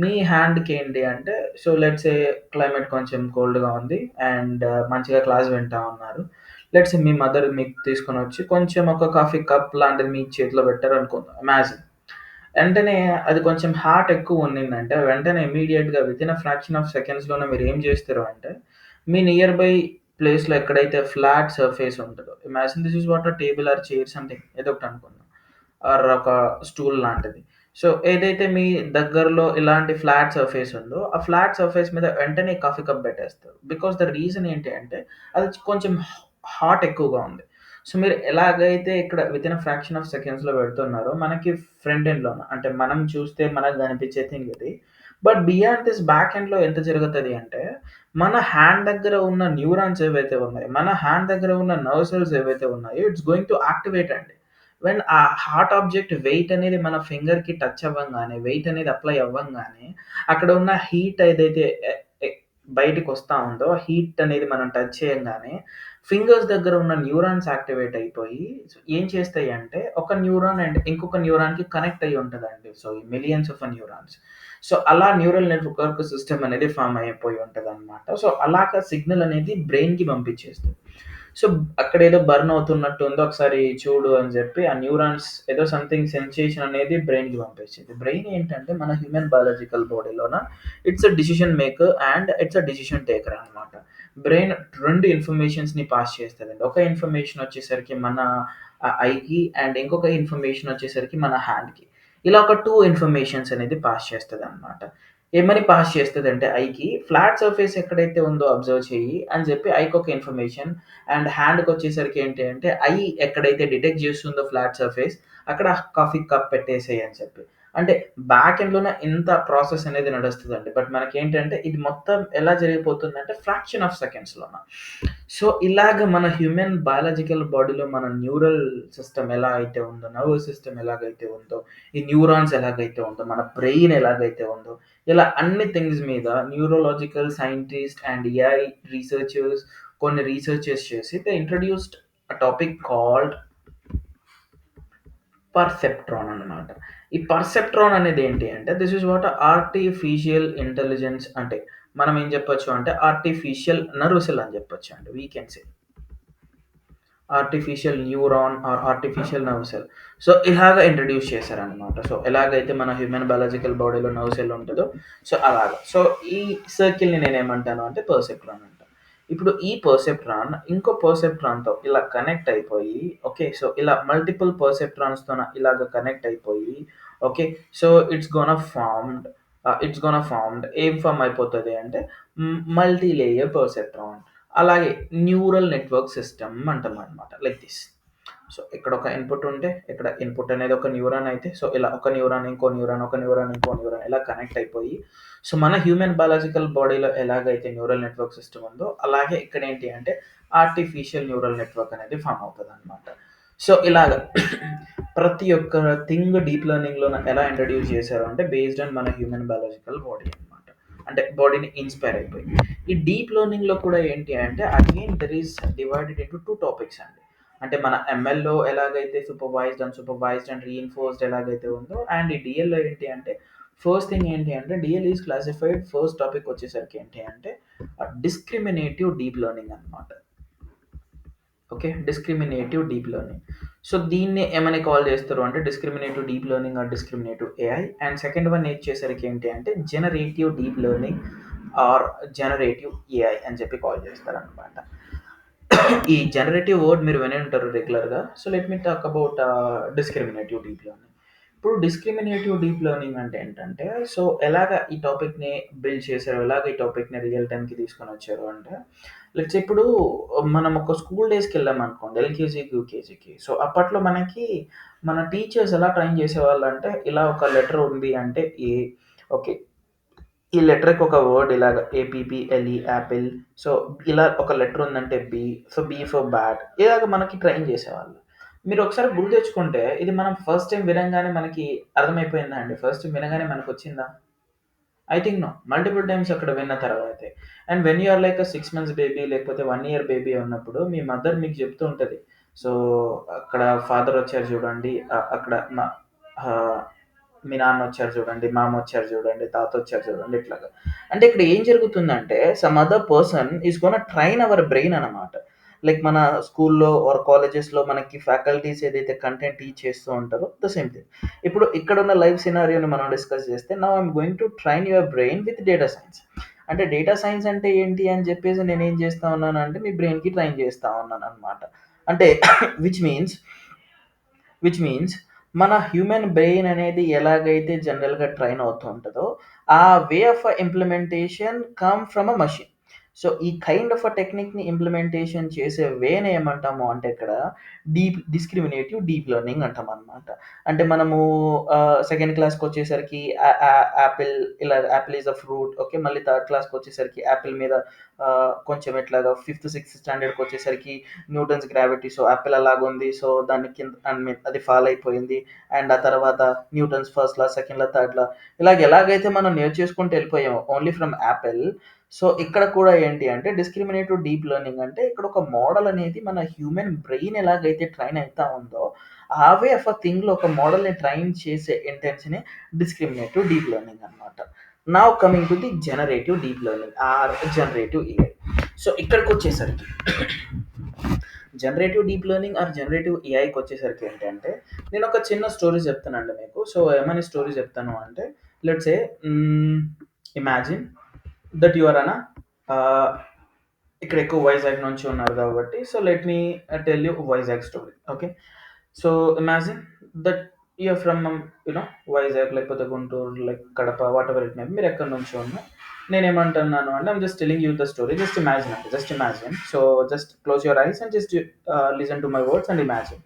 మీ హ్యాండ్‌కి ఏంటి అంటే సో లెట్స్ సే క్లైమేట్ కొంచెం కోల్డ్‌గా ఉంది అండ్ మంచిగా క్లాస్ వింటా ఉన్నారు. లెట్స్ సే మీ మదర్ మీకు తీసుకొనొచ్చి కొంచెం ఒక కాఫీ కప్ లాంటిది మీ చేతిలో పెట్టారనుకుందాం. ఇమాజిన్. వెంటనే అది కొంచెం హాట్ ఎక్కువ ఉన్నిందంటే వెంటనే ఇమ్మీడియేట్‌గా వితిన్ ఎ ఫ్రాక్షన్ ఆఫ్ సెకండ్స్‌లోనే మీరేం జేస్తారు అంటే, మీ నియర్ బై ప్లేస్‌లో ఎక్కడైతే ఫ్లాట్ సర్ఫేస్ ఉంటదో, imagine this is what a table or chair something ఏదో ఒకటి అనుకుందాం. ఆర్ ఒక స్టూల్ లాంటిది. సో, ఏదైతే మీ దగ్గరలో ఇలాంటి ఫ్లాట్ సర్ఫేస్ ఉందో, ఆ ఫ్లాట్ సర్ఫేస్ మీద వెంటనే కాఫీ కప్ బెట్టేస్తారు. బికాస్ ద రీజన్ ఏంటి అంటే, అది కొంచెం హాట్ ఎక్కువగా ఉంది. సో, మీరు ఎలాగైతే ఇక్కడ వితిన్ ఎ ఫ్రాక్షన్ ఆఫ్ సెకండ్స్‌లో పెడుతున్నారో, మనకి ఫ్రంట్ ఎండ్‌లోన అంటే మనం చూస్తే మనకు కనిపించే థింగ్ ఇది. బట్ బియాండ్ దిస్ బ్యాక్ ఎండ్‌లో ఎంత జరుగుతది అంటే, మన హ్యాండ్ దగ్గర ఉన్న న్యూరాన్స్ ఏవైతే ఉన్నాయో, మన హ్యాండ్ దగ్గర ఉన్న నర్వ్ సెల్స్ ఏవైతే ఉన్నాయో, ఇట్స్ గోయింగ్ టు యాక్టివేట్ అండి. వెన్ ఆ హాట్ ఆబ్జెక్ట్ వెయిట్ అనేది మన ఫింగర్‌కి టచ్ అవ్వంగానే, వెయిట్ అనేది అప్లై అవ్వంగానే, అక్కడ ఉన్న హీట్ ఏదైతే ఎ ఎ బయటికొస్తా ఉందో, హీట్ అనేది మనం టచ్ చేయంగానే ఫింగర్స్ దగ్గర ఉన్న న్యూరాన్స్ యాక్టివేట్ అయిపోయి ఏం చేస్తాయంటే, ఒక న్యూరాన్ అండ్ ఇంకొక న్యూరాన్‌కి కనెక్ట్ అయ్యి ఉంటదండి. సో, ఈ మిలియన్స్ ఆఫ్ న్యూరాన్స్. సో, అలా న్యూరల్ నెట్వర్క్ సిస్టమ్ అనేది ఫార్మ్ అయిపోయి ఉంటదనమాట. సో, అలాగా సిగ్నల్ అనేది బ్రెయిన్‌కి పంపించేస్తది. సో, అక్కడేదో బర్న్ అవుతున్నట్టు ఉంది. ఒకసారి చూడు అని జెప్పి ఆ న్యూరాన్స్ ఏదో సంథింగ్ సెన్సేషన్ అనేది బ్రెయిన్‌కి పంపించింది. బ్రెయిన్ ఏంటంటే మన హ్యూమన్ బయాలజికల్ బాడీలోన it's a decision maker and it's a decision taker అనమాట. బ్రెయిన్ 2 ఇన్ఫర్మేషన్స్‌ని పాస్ చేస్తదండి. ఒక ఇన్ఫర్మేషన్ వచ్చేసరికి మన ఐకి అండ్ ఇంకొక ఇన్ఫర్మేషన్ వచ్చేసరికి మన హ్యాండ్‌కి. ఇలా ఒక 2 ఇన్ఫర్మేషన్స్ అనేది పాస్ చేస్తదనమాట. ఏమని పాస్ చేస్తదంటే ఐకి ఫ్లాట్ సర్ఫేస్ ఎక్కడైతే ఉందో అబ్జర్వ్ చెయ్యి అని జెప్పి ఐకొక ఇన్ఫర్మేషన్ అండ్ హ్యాండ్‌కొచ్చేసరికి ఏంటి అంటే ఐ ఎక్కడైతే డిటెక్ట్ చేస్తుందో ఫ్లాట్ సర్ఫేస్ అక్కడ కాఫీ కప్ పెట్టేసేయి అని చెప్పి. అంటే బ్యాక్ ఎండ్‌లోనే ఇంత ప్రాసెస్ అనేది నడుస్తదండి. బట్ మనకేంటంటే ఇది మొత్తం ఎలా జరిగిపోతుందంటే ఫ్రాక్షన్ ఆఫ్ సెకండ్స్‌లోన. సో, ఇలాగ మన హ్యూమన్ బయాలజికల్ బాడీలో మన న్యూరల్ సిస్టమ్ ఎలా అయితే ఉందో, నర్వస్ సిస్టమ్ ఎలాగైతే ఉందో, ఈ న్యూరాన్స్ ఎలాగైతే ఉందో, మన బ్రెయిన్ ఎలాగైతే ఉందో, ఇలా అన్ని థింగ్స్ మీద neurological scientist and AI researchers కొన్ని రీసెర్చెస్ చేసి they introduced a topic called perceptron అన్నమాట. ఈ పర్సెప్ట్రాన్ అనేది ఏంటి అంటే this is what artificial intelligence అంటే మనం ఏం చెప్పొచ్చు అంటే ఆర్టిఫిషియల్ నర్వ్ సెల్ అని చెప్పొచ్చండి. We can say artificial neuron or artificial nerve cell. So, ఇలాగ ఇంట్రొడ్యూస్ చేశారనమాట. సో, ఎలాగైతే మన హ్యూమన్ బయాలజికల్ బాడీలో నర్వ్ సెల్ ఉంటదో సో, అలాగా. సో, ఈ సర్కిల్‌ని నేనేమంటాను అంటే పర్సెప్ట్రాన్ అంట. ఇప్పుడు ఈ పర్సెప్ట్రాన్ ఇంకో పర్సెప్ట్రాన్‌తో ఇలా కనెక్ట్ అయిపోయి ఓకే. సో, ఇలా మల్టిపుల్ పర్సెప్ట్రాన్స్‌తోన ఇలాగ కనెక్ట్ అయిపోయి okay. So, it's gonna formed ఏం ఫార్మ్ అయిపోతది అంటే మల్టీ లేయర్ పర్సెప్ట్రాన్. అలాగే న్యూరల్ నెట్వర్క్ సిస్టమ్ అంటామనమాట. Like this. సో, ఇక్కడ ఒక ఇన్‌పుట్ ఉంటే, ఇక్కడ ఇన్‌పుట్ అనేది ఒక న్యూరాన్ అయితే, సో, ఇలా ఒక న్యూరాన్, ఇంకో న్యూరాన్, ఒక న్యూరాన్, ఇంకో న్యూరాన్ ఇలా కనెక్ట్ అయిపోయి, సో, మన హ్యూమన్ బయాలజికల్ బాడీలో ఎలాగైతే న్యూరల్ నెట్వర్క్ సిస్టమ్ ఉందో, అలాగే ఇక్కడేంటి అంటే ఆర్టిఫిషియల్ న్యూరల్ నెట్వర్క్ అనేది ఫార్మ్ అవుతదనమాట. సో, ఇలాగ ప్రతి ఒక్క థింగ్ డీప్ లెర్నింగ్‌లోన ఎలా ఇంట్రొడ్యూస్ చేశారు అంటే బేస్డ్ ఆన్ మన హ్యూమన్ బయాలజికల్ బాడీ అనమాట. అంటే బాడీని ఇన్‌స్పైర్ అయిపోయి. ఈ డీప్ లెర్నింగ్‌లో కూడా ఏంటి అంటే again there is divided into 2 topics అండి. అంటే మన ఎంఎల్‌లో ఎలాగైతే సూపర్వైజ్డ్, అన్‌సూపర్వైజ్డ్ అండ్ రీఇన్ఫోర్స్డ్ ఎలాగైతే ఉందో అండ్ ఈ డీఎల్‌లో ఏంటి అంటే ఫస్ట్ థింగ్ ఏంటి అంటే DL is classified first topic వచ్చేసరికి ఏంటి అంటే డిస్క్రిమినేటివ్ డీప్ లెర్నింగ్ అనమాట. Okay. Discriminative deep learning. So, దీన్ని ఏమని కాల్ చేస్తారు అంటే discriminative deep learning are discriminative AI and second one వచ్చేసరికి ఏంటి అంటే generative deep learning or generative AI అని చెప్పి కాల్ చేస్తారనమాట. ఈ జనరేటివ్ వర్డ్ మీరు వినే ఉంటారు రెగ్యులర్‌గా. So, let me talk about discriminative deep learning. ఇప్పుడు డిస్క్రిమినేటివ్ డీప్ లెర్నింగ్ అంటే ఏంటంటే, సో, ఎలాగా ఈ టాపిక్‌ని బిల్డ్ చేశారు? ఎలాగ ఈ టాపిక్‌ని రియల్ టైమ్‌కి తీసుకొనొచ్చారు అంటే, లెట్స్ సే ఇప్పుడు మనం ఒక స్కూల్ డేస్‌కెళ్ళామనుకోండి ఎల్‌కేజీకి, యూకేజీకి. సో, అప్పట్లో మనకి మన టీచర్స్ ఎలా ట్రైన్ చేసేవాళ్ళంటే, ఇలా ఒక లెటర్ ఉంది అంటే ఏ ఓకే. ఈ లెటర్‌కి ఒక వర్డ్ ఇలాగ ఏపీపీఎల్ఈ యాపిల్. సో, ఇలా ఒక లెటర్ ఉందంటే B. So, B for bat. ఇలాగ మనకి ట్రైన్ చేసేవాళ్ళు. మీరొకసారి గుర్తు తెచ్చుకుంటే ఇది మనం ఫస్ట్ టైమ్ వినంగానే మనకి అర్థమైపోయిందా అండి? ఫస్ట్ టైమ్ వినగానే మనకొచ్చిందా? I think no. Multiple times అక్కడ విన్న తర్వాతే. And when you are like 6 months baby లేకపోతే 1 ఇయర్ బేబీ ఉన్నప్పుడు మీ మదర్ మీకు చెప్తూ ఉంటది. సో, అక్కడ ఫాదర్ వచ్చారు చూడండి. అక్కడ ఆహ్, మీ నాన్నొచ్చారు చూడండి, మామొచ్చారు చూడండి, తాతొచ్చారు చూడండి ఇట్లాగా. అంటే ఇక్కడ ఏం జరుగుతుందంటే some other person is gonna train our brain అనమాట. లైక్ మన స్కూల్లో ఆర్ కాలేజెస్‌లో మనకి ఫ్యాకల్టీస్ ఏదైతే కంటెంట్ టీచ్ చేస్తూ ఉంటారో ద సేమ్ థింగ్. ఇప్పుడు ఇక్కడున్న లైవ్ సినారియోని మనం డిస్కస్ చేస్తే now I'm going to train your brain with data science. అంటే డేటా సైన్స్ అంటే ఏంటి అని చెప్పేసి నేనేం చేస్తా ఉన్నానంటే మీ బ్రెయిన్‌కి ట్రైన్ చేస్తా ఉన్నాననమాట. అంటే విచ్ మీన్స్ విచ్ మీన్స్ మన హ్యూమన్ బ్రెయిన్ అనేది ఎలాగైతే జనరల్‌గా ట్రైన్ అవుతూ ఉంటదో, ఆ way of implementation come from a machine. So, ఈ కైండ్ ఆఫ్ టెక్నిక్‌ని ఇంప్లిమెంటేషన్ చేసే వేని ఏమంటాము అంటే ఇక్కడ డిస్క్రిమినేటివ్ డీప్ లెర్నింగ్ అంటామనమాట. అంటే మనము సెకండ్ క్లాస్‌కొచ్చేసరికి యాపిల్ ఇలా apple is a fruit okay. మళ్ళీ థర్డ్ క్లాస్‌కొచ్చేసరికి యాపిల్ మీద కొంచెం ఎట్లాగా 5th, 6th స్టాండర్డ్‌కొచ్చేసరికి న్యూటన్స్ గ్రావిటీ. సో, యాపిల్ అలాగుంది. సో, దాన్ని కింద ఐ మీన్ అది ఫాల్ అయిపోయింది. అండ్ ఆ తర్వాత Newton's first law, second law, third law ఎలాగైతే మనం నేర్చేసుకుంటూ వెళ్ళిపోయామో ఓన్లీ ఫ్రమ్ యాపిల్. సో, ఇక్కడ కూడా ఏంటి అంటే డిస్క్రిమినేటివ్ డీప్ లెర్నింగ్ అంటే ఇక్కడ ఒక మోడల్ అనేది మన హ్యూమన్ బ్రెయిన్ ఎలాగైతే ట్రైన్ అయితా ఉందో ఆ వే ఆఫ్ అ థింగ్‌లో ఒక మోడల్‌ని ట్రైన్ చేసే ఇంటెన్షనే డిస్క్రిమినేటివ్ డీప్ లెర్నింగ్ అనమాట. Now coming to the generative deep learning or generative AI. So, ఇక్కడికొచ్చేసరికి generative deep learning or generative ఏఐకి వచ్చేసరికి ఏంటంటే నేను ఒక చిన్న స్టోరీ చెప్తానండి మీకు. సో, ఏమని స్టోరీ చెప్తాను అంటే let's say imagine that you are an ఇక్కడ ఎక్కువ వైజాగ్ నుంచి ఉన్నారు కాబట్టి so let me tell you Vizag story. Okay, so imagine that you are from you know Vizag లేకపోతే Guntur like Kadapa whatever it may మీరు ఎక్కడి నుంచి ఉన్నా నేనేమంటున్నాను అంటే I'm just telling you the story. Just imagine అంటే just imagine. So just close your eyes and just listen to my words and imagine.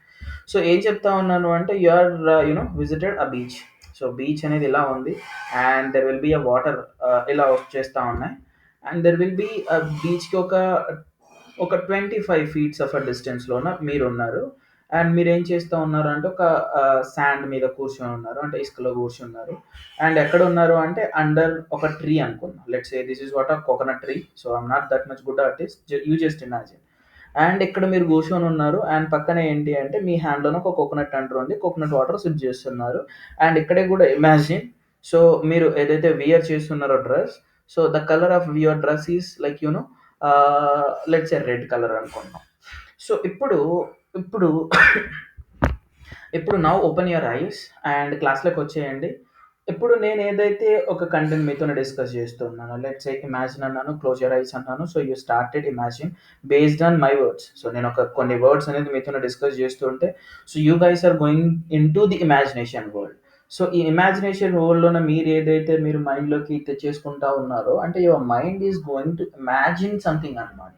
So ఏం చెప్తా ఉన్నాను అంటే you are visited a beach. So beach అనేది ఇలా ఉంది and there will be a water ఇలా వచ్చేస్తూ ఉన్నాయి అండ్ దెర్ విల్ బి బీచ్కి ఒక 25 ఫీట్స్ ఆఫ్ అ డిస్టెన్స్లోన మీరున్నారు అండ్ మీరు ఏం చేస్తూ ఉన్నారు అంటే ఒక శాండ్ మీద కూర్చొని ఉన్నారు అంటే ఇసుకలో కూర్చున్నారు అండ్ ఎక్కడ ఉన్నారు అంటే అండర్ ఒక ట్రీ అనుకున్నాం. Let's say this is what a coconut tree. So I'm not that much good artist, you just imagine. And ఇక్కడ మీరు కూర్చొని ఉన్నారు అండ్ పక్కనే ఏంటి అంటే మీ హ్యాండ్లోనే ఒక కోకోనట్ అంటర్ ఉంది, కోకోనట్ వాటర్ సిప్ చేస్తున్నారు అండ్ ఇక్కడే కూడా ఇమాజిన్. సో మీరు ఏదైతే వియర్ చేస్తున్నారో dress, so the colour of your dress is like let's a red colour అనుకుంటాం. సో ఇప్పుడు ఇప్పుడు ఇప్పుడు now open your eyes and క్లాస్లోకి వచ్చేయండి. ఇప్పుడు నేను ఏదైతే ఒక కంటెంట్ మీతో డిస్కస్ చేస్తున్నాను లెట్స్ సే ఇమాజిన్ అన్నాను, క్లోజ్ యువర్ ఐస్ అన్నాను. So you started imagine based on my words. So నేను కొన్ని వర్డ్స్ అనేది మీతో డిస్కస్ చేస్తుంటే so you guys are going into the imagination world. So ఈ ఇమాజినేషన్ వరల్డ్లోనే మీరు ఏదైతే మీరు మైండ్లోకి తెచ్చేసుకుంటా ఉన్నారో అంటే your mind is going to imagine something అనమాట.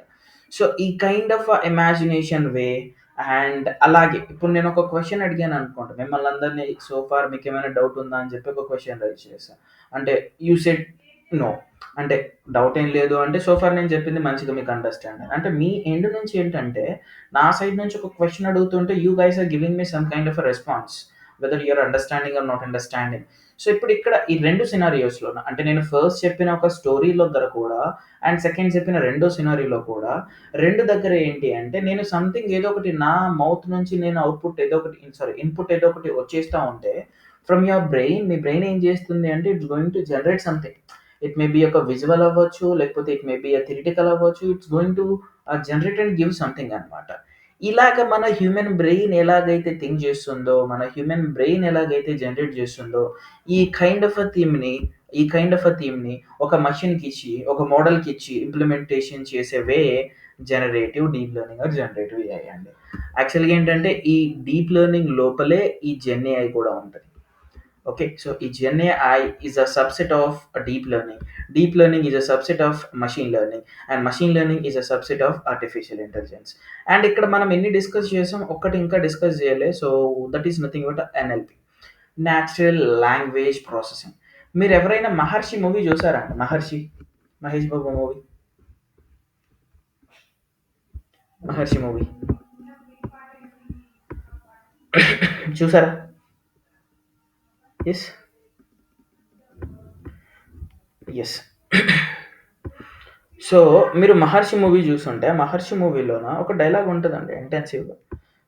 సో ఈ kind of imagination way and అలాగే ఇప్పుడు నేను ఒక క్వశ్చన్ అడిగాను అనుకోండి మిమ్మల్ని అందరినీ, సో ఫార్ మీకు ఏమైనా డౌట్ ఉందా అని చెప్పి ఒక క్వశ్చన్ రైజ్ చేశాను అంటే యూ సెడ్ నో అంటే డౌట్ ఏం లేదు అంటే సో ఫార్ నేను చెప్పింది మంచిగా మీకు అండర్స్టాండ్ అంటే మీ ఎండ్ నుంచి ఏంటంటే నా సైడ్ నుంచి ఒక క్వశ్చన్ అడుగుతుంటే you guys are giving me some kind of response whether you're understanding or not understanding. So ఇప్పుడు ఇక్కడ ఈ రెండు సినారియోస్లో అంటే నేను ఫస్ట్ చెప్పిన ఒక స్టోరీలో దగ్గర కూడా అండ్ సెకండ్ చెప్పిన రెండో సినారీలో కూడా రెండు దగ్గర ఏంటి అంటే నేను సంథింగ్ ఏదో ఒకటి నా మౌత్ నుంచి నేను అవుట్పుట్ ఏదో ఒకటి ఇన్పుట్ ఏదో ఒకటి వచ్చేస్తూ ఉంటే from your brain me brain ఏం చేస్తుంది అంటే it's going to generate something. It may B ఒక విజువల్ అవ్వచ్చు లేకపోతే ఇట్ మే బి థియరిటికల్ అవ్వచ్చు. It's going to generate and give something అనమాట. ఇలాగ మన హ్యూమన్ బ్రెయిన్ ఎలాగైతే థింక్ చేస్తుందో మన హ్యూమన్ బ్రెయిన్ ఎలాగైతే జనరేట్ చేస్తుందో ఈ కైండ్ ఆఫ్ అ థీమ్ని ఒక మషిన్కి ఇచ్చి ఒక మోడల్కి ఇచ్చి ఇంప్లిమెంటేషన్ చేసే way generative deep learning or generative AI అండి. యాక్చువల్గా ఏంటంటే ఈ డీప్ లెర్నింగ్ లోపలే ఈ జెన్ ఏఐ కూడా ఉంటుంది. ఓకే, సో ఈ gen AI is a subset of deep learning. Deep learning is a subset of machine learning and machine learning is a subset of artificial intelligence. And ఇక్కడ మనం ఎన్ని discuss చేసాం ఒక్కటి ఇంకా discuss చేయలే. So that is nothing but NLP, natural language processing. మీరు ఎవరైనా Maharshi movie చూసారా అండి? మహేష్ బాబు మూవీ మహర్షి మూవీ చూసారా? Yes yes. సో మీరు మహర్షి మూవీ చూసుంటే మహర్షి మూవీలోన ఒక డైలాగ్ ఉంటుందండి ఇంటెన్సివ్గా.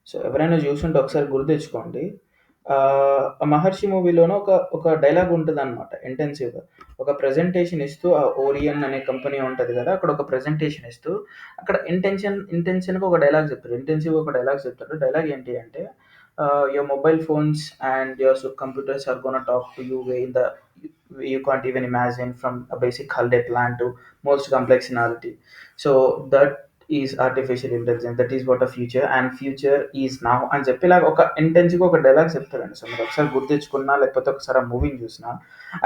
సో ఎవరైనా చూసుంటే ఒకసారి గుర్తు తెచ్చుకోండి. మహర్షి మూవీలోన ఒక డైలాగ్ ఉంటుంది అనమాట ఇంటెన్సివ్గా. ఒక ప్రజెంటేషన్ ఇస్తూ ఆ ఓరియన్ అనే కంపెనీ ఉంటుంది కదా, అక్కడ ఒక ప్రజెంటేషన్ ఇస్తూ అక్కడ ఇంటెన్షన్గా ఒక డైలాగ్ చెప్తారు, ఇంటెన్సివ్గా ఒక డైలాగ్ చెప్తారు. డైలాగ్ ఏంటి అంటే your mobile phones and your computers are gonna talk to you in the you can't even imagine, from a basic holiday plan to most complex scenario. So that is artificial intelligence, that is what a future and future is now అని చెప్పి ఇలా ఒక ఇంటెన్సివ్గా ఒక dialogue చెప్తారండి. So మీరు ఒకసారి గుర్తు తెచ్చుకున్నా లేకపోతే ఒకసారి ఆ మూవీని చూసినా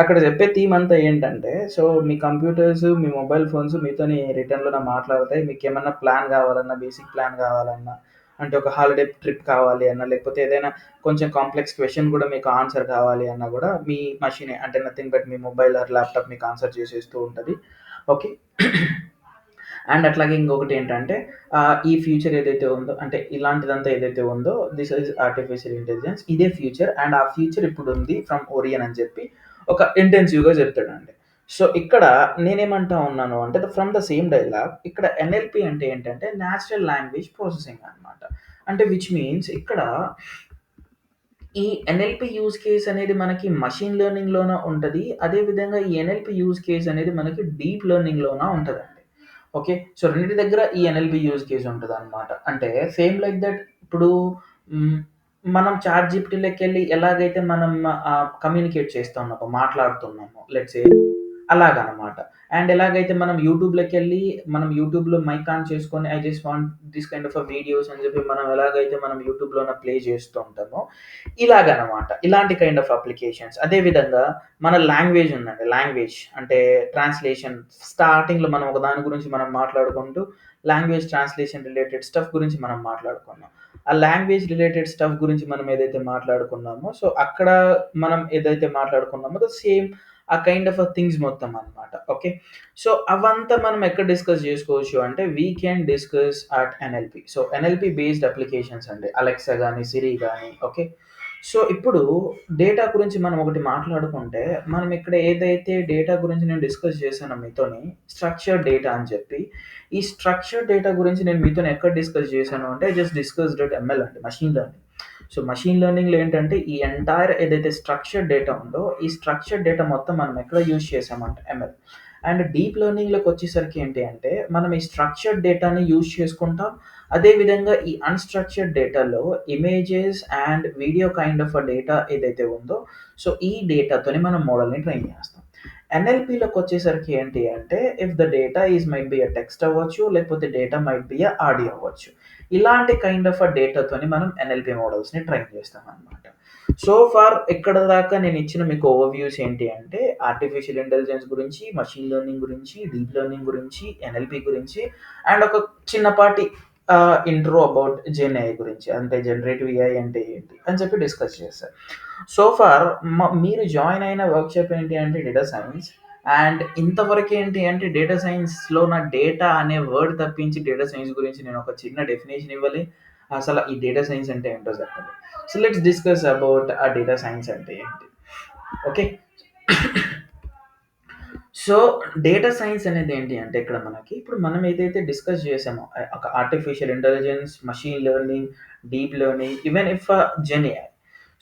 అక్కడ చెప్పే థీమ్ అంతా ఏంటంటే సో మీ కంప్యూటర్స్ మీ మొబైల్ ఫోన్స్ మీతోని రిటర్న్లో మాట్లాడతాయి. మీకు ఏమన్నా ప్లాన్ కావాలన్నా బేసిక్ ప్లాన్ కావాలన్నా అంటే ఒక హాలిడే ట్రిప్ కావాలి అన్నా లేకపోతే ఏదైనా కొంచెం కాంప్లెక్స్ క్వశ్చన్ కూడా మీకు ఆన్సర్ కావాలి అన్నా కూడా మీ మషినే అంటే nothing but me mobile are laptop మీకు ఆన్సర్ చేసేస్తూ ఉంటుంది. ఓకే, అండ్ అట్లాగే ఇంకొకటేంటంటే ఈ ఫ్యూచర్ ఏదైతే ఉందో అంటే ఇలాంటిదంతా ఏదైతే ఉందో దిస్ ఈజ్ ఆర్టిఫిషియల్ ఇంటెలిజెన్స్. ఇదే ఫ్యూచర్ అండ్ ఆ ఫ్యూచర్ ఇప్పుడుంది ఫ్రమ్ ఓరియన్ అని చెప్పి ఒక ఇంటెన్సివ్‌గా చెప్తాడండి. సో, ఇక్కడ నేనేమంటా ఉన్నాను అంటే ఫ్రమ్ ద సేమ్ డైలాగ్ ఇక్కడ ఎన్ఎల్‌పి అంటే ఏంటంటే నేచురల్ లాంగ్వేజ్ ప్రాసెసింగ్ అనమాట. అంటే విచ్ మీన్స్ ఇక్కడ ఈ ఎన్ఎల్‌పి యూజ్ కేస్ అనేది మనకి మషీన్ లెర్నింగ్‌లోన ఉంటది. అదే విధంగా ఈ ఎన్ఎల్‌పి యూజ్ కేస్ అనేది మనకి డీప్ లెర్నింగ్‌లోన ఉంటదండి. ఓకే. సో, రెండిటి దగ్గర ఈ ఎన్ఎల్‌పి యూజ్ కేస్ ఉంటదనమాట. అంటే సేమ్ లైక్ దట్ ఇప్పుడు హ్మ్, మనం చాట్‌జీపీటీలోకెళ్ళి ఎలాగైతే మనం కమ్యూనికేట్ చేస్తున్నామో, మాట్లాడుతున్నామో లెట్స్ సే అలాగనమాట. అండ్ ఎలాగైతే మనం యూట్యూబ్‌లోకెళ్ళి మనం యూట్యూబ్‌లో మైక్ ఆన్ చేసుకొని I just want this kind of videos అని చెప్పి మనం ఎలాగైతే మనం యూట్యూబ్‌లోన ప్లే చేస్తూ ఉంటామో ఇలాగనమాట. ఇలాంటి కైండ్ ఆఫ్ అప్లికేషన్స్. అదే విధంగా మన లాంగ్వేజ్ ఉందండి. లాంగ్వేజ్ అంటే ట్రాన్స్‌లేషన్ స్టార్టింగ్‌లో మనం ఒక దాని గురించి మనం మాట్లాడుకుంటూ లాంగ్వేజ్ ట్రాన్స్‌లేషన్ రిలేటెడ్ స్టఫ్ గురించి మనం మాట్లాడుకున్నాం. ఆ లాంగ్వేజ్ రిలేటెడ్ స్టఫ్ గురించి మనం ఏదైతే మాట్లాడుకున్నామో సో, అక్కడ మనం ఏదైతే మాట్లాడుకున్నామో ద సేమ్ ఆ కైండ్ ఆఫ్ థింగ్స్ మొత్తం అనమాట. ఓకే. సో, అవంతా మనం ఎక్కడ డిస్కస్ జేసుకోవచ్చు అంటే we can discuss at NLP. So, NLP based applications అండి. అలెక్సా గాని, సిరి గాని ఓకే. సో, ఇప్పుడు డేటా గురించి మనం ఒకటి మాట్లాడుకుంటే, మనం ఇక్కడ ఏదైతే డేటా గురించి నేను డిస్కస్ చేశానో మీతోని స్ట్రక్చర్డ్ డేటా అని చెప్పి, ఈ స్ట్రక్చర్డ్ డేటా గురించి నేను మీతోని ఎక్కడ డిస్కస్ చేశాను అంటే జస్ట్ డిస్కస్డ్ అట్ ఎంఎల్ అండి. Machine learning. సో, మషీన్ లెర్నింగ్‌లో ఏంటంటే ఈ ఎంటైర్ ఏదైతే స్ట్రక్చర్డ్ డేటా ఉందో, ఈ స్ట్రక్చర్డ్ డేటా మొత్తం మనం ఎక్కడ యూజ్ చేసామంటే ఎంఎల్. అండ్ డీప్ లెర్నింగ్‌లోకొచ్చేసరికి ఏంటి అంటే, మనం ఈ స్ట్రక్చర్డ్ డేటాని యూజ్ చేసుకుంటాం. అదే విధంగా ఈ అన్‌స్ట్రక్చర్డ్ డేటాలో images and video kind of data ఏదైతే ఉందో, సో, ఈ డేటాతోని మనం మోడల్‌ని ట్రైన్ చేస్తాం. ఎన్ఎల్‌పిలోకొచ్చేసరికి ఏంటి అంటే, if the data might be text అవ్వచ్చు, లేకపోతే డేటా మైట్ బి ఆడియో అవ్వచ్చు. ఇలాంటి కైండ్ ఆఫ్ డేటాతోని మనం ఎన్ఎల్‌పి మోడల్స్‌ని ట్రైన్ చేస్తామనమాట. సో ఫార్ ఇక్కడ దాకా నేను ఇచ్చిన మీకు ఓవర్‌వ్యూస్ ఏంటి అంటే, ఆర్టిఫిషియల్ ఇంటెలిజెన్స్ గురించి, మషీన్ లెర్నింగ్ గురించి, డీప్ లెర్నింగ్ గురించి, ఎన్ఎల్‌పి గురించి అండ్ ఒక చిన్నపాటి ఇంట్రో అబౌట్ జెన్ ఏఐ గురించి. అంటే జనరేటివ్ ఏఐ అంటే ఏంటి అని చెప్పి డిస్కస్ చేశా. సో ఫార్ మీరు జాయిన్ అయిన వర్క్‌షాప్ ఏంటి అంటే డేటా సైన్స్. అండ్ ఇంతవరకు ఏంటి అంటే డేటా సైన్స్‌లో నా డేటా అనే వర్డ్ తప్పించి డేటా సైన్స్ గురించి నేను ఒక చిన్న డెఫినిషన్ ఇవ్వలే. అసల ఈ డేటా సైన్స్ అంటే ఏంటో చెప్పలే. సో లెట్స్ డిస్కస్ అబౌట్ ఆ డేటా సైన్స్ అంటే ఏంటి. ఓకే. సో, డేటా సైన్స్ అనేది ఏంటి అంటే ఇక్కడ మనకి ఇప్పుడు మనం ఏదైతే డిస్కస్ చేసామో ఒక artificial intelligence, machine learning, deep learning, even if gen AI.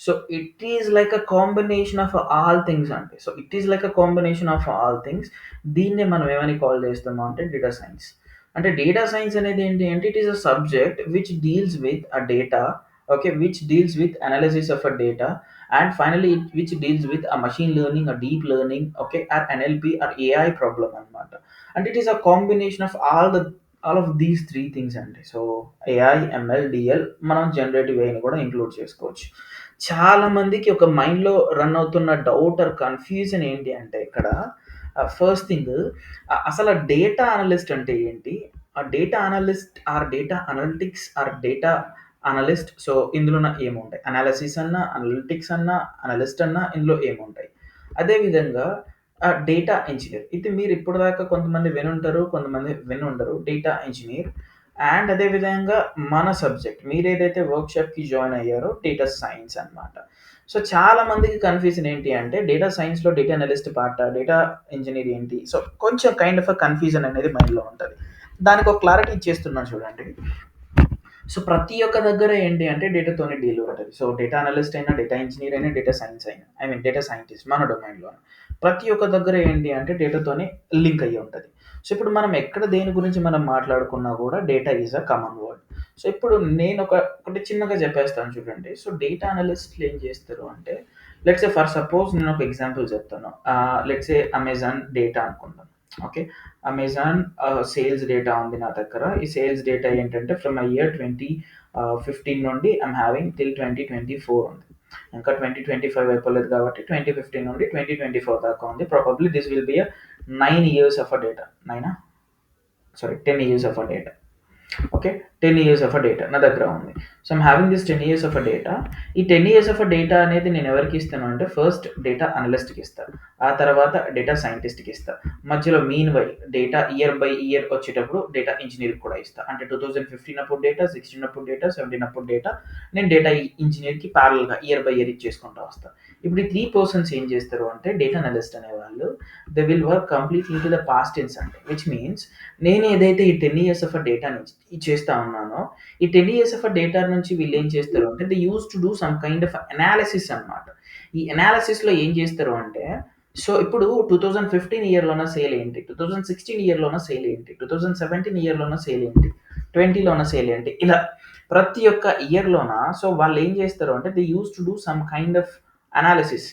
So, it is like a combination of all things అండి. So, it is like a combination of all things. దీన్నే మనం ఏమని కాల్ చేస్తాము అంటే డేటా సైన్స్. అంటే data science అనేది ఏంటి అంటే it is a subject which deals with a data okay. Which deals with analysis of a data and finally which deals with a machine learning or deep learning okay or NLP or AI problem అన్నమాట. And it is a combination of all of these three things అండి. So AI, ML, DL మనం generative ఏఐని కూడా include చేసుకోవచ్చు. చాలా మందికి ఒక మైండ్‌లో రన్ అవుతున్న డౌట్ ఆర్ కన్‌ఫ్యూజన్ ఏంటి అంటే ఇక్కడ ఫస్ట్ థింగ్ అసలు డేటా అనలిస్ట్ అంటే ఏంటి? ఆ data analyst or data analytics or data analyst. So, ఇందులోన ఏముంటాయి? అనాలిసిస్ అన్నా, అనలిటిక్స్ అన్నా, అనలిస్ట్ అన్నా ఇందులో ఏముంటాయి? అదే విధంగా డేటా ఇంజినీర్. ఇది మీరు ఇప్పటిదాకా కొంతమంది వినుంటారు, కొంతమంది వినుండరు. డేటా ఇంజినీర్ అండ్ అదే విధంగా మన సబ్జెక్ట్ మీరేదైతే వర్క్‌షాప్‌కి జాయిన్ అయ్యారో డేటా సైన్స్ అన్నమాట. సో, చాలా మందికి కన్‌ఫ్యూజన్ ఏంటి అంటే డేటా సైన్స్‌లో డేటా అనలిస్ట్ పార్టా? డేటా ఇంజినీర్ ఏంటి? సో, కొంచెం కైండ్ ఆఫ్ కన్‌ఫ్యూజన్ అనేది మైండ్‌లో ఉంటది. దానికి ఒక క్లారిటీ ఇచ్చేస్తున్నాను చూడండి. సో, ప్రతి ఒక్క దగ్గర ఏంటి అంటే డేటాతోనే డీల్ ఉంటది. సో, డేటా అనలిస్ట్ అయినా, డేటా ఇంజినీర్ అయినా, డేటా సైన్స్ అయినా ఐ మీన్ డేటా సైంటిస్ట్ మన డొమైన్‌లోన. ప్రతి ఒక్క దగ్గర ఏంటి అంటే డేటాతోనే లింక్ అయ్యి ఉంటది. సో, ఇప్పుడు మనం ఎక్కడ దేని గురించి మనం మాట్లాడుకున్నా గూడా data is a common word. So, ఇప్పుడు నేను ఒకటి చిన్నగా చెప్పేస్తాను చూడండి. సో, డేటా అనలిస్ట్‌లు ఏం చేస్తారు అంటే లెట్స్ సే ఫర్ సపోజ్ నేను ఒక ఎగ్జాంపుల్ చెప్తాను. లెట్స్ సే అమెజాన్ డేటా అనుకుందాం. ఓకే. అమెజాన్ సేల్స్ డేటా ఉంది నా దగ్గర. ఈ సేల్స్ డేటా ఏంటంటే ఫ్రమ్ ఇయర్ 2015 నుండి ఐయామ్ హావింగ్ టిల్ 2024 ఉంది. ఇంకా 2025 అయిపోలేదు కాబట్టి 2015 నుండి 2024 దాకా ఉంది. Probably this will be 9 years of data. 9ఆ? Sorry 10 years of data. Okay. 10 years of data నా దగ్గర ఉంది. So I'm having this 10 years of data. ఈ 10 ఇయర్స్ ఆఫ్ డేటా అనేది నేను ఎవరికి ఇస్తాను అంటే ఫస్ట్ డేటా అనలిస్ట్‌కి ఇస్తా. ఆ తర్వాత డేటా సైంటిస్ట్‌కి ఇస్తా. మధ్యలో mean while data year by year వచ్చేటప్పుడు డేటా ఇంజినీర్‌కి కూడా ఇస్తా. అంటే 2015 అప్పుడు డేటా, 16 అప్పుడు డేటా, 17 అప్పుడు డేటా నేను డేటా ఇంజినీర్‌కి ప్యారలల్‌గా ఇయర్ బై ఇయర్ ఇచ్చేసుకుంటా వస్తా. ఇప్పుడు ఈ 3 పర్సన్స్ ఏం చేస్తారు అంటే డేటా అనలిస్ట్ అనేవాళ్ళు they will work completely into the past tense అండి. విచ్ మీన్స్ నేను ఏదైతే ఈ 10 ఇయర్స్ ఆఫ్ డేటాని ఇచ్చేస్తా ఉన్నానో, ఈ 10 ఇయర్స్ ఆఫ్ డేటా నుంచి వీళ్ళేం చేస్తారు అంటే, they used to do some kind of analysis అనమాట. ఈ అనాలిసిస్‌లో ఏం చేస్తారు అంటే, సో ఇప్పుడు 2015 ఇయర్‌లోన సేల్ ఏంటి? 2016 ఇయర్‌లోన సేల్ ఏంటి? 2017 ఇయర్‌లోన సేల్ ఏంటి? 20లోన సేల్ ఏంటి? ఇలా ప్రతి ఒక్క ఇయర్‌లోన సో వాళ్ళేం చేస్తారు అంటే, they used to do some kind of analysis.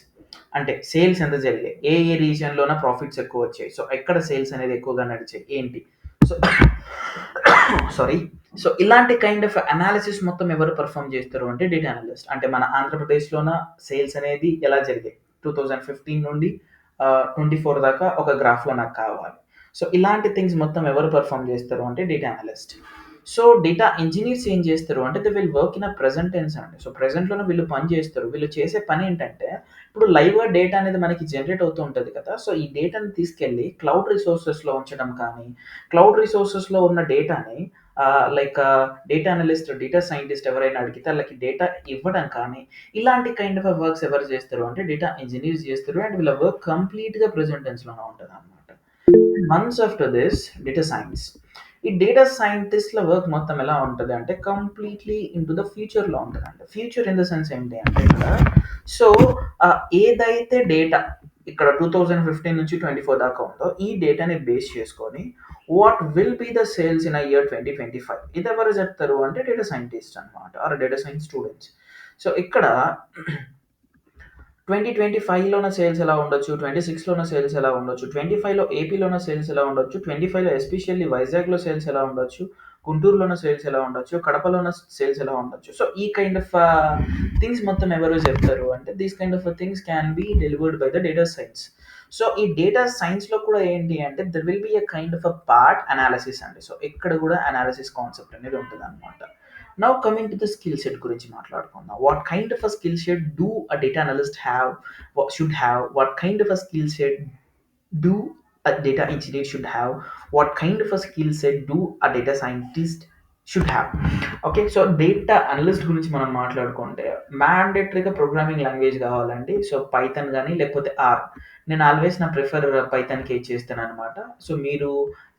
అంటే సేల్స్ ఎంత జరిగాయి? ఏ ఏ రీజియన్‌లోన ప్రాఫిట్స్ ఎక్కువొచ్చాయి? సో ఎక్కడ సేల్స్ అనేది ఎక్కువగా నడిచాయి? ఏంటి? So sorry. సో ఇలాంటి కైండ్ ఆఫ్ అనాలిసిస్ మొత్తం ఎవరు పెర్ఫార్మ్ చేస్తారు అంటే డేటా అనలిస్ట్. అంటే మన ఆంధ్రప్రదేశ్‌లోన సేల్స్ అనేది ఎలా జరిగాయి? 2015 నుండి 24 దాకా ఒక గ్రాఫ్‌లో నాకు కావాలి. సో ఇలాంటి థింగ్స్ మొత్తం ఎవరు పెర్ఫార్మ్ చేస్తారు అంటే data analyst. So data engineers ఏం చేస్తారు అంటే they will work in a present tense అండి. సో ప్రెజెంట్‌లోనే వీళ్ళు పని చేస్తారు. వీళ్ళు చేసే పని ఏంటంటే ఇప్పుడు లైవ్‌గా డేటా అనేది మనకి జనరేట్ అవుతూ ఉంటది కదా! సో ఈ డేటాని తీసుకెళ్ళి క్లౌడ్ రిసోర్సెస్‌లో ఉంచడం కానీ, క్లౌడ్ రిసోర్సెస్‌లో ఉన్న డేటాని like data analyst, data scientist ఎవరైనా అడిగితే ఆళ్ళకి డేటా ఇవ్వడం కానీ, ఇలాంటి కైండ్ ఆఫ్ వర్క్స్ ఎవరు చేస్తారు అంటే డేటా ఇంజినీర్స్ చేస్తారు. అండ్ వీళ్ళ వర్క్ కంప్లీట్‌గా ప్రెజెంట్ టెన్స్‌లోనే ఉంటదనమాట. Once after this data science. ఈ డేటా సైంటిస్ట్‌ల వర్క్ మొత్తం ఎలా ఉంటది అంటే కంప్లీట్‌లీ ఇంటూ ద ఫ్యూచర్‌లో ఉంటదండి. ఫ్యూచర్ ఇన్ ద సెన్స్ ఏంటి అంటే ఇక్కడ సో ఏదైతే డేటా ఇక్కడ 2015 నుంచి 24 దాకా ఉందో ఈ డేటాని బేస్ చేసుకొని what will be the sales in year 2025 ఇదెవరు చెప్తారు అంటే డేటా సైంటిస్ట్ అనమాట or data science students. So ఇక్కడ 2025లోన సేల్స్ ఎలా ఉండొచ్చు, 26లోన సేల్స్ ఎలా ఉండొచ్చు, 25లో ఏపీలోన సేల్స్ ఎలా ఉండొచ్చు, 25లో ఎస్పెషల్లీ వైజాగ్‌లో సేల్స్ ఎలా ఉండొచ్చు, గుంటూరులోన సేల్స్ ఎలా ఉండొచ్చు, కడపలోన సేల్స్ ఎలా ఉండొచ్చు. సో ఈ కైండ్ ఆఫ్ థింగ్స్ మొత్తం ఎవరు చెప్తారు అంటే these kind of things can be delivered by the data science. So ఈ డేటా సైన్స్‌లో కూడా ఏంటి అంటే there will be a kind of part analysis అండి. సో ఇక్కడ కూడా అనాలిసిస్ కాన్సెప్ట్ అనేది ఉంటదనమాట. Now coming to the skill set గురించి మాట్లాడుకుందాం. What kind of skill set do a data analyst have? Should have? What kind of a skill set do a data engineer should have? What kind of a skill set do a data scientist should have? Okay. So data analyst గురించి మనం మాట్లాడుకుంటే మ్యాండేటరీగా programming language కావాలండి. So Python కానీ లేకపోతే R. నేను always నా prefer పైథాన్‌కే ఇచ్చేస్తాననమాట. సో మీరు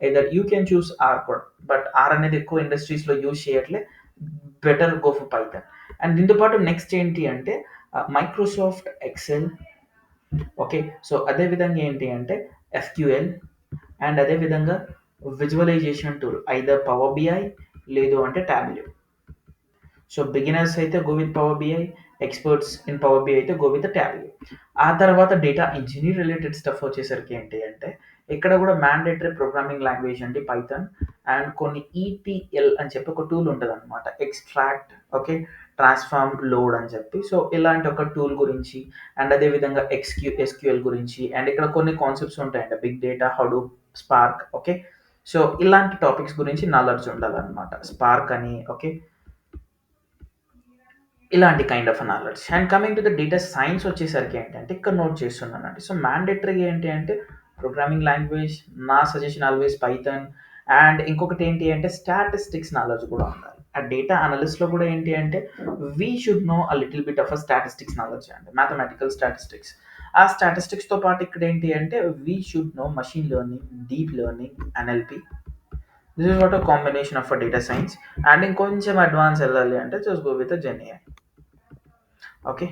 either you can choose R కూడా. బట్ ఆర్ అనేది ఎక్కువ ఇండస్ట్రీస్‌లో యూజ్ చేయట్లే. Better go for Python. And దీంతో పాటు నెక్స్ట్ ఏంటి అంటే మైక్రోసాఫ్ట్ ఎక్సెల్. ఓకే. సో అదే విధంగా ఏంటి అంటే ఎస్‌క్యూఎల్ అండ్ అదే విధంగా visualization tool either Power BI లేదు అంటే టాబ్లెట్. సో బిగినర్స్ అయితే go with Power BI, experts in Power BI అయితే గో విత్ టాబ్లెట్. ఆ తర్వాత డేటా ఇంజినీర్ రిలేటెడ్ స్టఫ్ వచ్చేసరికి ఏంటి అంటే ఇక్కడ కూడా మ్యాండేటరీ ప్రోగ్రామింగ్ లాంగ్వేజ్ అంటే పైథాన్ అండ్ కొన్ని ఈటీఎల్ అని చెప్పి ఒక టూల్ ఉంటదనమాట. ఎక్స్ట్రాక్ట్, ఓకే, ట్రాన్స్ఫార్మ్, లోడ్ అని చెప్పి. సో ఇలాంటి ఒక టూల్ గురించి అండ్ అదే విధంగా ఎస్క్యూఎల్ గురించి అండ్ ఇక్కడ కొన్ని కాన్సెప్ట్స్ ఉంటాయండి. Big data, Hadoop, Spark. Okay. So ఇలాంటి టాపిక్స్ గురించి నాలెడ్జ్ ఉండాలన్నమాట. స్పార్క్ అని, ఓకే, ఇలాంటి kind of knowledge. And coming to the data science వచ్చేసరికి ఏంటంటే ఇక్కడ నోట్ చేస్తున్నానండి. సో మ్యాండేటరీగా ఏంటి అంటే ప్రోగ్రామింగ్ లాంగ్వేజ్, నా సజెషన్ ఆల్వేస్ పైథాన్. అండ్ ఇంకొకటి ఏంటి అంటే స్టాటిస్టిక్స్ నాలెడ్జ్ కూడా ఉండాలి. ఆ డేటా అనలిస్ట్‌లో కూడా ఏంటి అంటే we should know a little bit of a statistics knowledge అండి. Mathematical statistics. ఆ స్టాటిస్టిక్స్‌తో పాటు ఇక్కడ ఏంటి అంటే we should know machine learning, deep learning, NLP. This is what a combination of a data science. And ఇంకొంచెం అడ్వాన్స్ వెళ్ళాలి అంటే just go with gen AI. Okay.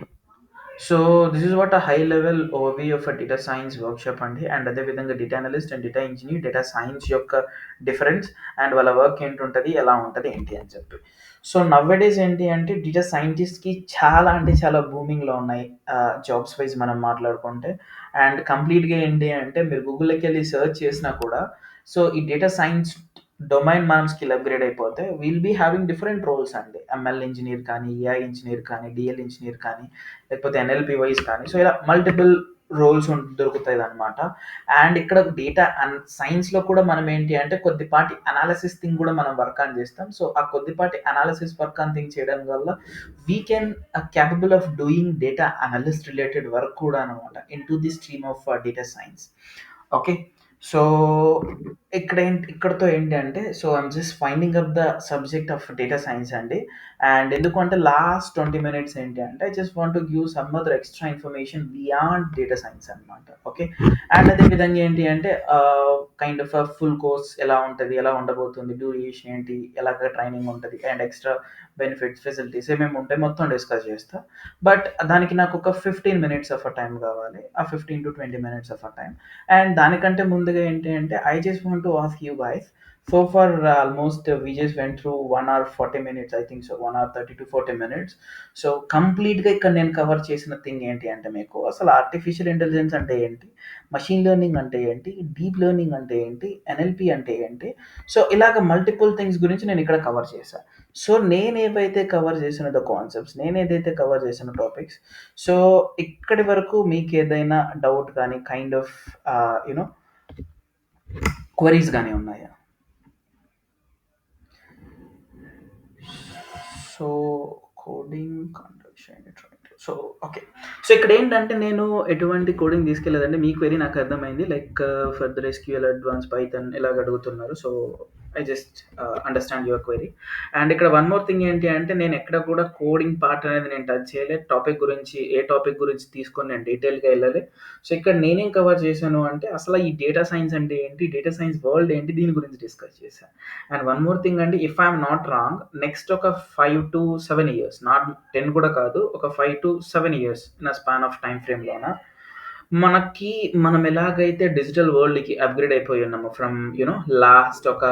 So this is what a high level overview of a data science workshop అండి. And అదే విధంగా data analyst and data engineer, data science యొక్క difference and వాళ్ళ work ఏంటుంటది, ఎలా ఉంటది, ఏంటి అని చెప్పి. సో నౌఎడేస్ ఏంటి అంటే డేటా సైంటిస్ట్‌కి చాలా అంటే చాలా బూమింగ్‌లో ఉన్నాయి జాబ్స్ వైస్ మనం మాట్లాడుకుంటే. అండ్ కంప్లీట్‌గా ఏంటి అంటే మీరు గూగుల్‌లోకెళ్ళి సెర్చ్ చేసినా కూడా సో ఈ డేటా సైన్స్ డొమైన్ మనం స్కిల్ అప్‌గ్రేడ్ అయిపోతే will be having different roles అండి. ఎంఎల్ ఇంజినీర్ కానీ, ఏఐ ఇంజినీర్ కానీ, డీఎల్ ఇంజినీర్ కానీ లేకపోతే ఎన్ఎల్‌పి వైస్ కానీ సో ఇలా మల్టిపుల్ రోల్స్ దొరుకుతాయనమాట. అండ్ ఇక్కడ డేటా సైన్స్‌లో కూడా మనం ఏంటి అంటే కొద్దిపాటి అనాలిసిస్ థింగ్ కూడా మనం వర్క్ ఆన్ చేస్తాం. సో, ఆ కొద్దిపాటి అనాలిసిస్ వర్క్ ఆన్ థింగ్ చేయడం వల్ల we can capable of doing data analyst related work కూడా అనమాట into the stream of data science. Okay. So, ఇక్కడితో ఏంటి అంటే so, I'm just winding up the subject of data science అండి. And ఎందుకంటే last 20 minutes ఏంటి అంటే I just want to give some other extra information beyond data science అనమాట. Okay. And అదే విధంగా ఏంటి అంటే కైండ్ ఆఫ్ ఫుల్ కోర్స్ ఎలా ఉంటది? ఎలా ఉండబోతుంది? డ్యూరేషన్ ఏంటి? ఎలాగ ట్రైనింగ్ ఉంటది? అండ్ ఎక్స్ట్రా బెనిఫిట్స్, ఫెసిలిటీస్ ఏమేమి ఉంటాయి మొత్తం డిస్కస్ చేస్తా. బట్ దానికి నాకు ఒక 15 మినిట్స్ ఆఫ్ టైం కావాలి. ఆ 15-20 మినిట్స్ ఆఫ్ టైం. అండ్ దానికంటే ముందుగా ఏంటి అంటే I just want to ask you guys. So far, almost we just went through 1 hour 40 minutes, I think so, 1 hour 30 to 40 minutes. So, కంప్లీట్‌గా ఇక్కడ నేను కవర్ చేసిన థింగ్ ఏంటి అంటే మీకు అసలు ఆర్టిఫిషియల్ ఇంటెలిజెన్స్ అంటే ఏంటి? మెషిన్ లెర్నింగ్ అంటే ఏంటి? డీప్ లెర్నింగ్ అంటే ఏంటి? ఎన్ఎల్‌పి అంటే ఏంటి? సో, ఇలాగ మల్టిపుల్ థింగ్స్ గురించి నేను ఇక్కడ కవర్ చేశా. సో, నేనేవైతే కవర్ చేసిన కాన్సెప్ట్స్, నేనేదైతే కవర్ చేసిన టాపిక్స్, సో, ఇక్కడి వరకు మీకేదైనా డౌట్ గానీ, kind of you know queries గానీ ఉన్నాయా? So, coding conduction so, okay. So, ఇక్కడేంటంటే నేను ఎటువంటి కోడింగ్ తీసుకెళ్ళలేదండి. మీ క్వెరీ నాకు అర్థమైంది. Like further SQL, advance Python ఇలాగ అడుగుతున్నారు. So, I just understand your query. And ఇక్కడ వన్ మోర్ థింగ్ ఏంటి అంటే నేను ఎక్కడ కూడా కోడింగ్ పార్ట్ అనేది నేను టచ్ చేయలేదు. ఏ టాపిక్ గురించి తీసుకొని నేను డీటెయిల్‌గా ఎళ్ళలే. సో, ఇక్కడ నేనేం కవర్ చేశాను అంటే అసల ఈ డేటా సైన్స్ అంటే ఏంటి? డేటా సైన్స్ వరల్డ్ ఏంటి? దీని గురించి డిస్కస్ చేశా. అండ్ వన్ మోర్ థింగ్ అండి, if I'm not wrong next ఒక 5-7 ఇయర్స్, నాట్ 10 కూడా కాదు, ఒక 5-7 years in a span of time ఫ్రేమ్‌లోన మనం ఎలాగైతే డిజిటల్ వరల్డ్‌కి అప్‌గ్రేడ్ అయిపోయి ఉన్నామో ఫ్రమ్ లాస్ట్ ఒక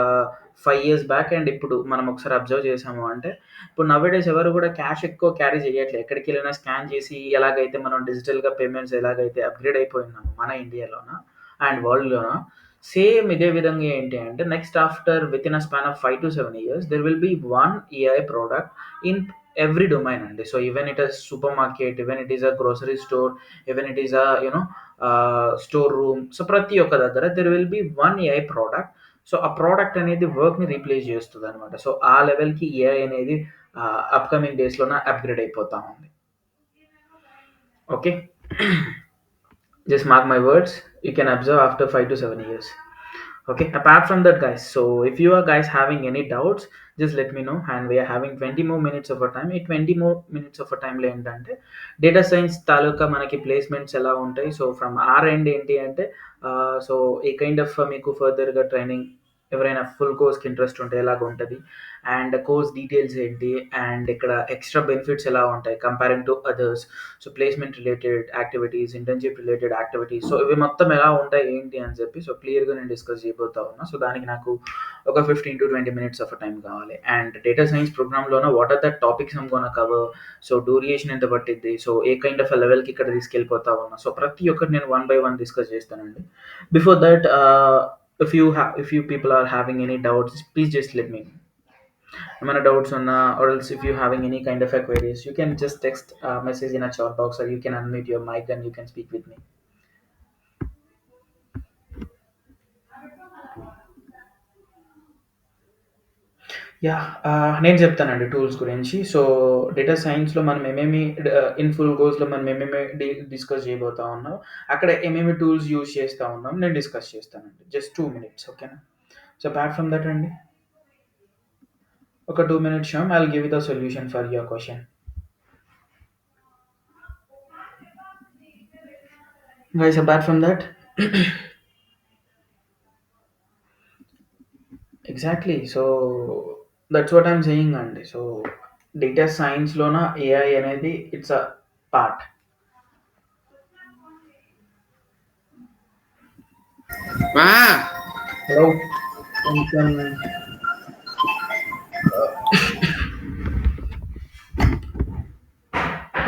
5 ఇయర్స్ బ్యాక్ అండ్ ఇప్పుడు మనం ఒకసారి అబ్జర్వ్ చేసాము అంటే ఇప్పుడు నౌ-ఏ-డేస్ ఎవరు కూడా క్యాష్ ఎక్కువ క్యారీ చేయట్లే. ఎక్కడికెళ్ళినా స్కాన్ చేసి ఎలాగైతే మనం డిజిటల్‌గా పేమెంట్స్ ఎలాగైతే అప్‌గ్రేడ్ అయిపోయి ఉన్నామో మన ఇండియాలోన అండ్ వరల్డ్‌లోన సేమ్ ఇదే విధంగా ఏంటి అంటే next after within a span of 5-7 years there will be one AI product in every domain అండి. So, even it is supermarket, even it is a grocery store, even it is a store room. So, ప్రతి ఒక్క దగ్గర there will be one AI product. So, ఆ product అనేది వర్క్‌ని replace చేస్తదనమాట. So, ఆ లెవెల్‌కి AI అనేది అప్‌కమింగ్ డేస్‌లోన అప్‌గ్రేడ్ అయిపోతా ఉంది. Okay. Just mark my words. You can observe after 5-7 years. Okay. Apart from that, guys, so if you are guys having any doubts, just let me know. And we are having 20 more minutes of a time. ఈ 20 more minutes of a టైంలో ఏంటంటే data science తాలూకా మనకి placements ఎలా ఉంటాయి. So, from are end ఏంటి అంటే so, ఈ kind of మీకు ఫర్దర్‌గా ట్రైనింగ్ ఎవరైనా ఫుల్ కోర్స్‌కి ఇంట్రెస్ట్ ఉంటే ఎలాగ ఉంటది. అండ్ కోర్స్ డీటెయిల్స్ ఏంటి. అండ్ ఇక్కడ ఎక్స్ట్రా బెనిఫిట్స్ ఎలా ఉంటాయి comparing to others. So, placement related activities, internship related activities. So, ఇవి మొత్తం ఎలా ఉంటాయి ఏంటి అని చెప్పి సో, క్లియర్‌గా నేను డిస్కస్ చేయబోతా ఉన్నా. సో, దానికి నాకు ఒక 15-20 మినిట్స్ ఆఫ్ టైం కావాలి. అండ్ డేటా సైన్స్ ప్రోగ్రామ్‌లోన what are the topics I'm gonna cover. So, duration ఎంత పట్టిద్ది. సో, ఏ కైండ్ ఆఫ్ లెవెల్‌కి ఇక్కడ తీసుకెళ్ళిపోతా ఉన్నా. సో, ప్రతి ఒక్కటి నేను వన్ బై వన్ డిస్కస్ చేస్తానండి. Before that if you people are having any doubts, please just let me know. ఏమైనా డౌట్స్ ఉన్నా or else if you having any kind of a queries, you can just text message in a chat box or you can unmute your mic and you can speak with me. నేను చెప్తానండి tools గురించి. So, data సైన్స్‌లో మనం ఏమేమి in full కోర్స్‌లో మనం ఏమేమి discuss చేయబోతా ఉన్నాం. అక్కడ ఏమేమి టూల్స్ యూజ్ చేస్తా ఉన్నాం నేను డిస్కస్ చేస్తానండి. జస్ట్ 2 మినిట్స్ ఓకేనా. సో, అపార్ట్ ఫ్రమ్ దట్ అండి ఒక 2 minutes Shyam I will give you the solution for your question. Guys, apart from that exactly. So, that's what I'm saying అండి. సో, డేటా సైన్స్‌లోన ఏఐ అనేది ఇట్స్ అ పార్ట్. హలో. కొంచెం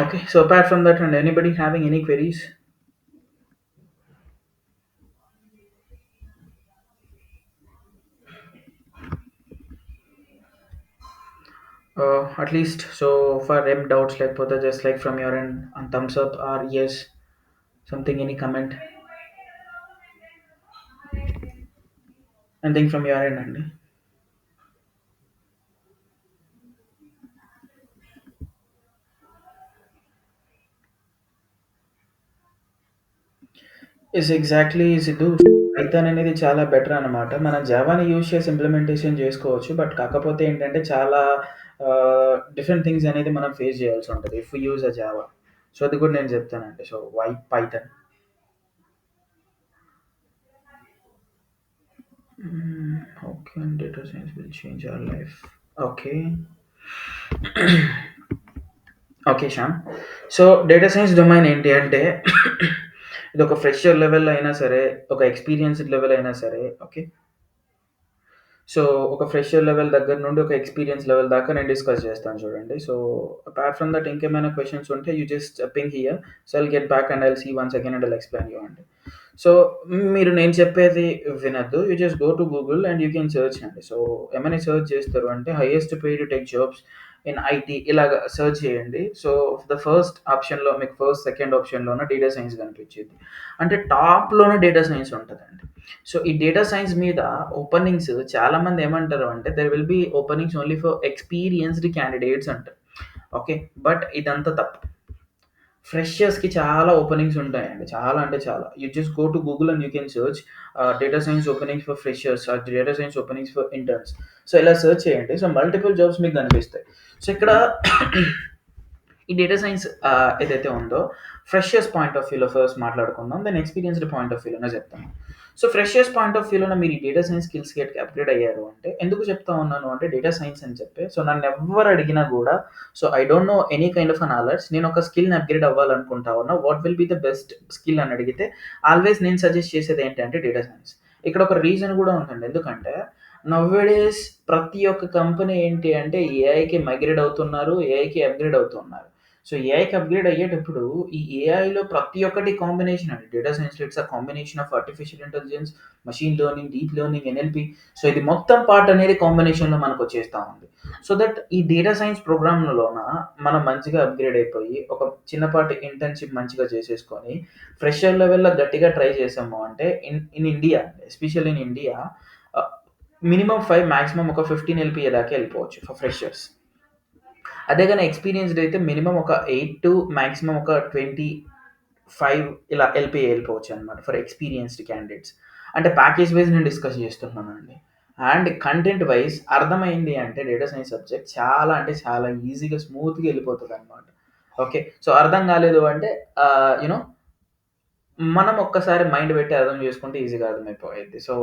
okay. So, apart from that అండి anybody having any queries? At least so far ఏం doubts లేకపోతే just like from your end and Thums up or yes Something, any comment? Anything from your end, Andy? Is exactly Siddhu. Python అనేది చాలా better అనమాట. మనం జావాని use చేసి implementation చేసుకోవచ్చు. But కాకపోతే ఏంటంటే చాలా డిఫరెంట్ థింగ్స్ అనేది మనం ఫేస్ చేయాల్సి ఉంటది. If we use Java. So అది కూడా నేను చెప్తానండి. So why Python? Okay. Data science will change our life. Okay. Okay Shyam. So data science domain ఏంటి అంటే ఇది ఒక ఫ్రెషర్ లెవెల్ అయినా సరే, ఒక ఎక్స్‌పీరియన్స్‌డ్ లెవెల్ అయినా సరే, ఓకే. సో ఒక ఫ్రెషర్ లెవెల్ దగ్గర నుండి ఒక ఎక్స్‌పీరియన్స్ లెవెల్ దాకా నేను డిస్కస్ చేస్తాను చూడండి. సో అపార్ట్ ఫ్రమ్ దట్ ఇంకేమైనా క్వెషన్స్ ఉంటే you just ping here. So I'll get back and I'll see once again and I'll explain you అండి. సో మీరు నేను చెప్పేది వినొద్దు. You just go to Google and you can search అండి. So ఏమని search చేస్తారు అంటే highest paid tech jobs in IT ఇలాగ సెర్చ్ చేయండి. సో ద ఫస్ట్ ఆప్షన్‌లో మీకు ఫస్ట్, సెకండ్ ఆప్షన్‌లోన డేటా సైన్స్ కనిపించిద్ది. అంటే టాప్‌లోనే డేటా సైన్స్ ఉంటదండి. సో ఈ డేటా సైన్స్ మీద ఓపెనింగ్స్ చాలామంది ఏమంటారు అంటే there will be openings only for experienced candidates అంటారు. ఓకే. బట్ ఇదంతా తప్పు. ఫ్రెషర్స్‌కి చాలా ఓపెనింగ్స్ ఉంటాయండి. చాలా అంటే చాలా. You just go to Google and you can search data science openings for freshers or data science openings for interns. So ఇలా సెర్చ్ చేయండి. సో మల్టిపుల్ జాబ్స్ మీకు కనిపిస్తాయి. సో ఇక్కడ ఈ డేటా సైన్స్ ఏదైతే ఉందో ఫ్రెషర్స్ పాయింట్ ఆఫ్ వ్యూలో first మాట్లాడుకుందాం. దెన్ ఎక్స్‌పీరియన్స్‌డ్ పాయింట్ ఆఫ్ వ్యూలోనే చెప్తాను. సో ఫ్రెషర్స్ పాయింట్ ఆఫ్ వ్యూలోన మీరు ఈ డేటా సైన్స్ స్కిల్స్ గెట్‌కి అప్‌గ్రేడ్ అయ్యారు అంటే ఎందుకు చెప్తా ఉన్నాను అంటే డేటా సైన్స్ అని చెప్పి సో నన్నెవ్వరు అడిగినా గూడా so I don't know any kind of knowledge. నేను ఒక స్కిల్‌ని అప్‌గ్రేడ్ అవ్వాలనుకుంటా ఉన్నా. What will be the best skill అని అడిగితే ఆల్వేస్ నేను సజెస్ట్ చేసేది ఏంటంటే డేటా సైన్స్. ఇక్కడ ఒక రీజన్ గూడా ఉందండి. ఎందుకంటే నౌవేడేస్ ప్రతి ఒక్క కంపెనీ ఏంటి అంటే ఏఐకి మైగ్రేట్ అవుతున్నారు. ఏఐకి అప్‌గ్రేడ్ అవుతున్నారు. సో ఏఐకి అప్‌గ్రేడ్ అయ్యేటప్పుడు ఈ ఏఐలో ప్రతి ఒక్కటి కాంబినేషన్ అండి. డేటా సైన్స్‌లో it's a combination of artificial intelligence, machine learning, deep learning, NLP. So ఇది మొత్తం పార్ట్ అనేది కాంబినేషన్‌లో మనకొచ్చేస్తా ఉంది. సో దట్ ఈ డేటా సైన్స్ ప్రోగ్రామ్‌లోన మనం మంచిగా అప్‌గ్రేడ్ అయిపోయి ఒక చిన్నపాటి ఇంటర్న్‌షిప్ మంచిగా చేసేసుకొని ఫ్రెషర్ లెవెల్‌లో గట్టిగా ట్రై చేసాము అంటే in India especially in India minimum 5 maximum ఒక 15 ఎల్‌పీఏ దాకా వెళ్ళిపోవచ్చు ఫర్ ఫ్రెషర్స్. అదే గాని ఎక్స్‌పీరియన్స్‌డ్ అయితే మినిమమ్ ఒక 8 టు మాక్సిమం ఒక 25 ఇలా ఎల్‌పీఏ వెళ్ళిపోవచ్చనమాట ఫర్ ఎక్స్‌పీరియన్స్‌డ్ క్యాండిడేట్స్. అంటే ప్యాకేజ్ వైస్ నేను డిస్కస్ చేస్తున్నానండి. అండ్ కంటెంట్ వైస్ అర్థమైంది అంటే డేటా సైన్స్ సబ్జెక్ట్ చాలా అంటే చాలా ఈజీగా స్మూత్‌గా వెళ్ళిపోతదనమాట. ఓకే. సో అర్థం కాలేదు అంటే యూ నో మనం ఒక్కసారి మైండ్ పెట్టి అర్థం చేసుకుంటే ఈజీగా అర్థమైపోయిద్ది. సో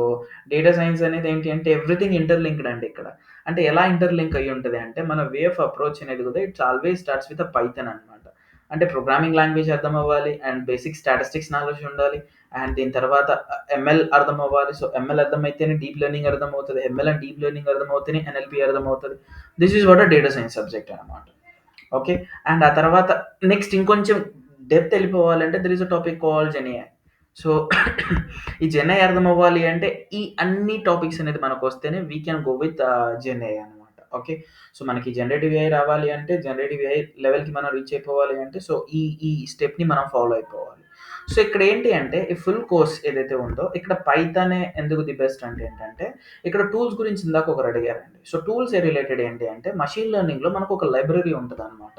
డేటా సైన్స్ అనేది ఏంటి అంటే ఎవ్రీథింగ్ ఇంటర్‌లింక్డ్ అండి ఇక్కడ. అంటే ఎలా ఇంటర్‌లింక్ అయ్యి ఉంటది అంటే మన వే ఆఫ్ అప్రోచ్ అనేది కూడా it's always starts with Python అనమాట. అంటే ప్రోగ్రామింగ్ లాంగ్వేజ్ అర్థం అవ్వాలి అండ్ బేసిక్ స్టాటిస్టిక్స్ నాలెడ్జ్ ఉండాలి. అండ్ దీని తర్వాత ఎంఎల్ అర్థం అవ్వాలి. సో ఎంఎల్ అర్థమైతేనే డీప్ లెర్నింగ్ అర్థమవుతది. ఎంఎల్ అండ్ డీప్ లెర్నింగ్ అర్థమవుతేనే ఎన్ఎల్‌పి అర్థమవుతది. This is what a data science subject అనమాట. ఓకే. అండ్ ఆ తర్వాత నెక్స్ట్ ఇంకొంచెం డెప్త్ వెళ్ళిపోవాలంటే there is a topic called gen AI. So ఈ జెన్‌ఏఐ అర్థం అవ్వాలి అంటే ఈ అన్ని టాపిక్స్ అనేది మనకొస్తేనే we can go with gen AI అనమాట. ఓకే. సో మనకి జనరేటివ్ ఏఐ రావాలి అంటే జనరేటివ్ ఏఐ లెవెల్‌కి మనం రీచ్ అయిపోవాలి అంటే సో ఈ స్టెప్‌ని మనం ఫాలో అయిపోవాలి. సో ఇక్కడ ఏంటి అంటే ఈ ఫుల్ కోర్స్ ఏదైతే ఉందో ఇక్కడ పైథానే ఎందుకు ది బెస్ట్ అంటే ఏంటంటే ఇక్కడ టూల్స్ గురించి ఇందాక ఒకరు అడిగారండి. సో టూల్స్ రిలేటెడ్ ఏంటి అంటే మెషిన్ లెర్నింగ్‌లో మనకు ఒక లైబ్రరీ ఉంటదనమాట.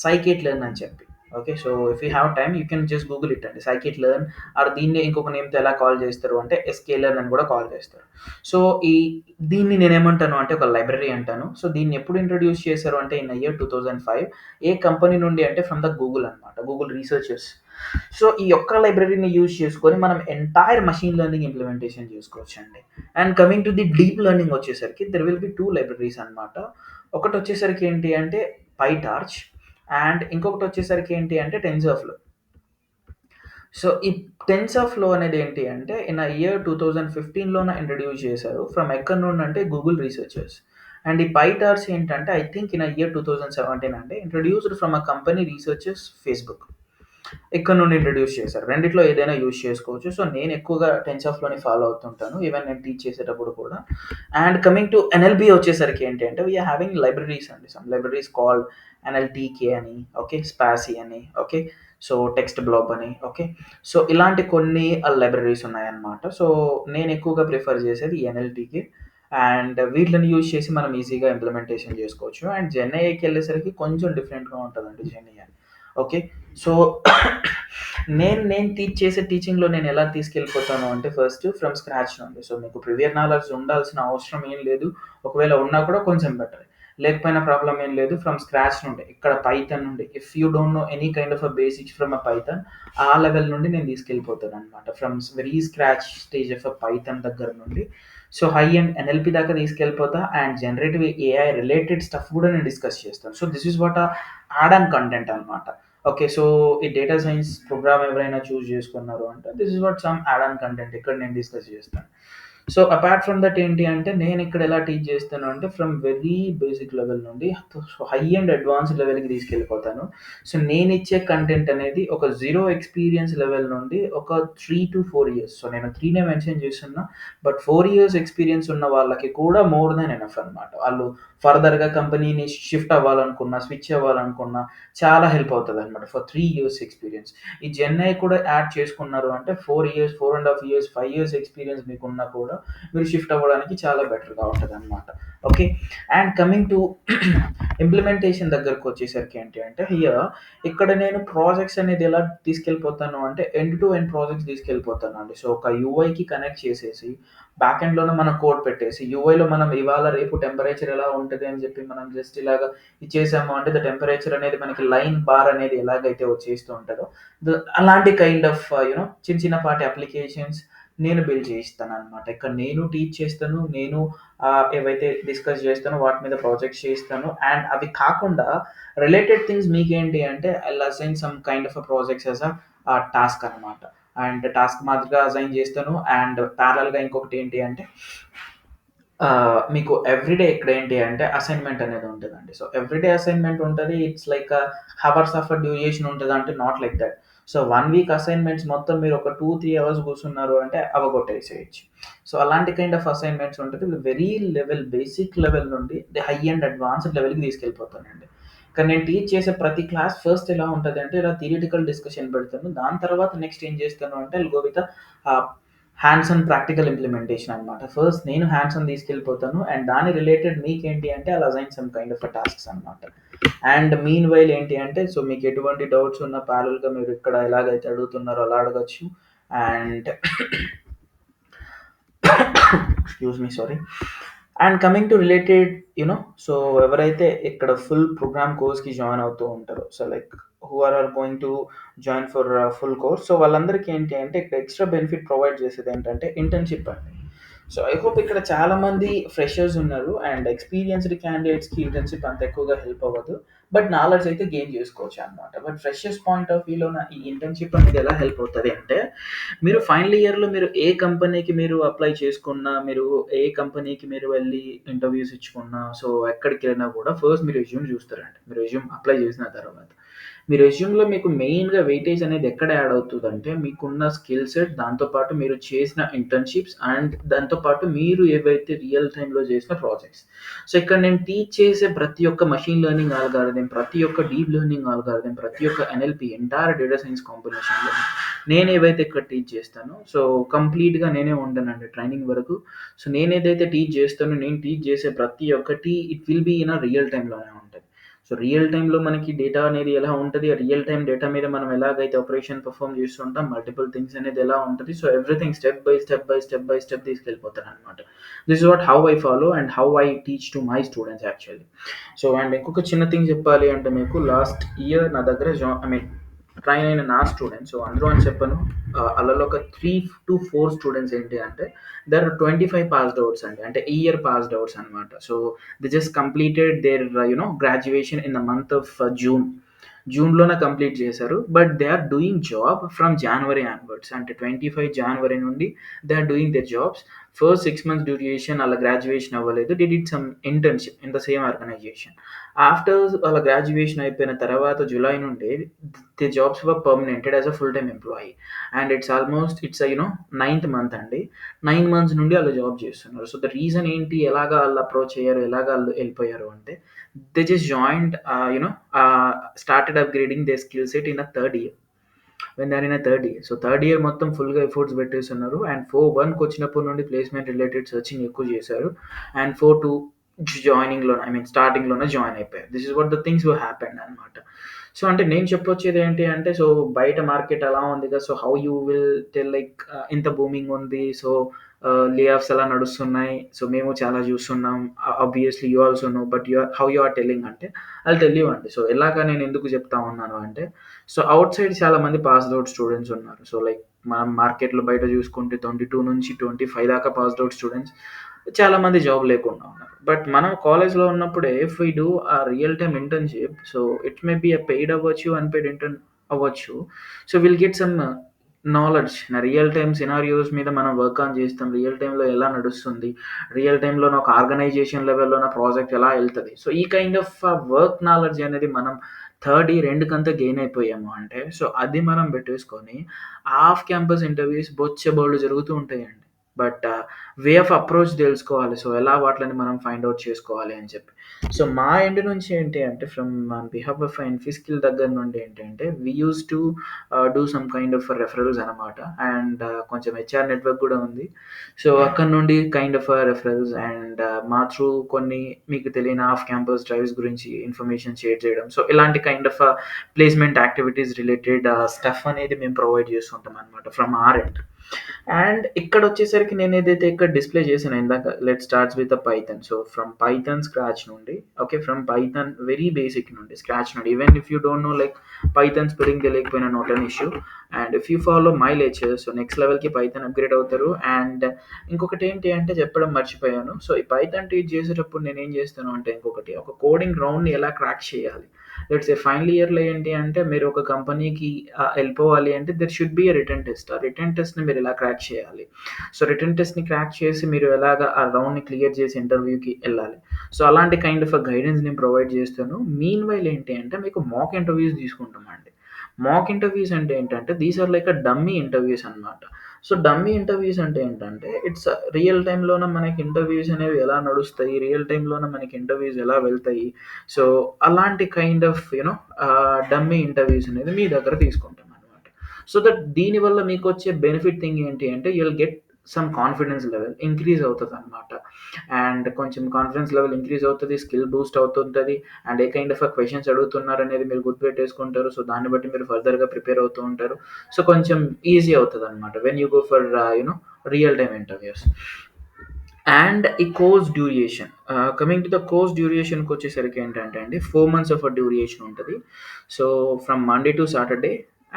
సైకిట్ లెర్న్ అని చెప్పి. Okay. So if you have time you can just Google it అండి. సైకిట్ లెర్న్ ఆర్ దీన్ని ఇంకొక నేమ్‌తో ఎలా కాల్ చేస్తారు అంటే ఎస్‌కేలెర్న్ అని కూడా కాల్ చేస్తారు. సో దీన్ని నేనేమంటాను అంటే ఒక లైబ్రరీ అంటాను. సో దీన్ని ఎప్పుడు ఇంట్రొడ్యూస్ చేశారు అంటే ఇన్ ఇయర్ 2005 ఏ కంపెనీ నుండి అంటే ఫ్రమ్ ద గూగుల్ అనమాట. Google researchers. సో ఈ ఒక్క లైబ్రరీని యూజ్ చేసుకొని మనం ఎంటైర్ మెషిన్ లెర్నింగ్ ఇంప్లిమెంటేషన్ చేసుకోవచ్చండి. And coming to the deep learning వచ్చేసరికి దేర్ విల్ బి 2 లైబ్రరీస్ అనమాట. ఒకటొచ్చేసరికి ఏంటి అంటే పైటార్చ్ అండ్ ఇంకొకటి వచ్చేసరికి ఏంటి అంటే టెన్సర్‌ఫ్లో. సో ఈ టెన్సర్‌ఫ్లో అనేది ఏంటి అంటే ఇన్ ఇయర్ 2015లోన ఇంట్రొడ్యూస్ చేశారు. ఫ్రమ్ ఎక్కడి నుండి అంటే గూగుల్ రీసెర్చర్స్. అండ్ ఈ పైటార్చ్ ఏంటంటే ఐ థింక్ ఇన్ ఇయర్ 2017 అండి introduced from a company researchers Facebook. ఇక్కడ నుండి ఇంట్రొడ్యూస్ చేశారు. రెండిట్లో ఏదైనా యూజ్ చేసుకోవచ్చు. సో నేను ఎక్కువగా టెన్సర్‌ఫ్లోని ఫాలో అవుతుంటాను. ఈవెన్ నేను టీచ్ చేసేటప్పుడు కూడా. అండ్ కమింగ్ టు ఎన్ఎల్‌పి వచ్చేసరికి ఏంటి అంటే వి ఆర్ హావింగ్ లైబ్రరీస్ అండి. సమ్ లైబ్రరీస్ కాల్డ్ ఎన్ఎల్‌టీకే అని, ఓకే, స్పాసీ అని, ఓకే. సో టెక్స్ట్ బ్లాబ్ అని. ఓకే. సో ఇలాంటి కొన్ని లైబ్రరీస్ ఉన్నాయన్నమాట. సో నేను ఎక్కువగా ప్రిఫర్ చేసేది ఎన్ఎల్టీకి. అండ్ వీటిని యూజ్ చేసి మనం ఈజీగా ఇంప్లిమెంటేషన్ చేసుకోవచ్చు. అండ్ జెన్ఏఐకి వెళ్ళేసరికి కొంచెం డిఫరెంట్గా ఉంటుందండి జెన్ఏఐ. ఓకే. సో నేను టీచ్ చేసే టీచింగ్లో నేను ఎలా తీసుకెళ్ళిపోతాను అంటే ఫస్ట్ ఫ్రమ్ స్క్రాచ్ నుండి. సో మీకు ప్రివియర్ నాలెడ్జ్ ఉండాల్సిన అవసరం ఏం లేదు. ఒకవేళ ఉన్నా కూడా కొంచెం బెటర్. లేకపోయినా ప్రాబ్లం ఏం లేదు. ఫ్రమ్ స్క్రాచ్ నుండి ఇక్కడ పైథాన్ నుండి if you don't know any kind of a basics from a Python ఆ లెవెల్ నుండి నేను తీసుకెళ్ళిపోతాను అనమాట. From very scratch stage of a Python దగ్గర నుండి సో హై అండ్ ఎన్ఎల్పి దాకా తీసుకెళ్ళిపోతా. And generative AI related stuff కూడా నేను డిస్కస్ చేస్తాను. So this is what add on content అనమాట. ఓకే. సో ఈ డేటా సైన్స్ ప్రోగ్రామ్ ఎవరైనా చూస్ చేసుకున్నారు అంటే this is what some add on content ఇక్కడ నేను డిస్కస్ చేస్తాను. సో అపార్ట్ ఫ్రమ్ దట్ ఏంటి అంటే నేను ఇక్కడ ఎలా టీచ్ చేస్తాను అంటే ఫ్రమ్ వెరీ బేసిక్ లెవెల్ నుండి హై అండ్ అడ్వాన్స్డ్ లెవెల్కి తీసుకెళ్ళిపోతాను. సో నేను ఇచ్చే కంటెంట్ అనేది ఒక జీరో ఎక్స్పీరియన్స్ లెవెల్ నుండి ఒక 3 to 4 ఇయర్స్. సో నేను 3నే మెన్షన్ చేస్తున్నా. బట్ 4 ఇయర్స్ ఎక్స్పీరియన్స్ ఉన్న వాళ్ళకి కూడా మోర్ దాన్ ఎనఫ్ అనమాట. వాళ్ళు ఫర్దర్గా కంపెనీని షిఫ్ట్ అవ్వాలనుకున్నా స్విచ్ అవ్వాలనుకున్నా చాలా హెల్ప్ అవుతుంది అనమాట ఫర్ 3 ఇయర్స్ ఎక్స్పీరియన్స్. ఈ జెన్ఐ కూడా యాడ్ చేసుకున్నారు అంటే 4 ఇయర్స్ 4.5 ఇయర్స్ 5 ఇయర్స్ ఎక్స్పీరియన్స్ మీకున్నా కూడా మీరు షిఫ్ట్ అవ్వడానికి చాలా బెటర్గా ఉంటుంది అనమాట. Okay. And coming to implementation దగ్గరకు వచ్చేసరికి ఏంటి అంటే ఇక్కడ నేను ప్రాజెక్ట్స్ అనేది ఎలా తీసుకెళ్ళిపోతాను అంటే ఎండ్ టు ఎండ్ ప్రాజెక్ట్స్ తీసుకెళ్ళిపోతాను అండి. సో ఒక యూఐకి కనెక్ట్ చేసేసి బ్యాక్ ఎండ్లోనే మనం కోడ్ పెట్టేసి యూఐలో మనం ఇవాళ రేపు టెంపరేచర్ ఎలా ఉంటుంది అని చెప్పి మనం జస్ట్ ఇలాగా ఇచ్చేసాము అంటే ద టెంపరేచర్ అనేది మనకి లైన్ బార్ అనేది ఎలాగైతే వచ్చేస్తూ ఉంటుందో అలాంటి కైండ్ ఆఫ్ చిన్న చిన్నపాటి అప్లికేషన్స్ నేను బిల్డ్ చేయిస్తాను అనమాట. ఇక్కడ నేను టీచ్ చేస్తాను. నేను ఏవైతే డిస్కస్ చేస్తానో వాటి మీద ప్రాజెక్ట్స్ చేస్తాను. అండ్ అవి కాకుండా రిలేటెడ్ థింగ్స్ మీకేంటి అంటే I assign some kind of a projects as a task అనమాట. అండ్ టాస్క్ మాదిరిగా అసైన్ చేస్తాను. అండ్ ప్యారల్గా ఇంకొకటి ఏంటి అంటే మీకు ఎవ్రీడే ఇక్కడ ఏంటి అంటే అసైన్మెంట్ అనేది ఉంటుందండి. సో ఎవ్రీడే అసైన్మెంట్ ఉంటుంది. It's like hours of duration ఉంటుంది అంటే not like that. So 1 week assignments మొత్తం మీరు ఒక 2-3 అవర్స్ కూర్చున్నారు అంటే అవగొట్టేసేయచ్చు. సో అలాంటి కైండ్ ఆఫ్ అసైన్మెంట్స్ ఉంటుంది. వెరీ లెవెల్ బేసిక్ లెవెల్ నుండి హై అండ్ అడ్వాన్స్డ్ లెవెల్కి తీసుకెళ్ళిపోతానండి. ఇక్కడ నేను టీచ్ చేసే ప్రతి క్లాస్ ఫస్ట్ ఎలా ఉంటుంది అంటే ఇలా థియరిటికల్ డిస్కషన్ పెడతాను. దాని తర్వాత నెక్స్ట్ ఏం చేస్తాను అంటే go with hands on practical implementation అనమాట. ఫస్ట్ నేను హ్యాండ్స్ ఆన్ తీసుకెళ్ళిపోతాను. అండ్ దాని రిలేటెడ్ మీకేంటి అంటే అలా assign some kind of tasks అనమాట. అండ్ మీన్ వైల్ ఏంటి అంటే సో మీకు ఎటువంటి డౌట్స్ ఉన్న ప్యారల్గా మీరు ఇక్కడ ఎలాగైతే అడుగుతున్నారో అలా అడగచ్చు. And excuse me sorry. And coming to related so ఎవరైతే ఇక్కడ ఫుల్ ప్రోగ్రామ్ కోర్స్కి జాయిన్ అవుతూ ఉంటారో so like who are going to join for full course so వాళ్ళందరికీ ఏంటి అంటే ఇక్కడ ఎక్స్ట్రా బెనిఫిట్ ప్రొవైడ్ చేసేది ఏంటంటే ఇంటర్న్షిప్ అండి. సో ఐ హోప్ ఇక్కడ చాలామంది ఫ్రెషర్స్ ఉన్నారు. అండ్ ఎక్స్పీరియన్స్డ్ క్యాండిడేట్స్కి ఇంటర్న్షిప్ అంత ఎక్కువగా హెల్ప్ అవ్వదు. బట్ నాలెడ్జ్ అయితే గెయిన్ చేసుకోవచ్చు అనమాట. బట్ ఫ్రెషర్స్ పాయింట్ ఆఫ్ వ్యూలో ఈ ఇంటర్న్షిప్ అనేది ఎలా హెల్ప్ అవుతుంది అంటే మీరు ఫైనల్ ఇయర్లో మీరు ఏ కంపెనీకి మీరు అప్లై చేసుకున్నా మీరు ఏ కంపెనీకి మీరు వెళ్ళి ఇంటర్వ్యూస్ ఇచ్చుకున్నా సో ఎక్కడికి వెళ్ళినా కూడా ఫస్ట్ మీరు రెజ్యూమ్ చూస్తారండి. మీరు రెజ్యూమ్ అప్లై చేసిన తర్వాత మీ రెజ్యూమ్లో మీకు మెయిన్గా వెయిటేజ్ అనేది ఎక్కడ యాడ్ అవుతుందంటే మీకున్న స్కిల్ సెట్, దాంతోపాటు మీరు చేసిన ఇంటర్న్షిప్స్ అండ్ దాంతోపాటు మీరు ఏవైతే రియల్ టైంలో చేసిన ప్రాజెక్ట్స్. సో ఇక్కడ నేను టీచ్ చేసే ప్రతి ఒక్క మషిన్ లెర్నింగ్ ఆల్గారిథం, ప్రతి ఒక్క డీప్ లెర్నింగ్ ఆల్గారిథం, ప్రతి ఒక్క ఎన్ఎల్పి ఎంటైర్ డేటా సైన్స్ కాంబినేషన్లో నేను ఏవైతే ఇక్కడ టీచ్ చేస్తానో సో కంప్లీట్గా నేనే ఉంటానండి ట్రైనింగ్ వరకు. సో నేను ఏదైతే టీచ్ చేస్తానో నేను టీచ్ చేసే ప్రతి ఒక్కటి it will be in real టైంలోనే ఉంటుంది. సో రియల్ టైంలో మనకి డేటా అనేది ఎలా ఉంటుంది, ఆ రియల్ టైం డేటా మీద మనం ఎలాగైతే ఆపరేషన్ పర్ఫామ్ చేస్తుంటాం, మల్టిపుల్ థింగ్స్ అనేది ఎలా ఉంటుంది. So everything step by step తీసుకెళ్ళిపోతాను అనమాట. This is what how I follow and how I teach to my students actually. So and ఇంకొక చిన్న థింగ్ చెప్పాలి అంటే మీకు లాస్ట్ ఇయర్ నా దగ్గర ట్రైన్ అయిన నా స్టూడెంట్స్ సో అందరూ అని చెప్పను అలలో ఒక 3 to 4 స్టూడెంట్స్ ఏంటి అంటే దర్ 25 పాస్డ్ అవుట్స్ అండి. అంటే ఈ ఇయర్ పాస్డ్ అవుట్స్ అనమాట. So they just completed their graduation in the month of జూన్లోనే కంప్లీట్ చేశారు. But they are doing job from January onwards. అంటే 25 జనవరి నుండి they are doing their jobs. First 6 months duration అలా గ్రాడ్యుయేషన్ అవ్వలేదు. డి did some internship in the same organization. After వాళ్ళ graduation అయిపోయిన తర్వాత జూలై నుండి the jobs were permanented as a full time employee. And it's 9th month అండి. 9 months నుండి వాళ్ళు జాబ్ చేస్తున్నారు. సో ద రీజన్ ఏంటి, ఎలాగా వాళ్ళు అప్రోచ్ అయ్యారు, ఎలాగా వాళ్ళు వెళ్ళిపోయారు అంటే they just joined started upgrading their skill set in a third year. When they are in third year. So third year మొత్తం ఫుల్గా ఎఫర్ట్స్ పెట్టేస్తున్నారు. అండ్ 4-1 వచ్చినప్పటి నుండి ప్లేస్మెంట్ రిలేటెడ్ సర్చింగ్ ఎక్కువ చేశారు. అండ్ 4-2 జాయినింగ్లో స్టార్టింగ్లోనే జాయిన్ అయిపోయారు. This is what the things were happened అనమాట. సో అంటే నేను చెప్పొచ్చేది ఏంటి అంటే, సో బయట మార్కెట్ అలా ఉంది కదా, so how you will tell like ఇంత బూమింగ్ ఉంది, సో లే ఆఫ్స్ ఎలా నడుస్తున్నాయి, సో మేము చాలా చూస్తున్నాం, obviously you also know, but how you are telling అంటే అది తెలియవండి. సో ఎలాగా నేను ఎందుకు చెప్తా ఉన్నాను అంటే, సో అవుట్ సైడ్ చాలా మంది పాస్డ్ అవుట్ స్టూడెంట్స్ ఉన్నారు. సో లైక్ మనం మార్కెట్లో బయట చూసుకుంటే 22 నుంచి 25 దాకా పాస్డ్ అవుట్ స్టూడెంట్స్ చాలా మంది జాబ్ లేకుండా ఉన్నారు. బట్ మనం కాలేజ్లో ఉన్నప్పుడే ఇఫ్ వీ డూ ఆ real time internship, so it may be paid అవ్వచ్చు, అన్పెయిడ్ ఇంటర్న్ అవ్వచ్చు. So will get some knowledge. Real time scenarios మీద మనం వర్క్ ఆన్ చేస్తాం. రియల్ టైంలో ఎలా నడుస్తుంది, రియల్ టైంలో ఒక ఆర్గనైజేషన్ లెవెల్లో నా ప్రాజెక్ట్ ఎలా వెళ్తుంది. సో ఈ కైండ్ ఆఫ్ వర్క్ నాలెడ్జ్ అనేది మనం థర్డ్ ఇయర్ ఎండ్కంతా గెయిన్ అయిపోయాము అంటే, సో అది మనం పెట్టేసుకొని ఆఫ్ క్యాంపస్ ఇంటర్వ్యూస్ బొచ్చెబోళ్ళు జరుగుతూ ఉంటాయండి. బట్ వే ఆఫ్ అప్రోచ్ తెలుసుకోవాలి. సో ఎలా వాటిని మనం ఫైండ్ అవుట్ చేసుకోవాలి అని చెప్పి. సో మా ఎండ్ నుంచి ఏంటి అంటే, ఫ్రమ్ బిహాఫ్ ఆఫ్ ఇన్ఫిస్కిల్ దగ్గర నుండి ఏంటంటే, we use to do some kind of referrals అనమాట. అండ్ కొంచెం హెచ్ఆర్ నెట్వర్క్ కూడా ఉంది. సో అక్కడ నుండి కైండ్ ఆఫ్ రెఫరల్స్ అండ్ మా త్రూ కొన్ని మీకు తెలియని ఆఫ్ క్యాంపస్ డ్రైవ్స్ గురించి ఇన్ఫర్మేషన్ షేర్ చేయడం. సో ఇలాంటి kind of placement activities related stuff అనేది మేము ప్రొవైడ్ చేస్తుంటాం అనమాట ఫ్రమ్ ఆర్ ఎండ్. అండ్ ఇక్కడ వచ్చేసరికి నేను ఏదైతే ఇక్కడ డిస్ప్లే చేశాను ఇందాక, let starts with Python. So from Python scratch నుండి, okay, from Python very basic నుండి స్క్రాచ్ నుండి, even if you don't know like Python spelling తెలియకపోయినా not an issue. And if you follow my lecture, so next లెవెల్కి Python upgrade అవుతారు. అండ్ ఇంకొకటి ఏంటి అంటే చెప్పడం మర్చిపోయాను. సో ఈ పైథాన్ టీచ్ చేసేటప్పుడు నేను ఏం చేస్తాను అంటే, ఇంకొకటి ఒక కోడింగ్ రౌండ్ని ఎలా క్రాక్ చేయాలి. లెట్స్ సే ఫైనల్ ఇయర్లో ఏంటి అంటే, మీరు ఒక కంపెనీకి వెళ్ళిపోవాలి అంటే there should be a return test. ఆ రిటర్న్ టెస్ట్ని మీరు ఎలా క్రాక్ చేయాలి. సో రిటర్న్ టెస్ట్ని క్రాక్ చేసి మీరు ఎలాగ ఆ రౌండ్ని క్లియర్ చేసి ఇంటర్వ్యూకి వెళ్ళాలి. సో అలాంటి కైండ్ ఆఫ్ గైడెన్స్ నేను ప్రొవైడ్ చేస్తాను. మీన్ వైల్ ఏంటి అంటే, మీకు మాక్ ఇంటర్వ్యూస్ తీసుకుంటామండి. మాక్ ఇంటర్వ్యూస్ అంటే ఏంటంటే, these are like dummy interviews అనమాట. సో డమ్మీ ఇంటర్వ్యూస్ అంటే ఏంటంటే, ఇట్స్ రియల్ టైంలోనే మనకి ఇంటర్వ్యూస్ అనేవి ఎలా నడుస్తాయి, రియల్ టైంలోనే మనకి ఇంటర్వ్యూస్ ఎలా వెళ్తాయి. సో అలాంటి కైండ్ ఆఫ్ డమ్మీ ఇంటర్వ్యూస్ అనేది మీ దగ్గర తీసుకుంటాం అనమాట. సో దట్ దీనివల్ల మీకు వచ్చే బెనిఫిట్ థింగ్ ఏంటి అంటే, you'll get some confidence level increase అవుతుంది అనమాట. అండ్ కొంచెం కాన్ఫిడెన్స్ లెవెల్ ఇంక్రీజ్ అవుతుంది, స్కిల్ బూస్ట్ అవుతుంటుంది. And A kind of questions అడుగుతున్నారు అనేది మీరు గుర్తుపెట్టేసుకుంటారు. సో దాన్ని బట్టి మీరు ఫర్దర్గా ప్రిపేర్ అవుతూ ఉంటారు. సో కొంచెం ఈజీ అవుతుంది అనమాట when you go for real time interviews. And ఈ course duration, coming to the course డ్యూరేషన్కి వచ్చేసరికి ఏంటంటే అండి, 4 months ఆఫ్ డ్యూరేషన్ ఉంటుంది. So from Monday to Saturday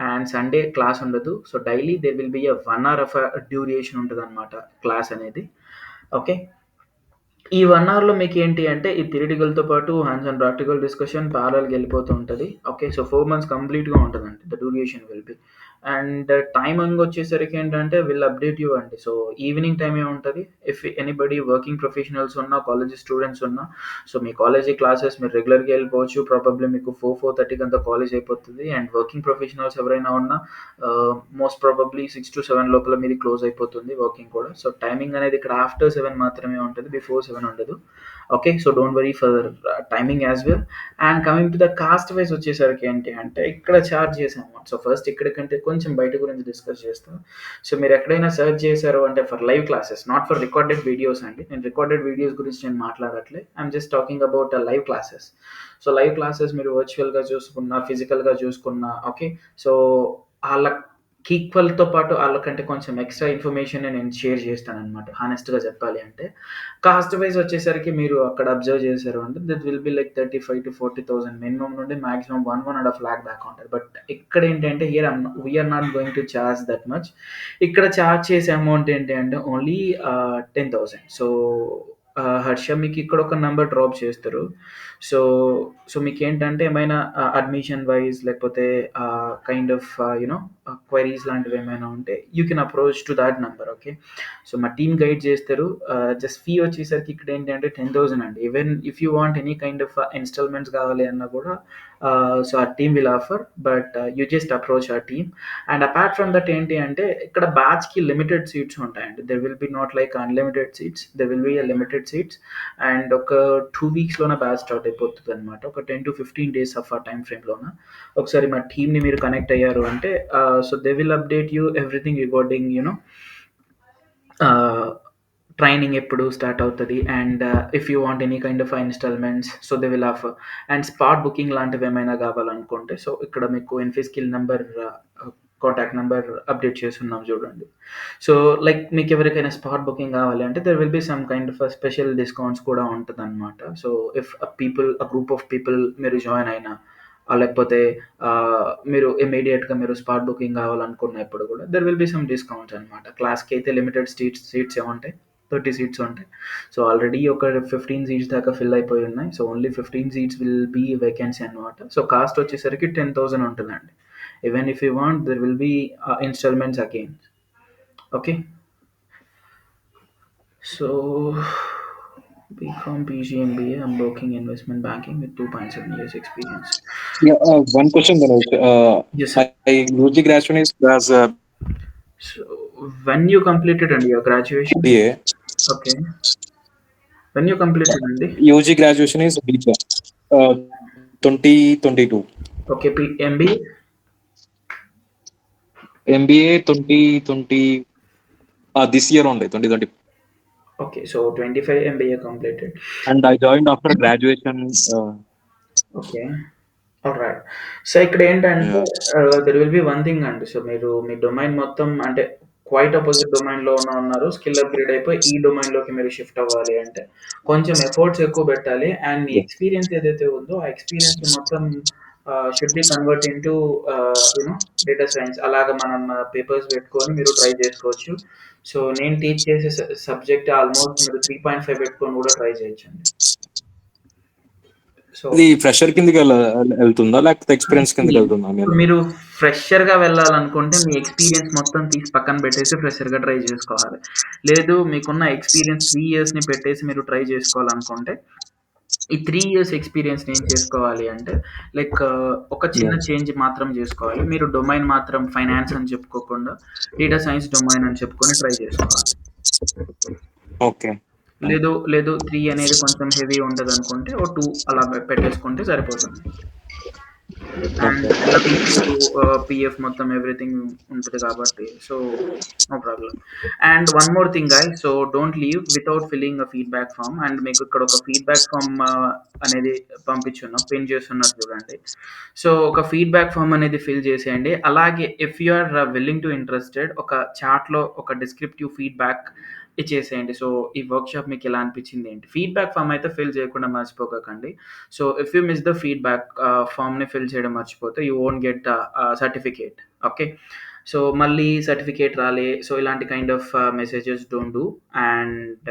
and Sunday class ఉండదు. So daily there will be 1 hour of duration ఉంటుంది అనమాట class అనేది. ఓకే, ఈ 1 hourలో మీకు ఏంటి అంటే, ఈ థియరిటికల్తో పాటు హ్యాండ్స్ ఆన్ ప్రాక్టికల్ డిస్కషన్ ప్యారల్గా వెళ్ళిపోతూ ఉంటుంది. ఓకే, సో 4 months కంప్లీట్గా ఉంటుందండి the duration will be. And timing వచ్చేసరికి ఏంటంటే, విల్ అప్డేట్ యూ అండి. సో ఈవినింగ్ టైమే ఉంటుంది. ఇఫ్ ఎనీబడి వర్కింగ్ ప్రొఫెషనల్స్ ఉన్నా, కాలేజ్ స్టూడెంట్స్ ఉన్నా, సో మీ కాలేజీ క్లాసెస్ మీరు రెగ్యులర్గా వెళ్ళిపోవచ్చు. ప్రాబబ్లీ మీకు 4-4:30 అంతా కాలేజ్ అయిపోతుంది. అండ్ వర్కింగ్ ప్రొఫెషనల్స్ ఎవరైనా ఉన్నా మోస్ట్ ప్రాబబ్లీ 6 to 7 లోపల మీది క్లోజ్ అయిపోతుంది వర్కింగ్ కూడా. సో టైమింగ్ అనేది ఇక్కడ ఆఫ్టర్ 7 మాత్రమే ఉంటుంది, బిఫోర్ 7 ఉండదు. Okay, so don't worry for timing as well. And coming to the cost wise వచ్చేసరికి ఏంటి అంటే, ఇక్కడ ఛార్జ్ చేసాము. సో ఫస్ట్ ఇక్కడికంటే కొంచెం బయట గురించి డిస్కస్ చేస్తాం. సో మీరు ఎక్కడైనా సర్చ్ చేశారు అంటే for live classes, not for recorded videos అండి. నేను రికార్డెడ్ వీడియోస్ గురించి నేను మాట్లాడట్లే, I'm just talking about live classes. So live classes మీరు వర్చువల్గా చూసుకున్నా, ఫిజికల్గా చూసుకున్నా, ఓకే, సో వాళ్ళకి ఈక్వల్తో పాటు వాళ్ళకంటే కొంచెం ఎక్స్ట్రా ఇన్ఫర్మేషన్ నేను షేర్ చేస్తాను అనమాట. హానెస్ట్గా చెప్పాలి అంటే, కాస్ట్ వైజ్ వచ్చేసరికి మీరు అక్కడ అబ్జర్వ్ చేశారు అంటే, that will be like 35,000 to 40,000 minimum నుండి మాక్సిమం 1.5 lakh దాకా ఉంటుంది. బట్ ఇక్కడ ఏంటంటే, here we are not going to charge that much. ఇక్కడ ఛార్జ్ చేసే అమౌంట్ ఏంటి అంటే ఓన్లీ 10,000. సో హర్ష మీకు ఇక్కడ ఒక నెంబర్ డ్రాప్ చేస్తారు. సో సో మీకు ఏంటంటే ఏమైనా అడ్మిషన్ వైజ్ లేకపోతే కైండ్ ఆఫ్ క్వైరీస్ లాంటివి ఏమైనా ఉంటే you can approach to that number. Okay, so మా టీమ్ గైడ్ చేస్తారు. జస్ట్ ఫీ వచ్చేసరికి ఇక్కడ ఏంటంటే 10,000 అండి. Even if you want any kind of instalments కావాలి అన్నా కూడా so our team will offer, but you just approach our team. And apart from that ఏంటి అంటే ఇక్కడ బ్యాచ్కి లిమిటెడ్ సీట్స్ ఉంటాయండి. There will B not like unlimited seats, there will be limited seats. And ఒక 2 వీక్స్లోనే batch start అయిపోతుంది అనమాట. ఒక 10 to 15 days of ఆ time ఫ్రేమ్లోన ఒకసారి మా టీమ్ని మీరు కనెక్ట్ అయ్యారు అంటే so they will update you everything regarding training ఎప్పుడు స్టార్ట్ అవుతుంది. And if you want any kind of instalments, so they will offer. And spot booking లాంటివి ఏమైనా కావాలనుకుంటే, సో ఇక్కడ మీకు Infiskill number, contact number update చేస్తున్నాం చూడండి. సో లైక్ మీకు ఎవరికైనా స్పాట్ బుకింగ్ కావాలి అంటే there will be some kind of special discounts కూడా ఉంటుంది అనమాట. So if group of people మీరు జాయిన్ అయినా, లేకపోతే మీరు ఇమీడియట్గా మీరు స్పాట్ బుకింగ్ కావాలనుకున్నప్పుడు కూడా there will be some discounts అనమాట. క్లాస్కి అయితే లిమిటెడ్ సీట్స్ ఏముంటాయి, 30 సీట్స్ ఉంటాయి. సో ఆల్రెడీ ఒక 15 సీట్స్ దాకా ఫిల్ అయిపోయి ఉన్నాయి. So only 15 seats will be vacancy అనమాట. సో కాస్ట్ వచ్చేసరికి 10,000 ఉంటుందండి. Even if you want there will be instalments again. Okay, so BCom PGMBA, I'm working investment banking with 2.7 years experience. Yeah, one question, Ganesh. Yes, sir. My UG graduation is as So when you completed and your graduation? BA. Okay. When you completed and UG graduation is BA. 2022. okay, MBA? MBA 2020. This year only, 2020. Okay, so 25 MBA completed. And I joined after graduation. Okay, all right. So ఇక్కడ ఏంటంటే there will be one thing అండి. So మీరు మీ domain మొత్తం అంటే quiet opposite డొమైన్లో ఉన్నారు, skill upgrade అయిపోయి ఈ డొమైన్లోకి మీరు షిఫ్ట్ అవ్వాలి అంటే కొంచెం ఎఫర్ట్స్ ఎక్కువ పెట్టాలి. అండ్ మీ ఎక్స్పీరియన్స్ ఏదైతే ఉందో ఆ ఎక్స్పీరియన్స్ మొత్తం should be convert into data science. అలాగా మనం పేపర్స్ పెట్టుకొని మీరు ట్రై చేసుకోవచ్చు. సో నేను టీచ్ చేసే సబ్జెక్ట్ ఆల్మోస్ట్ మీరు 3.5 పెట్టుకొని కూడా ట్రై చేయొచ్చండి. సో ఇది ఫ్రెషర్ కిందకి వెళ్తుందా లేకపోతే ఎక్స్పీరియన్స్ కిందకి వెళ్తుందా? మీరు ఫ్రెషర్గా వెళ్ళాలనుకుంటే మీ ఎక్స్పీరియన్స్ మొత్తం తీసి పక్కన పెట్టేసి ఫ్రెషర్గా ట్రై చేసుకోవాలి. లేదు మీకున్న ఎక్స్పీరియన్స్ 3 ఇయర్స్ని పెట్టేసి మీరు ట్రై చేసుకోవాలనుకుంటే ఈ 3 ఇయర్స్ ఎక్స్పీరియన్స్ ఏం చేసుకోవాలి అంటే లైక్ ఒక చిన్న చేంజ్ మాత్రం చేసుకోవాలి. మీరు డొమైన్ మాత్రం ఫైనాన్స్ అని చెప్పుకోకుండా డేటా సైన్స్ డొమైన్ అని చెప్పుకొని ట్రై చేసుకోవాలి. ఓకే. లేదు 3 అనేది కొంచెం హెవీ ఉంటుంది అనుకుంటే ఓ 2 అలా పెట్టేసుకుంటే సరిపోతుంది. అండ్ పిఎఫ్ మొత్తం ఎవ్రీథింగ్ ఉంటుంది కాబట్టి so no problem. And one more thing guys, so don't leave without filling a feedback form. And మీకు ఇక్కడ ఒక ఫీడ్బ్యాక్ ఫామ్ అనేది పంపించున్నాం, పిన్ చేస్తున్నారు చూడండి. సో ఒక ఫీడ్బ్యాక్ ఫామ్ అనేది ఫిల్ చేసేయండి. అలాగే if you are willing to interested ఒక చాట్లో ఒక డిస్క్రిప్టివ్ ఫీడ్బ్యాక్ ఇచ్చేసేయండి. సో ఈ వర్క్షాప్ మీకు ఎలా అనిపించింది ఏంటి, ఫీడ్బ్యాక్ ఫామ్ అయితే ఫిల్ చేయకుండా మర్చిపోకండి. So if you miss the feedback ఫామ్ని ఫిల్ చేయడం మర్చిపోతే you won't get certificate. Okay, so మళ్ళీ సర్టిఫికేట్ రాలే, సో ఇలాంటి kind of messages don't do. And